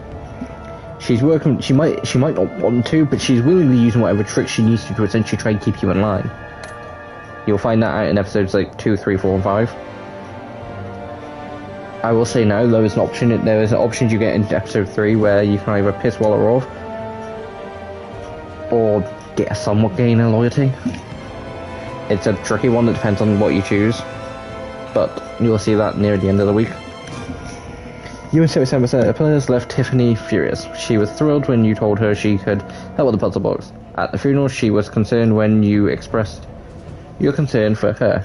She's working. She might not want to, but she's willingly using whatever tricks she needs to essentially try and keep you in line. You'll find that out in episodes like 2, 3, 4, and 5. I will say now, there is an option you get in episode 3 where you can either piss Waller off or get a somewhat gain in loyalty. It's a tricky one that depends on what you choose, but you'll see that near the end of the week. You and 77% of the players left Tiffany furious. She was thrilled when you told her she could help with the puzzle box. At the funeral, she was concerned when you expressed your concern for her.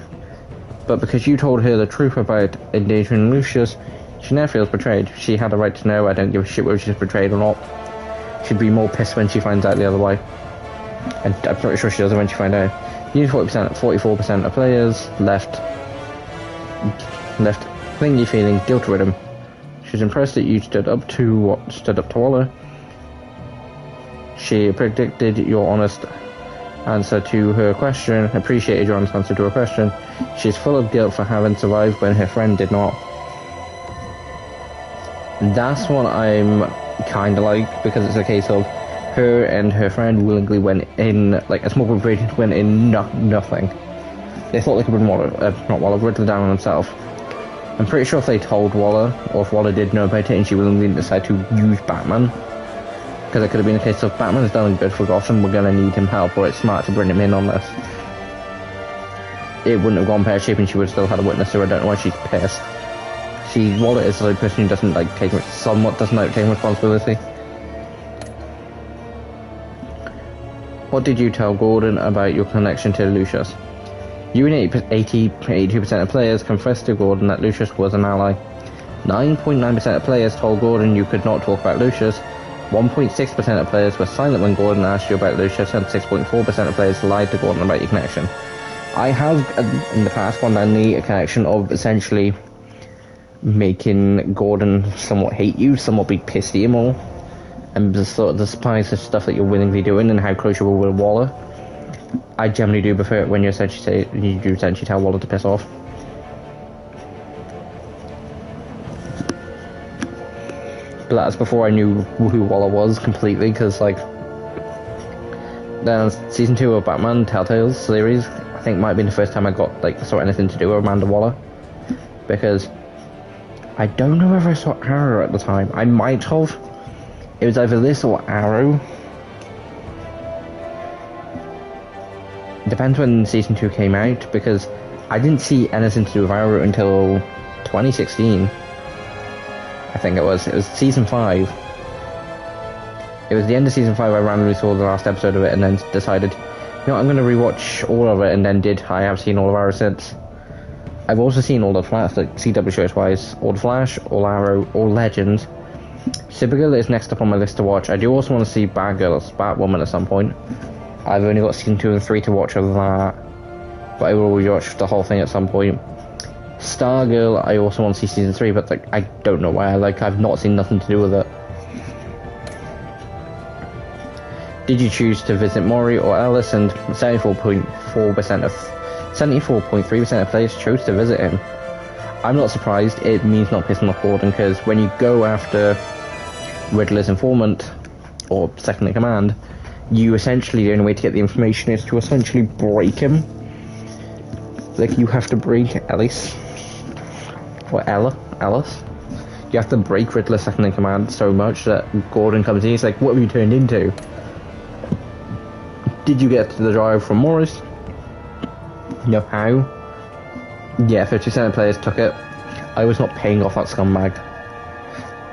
But because you told her the truth about endangering Lucius, she now feels betrayed. She had a right to know. I don't give a shit whether she's betrayed or not. She'd be more pissed when she finds out the other way. And I'm pretty sure she does when she finds out. You 44% of players left clingy feeling guilt-ridden. She was impressed that you stood up to Waller. She predicted your honest answer to her question, appreciated your honest answer to her question. She's full of guilt for having survived when her friend did not. That's what I'm kinda like, because it's a case of her and her friend willingly went in, like a small group of agents went in nothing. They thought they could bring Riddler down on himself. I'm pretty sure if they told Waller, or if Waller did know about it and she willingly decided to use Batman, because it could have been a case of Batman has done good for Gotham, we're gonna need him help, or it's smart to bring him in on this. It wouldn't have gone pear-shaped and she would have still had a witness, so I don't know why she's pissed. Waller is the person who doesn't like take responsibility. What did you tell Gordon about your connection to Lucius? You and 82% of players confessed to Gordon that Lucius was an ally. 9.9% of players told Gordon you could not talk about Lucius. 1.6% of players were silent when Gordon asked you about Lucius, and 6.4% of players lied to Gordon about your connection. I have, in the past, gone down the connection of essentially making Gordon somewhat hate you, somewhat be pissed at you more, and the sort of despise the stuff that you're willingly doing and how close you were with Waller. I generally do prefer it when you essentially tell Waller to piss off. But that's before I knew who Waller was completely, because like then season 2 of Batman Telltale series, I think might have been the first time I got saw anything to do with Amanda Waller, because I don't know whether I saw Arrow at the time. I might have. It was either this or Arrow. Depends when season 2 came out, because I didn't see anything to do with Arrow until 2016. I think it was season 5. It was the end of season 5 I randomly saw the last episode of it and then decided, you know, I'm going to rewatch all of it, and then I have seen all of Arrow since. I've also seen all the Flash, like CW shows wise, all the Flash, all Arrow, all Legends. Supergirl is next up on my list to watch. I do also want to see Batwoman at some point. I've only got season 2 and 3 to watch of that, but I will rewatch the whole thing at some point. Stargirl, I also want to see season 3, but I don't know why. I've not seen nothing to do with it. Did you choose to visit Maury or Ellis? And 74.3% of players chose to visit him. I'm not surprised. It means not pissing off Gordon, because when you go after Riddler's informant or second in command, you essentially, the only way to get the information is to essentially break him. Like, you have to break Ellis or Alice. You have to break Riddler's second in command so much that Gordon comes in. He's like, "What have you turned into? Did you get to the drive from Morris? No, how?" Yeah, 50% of players took it. I was not paying off that scumbag.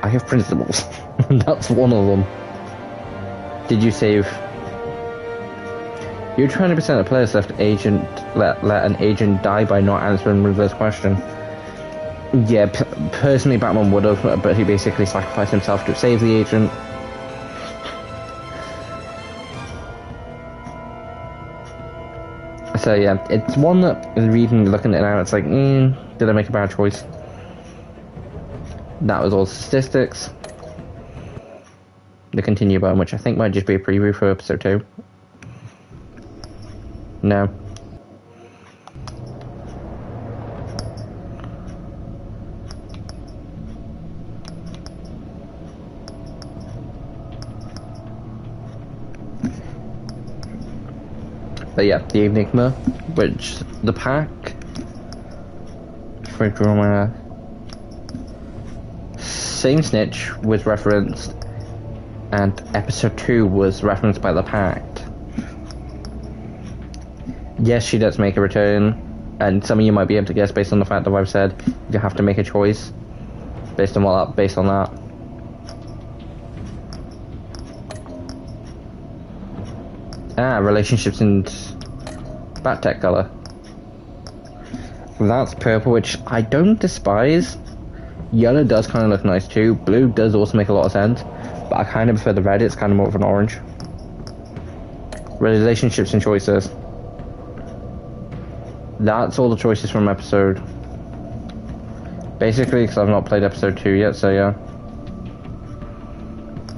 I have principles. That's one of them. Did you save? You're 20% of players let an agent die by not answering Riddler's question. Yeah, personally Batman would have, but he basically sacrificed himself to save the agent. So yeah, it's one that, reading, looking at it now, it's like, did I make a bad choice? That was all statistics. The continue button, which I think might just be a preview for episode 2. No. But yeah, the Enigma, which the pack for drama, same snitch was referenced, and episode 2 was referenced by the Pact. Yes, she does make a return, and some of you might be able to guess based on the fact that I've said you have to make a choice based on that. Relationships and Bat Tech color. That's purple, which I don't despise. Yellow does kind of look nice too. Blue does also make a lot of sense, but I kind of prefer the red. It's kind of more of an orange. Relationships and choices. That's all the choices from episode. Basically, because I've not played episode 2 yet, so yeah.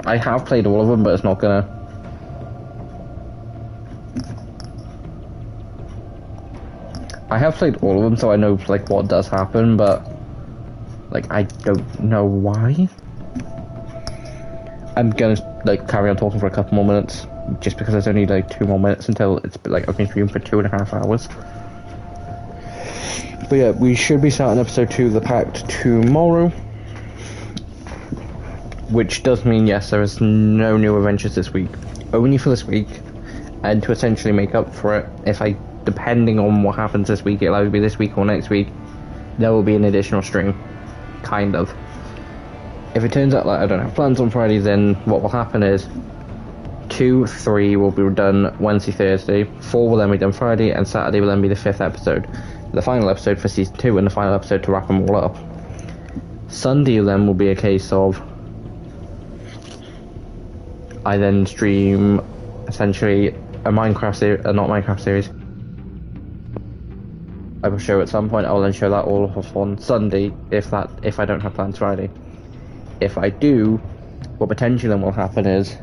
I have played all of them, but it's not gonna. I have played all of them, so I know like what does happen, but like I don't know why. I'm gonna like carry on talking for a couple more minutes, just because there's only like 2 more minutes until it's like I've been streaming for 2.5 hours. But yeah, we should be starting episode 2 of the Pact tomorrow, which does mean yes, there is no new adventures this week, only for this week, and to essentially make up for it, depending on what happens this week, it'll either be this week or next week, there will be an additional stream, kind of. If it turns out like I don't have plans on Friday, then what will happen is 2, 3 will be done Wednesday, Thursday, 4 will then be done Friday, and Saturday will then be the 5th episode, the final episode for season 2, and the final episode to wrap them all up. Sunday then will be a case of I then stream essentially a Minecraft series, not Minecraft series. I will show at some point. I will then show that all off on Sunday if I don't have plans Friday. If I do, what potentially then will happen is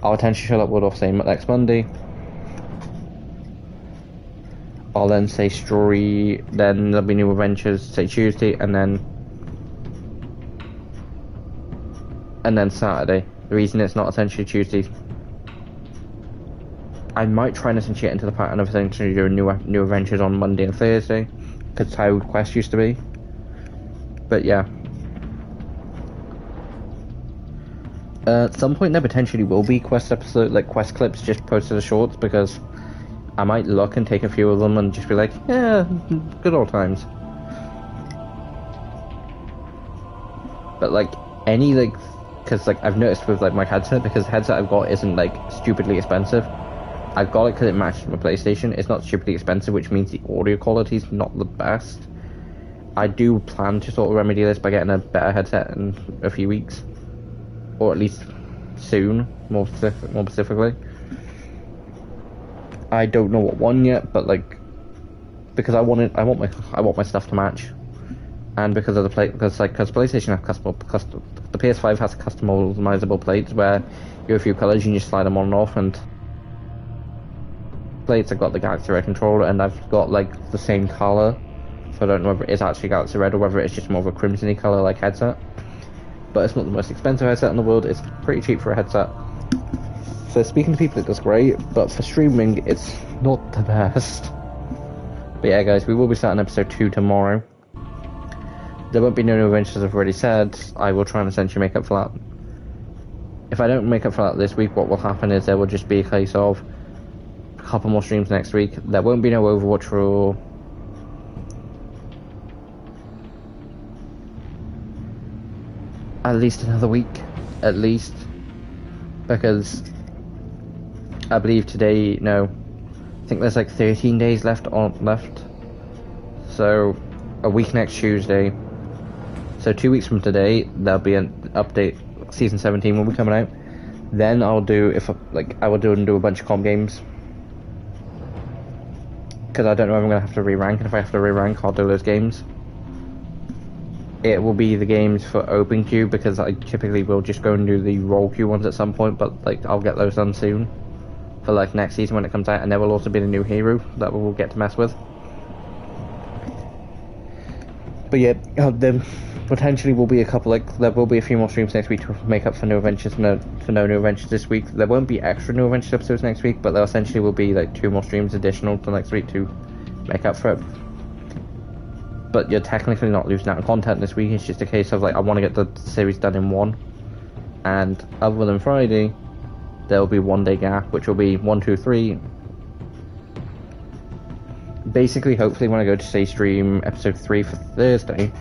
I'll potentially show that all off same next Monday. I'll then say story, then there'll be new adventures say Tuesday, and then Saturday. The reason it's not essentially Tuesday, I might try and essentially get into the pattern of essentially doing new adventures on Monday and Thursday, because that's how Quest used to be. But yeah. At some point there potentially will be Quest episode, like Quest clips just posted as shorts, because I might look and take a few of them and just be like, yeah, good old times. But like, because like I've noticed with like my headset, because the headset I've got isn't like stupidly expensive. I've got it because it matches my PlayStation. It's not stupidly expensive, which means the audio quality is not the best. I do plan to sort of remedy this by getting a better headset in a few weeks, or at least soon, more specifically. I don't know what one yet, but like, because I want my stuff to match. and because of the plate, because PlayStation have the PS5 has customizable plates where you have a few colors and you slide them on and off, and plates I've got the Galaxy Red controller, and I've got like the same color, so I don't know whether it's actually Galaxy Red or whether it's just more of a crimsony color like headset. But it's not the most expensive headset in the world. It's pretty cheap for a headset. So speaking to people, it does great, but for streaming, it's not the best. But yeah, guys, we will be starting episode 2 tomorrow. There won't be no new adventures, as I've already said. I will try and essentially make up for that. If I don't make up for that this week, what will happen is there will just be a case of a couple more streams next week. There won't be no Overwatch for at least another week, at least, because I believe today, no, I think there's like 13 days left, so a week next Tuesday, so 2 weeks from today, there'll be an update, Season 17 will be coming out. Then I'll do, I will do a bunch of comp games, because I don't know if I'm going to have to re-rank, and if I have to re-rank, I'll do those games. It will be the games for open queue, because I typically will just go and do the roll queue ones at some point, but like I'll get those done soon for like next season when it comes out, and there will also be the new hero that we'll get to mess with. But yeah, there potentially will be a couple, there will be a few more streams next week to make up for no adventures, for no new adventures this week. There won't be extra new adventures episodes next week, but there essentially will be like 2 more streams additional to next week to make up for it. But you're technically not losing out on content this week. It's just a case of like, I want to get the series done in one, and other than Friday, there will be 1 day gap, which will be 1, 2, 3. Basically, hopefully, when I go to say stream episode 3 for Thursday,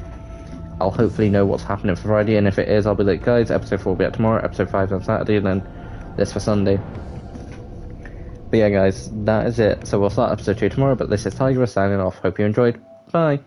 I'll hopefully know what's happening for Friday, and if it is, I'll be like, guys, episode 4 will be out tomorrow, episode 5 on Saturday, and then this for Sunday. But yeah, guys, that is it. So we'll start episode 2 tomorrow. But this is Tiger signing off. Hope you enjoyed. Bye.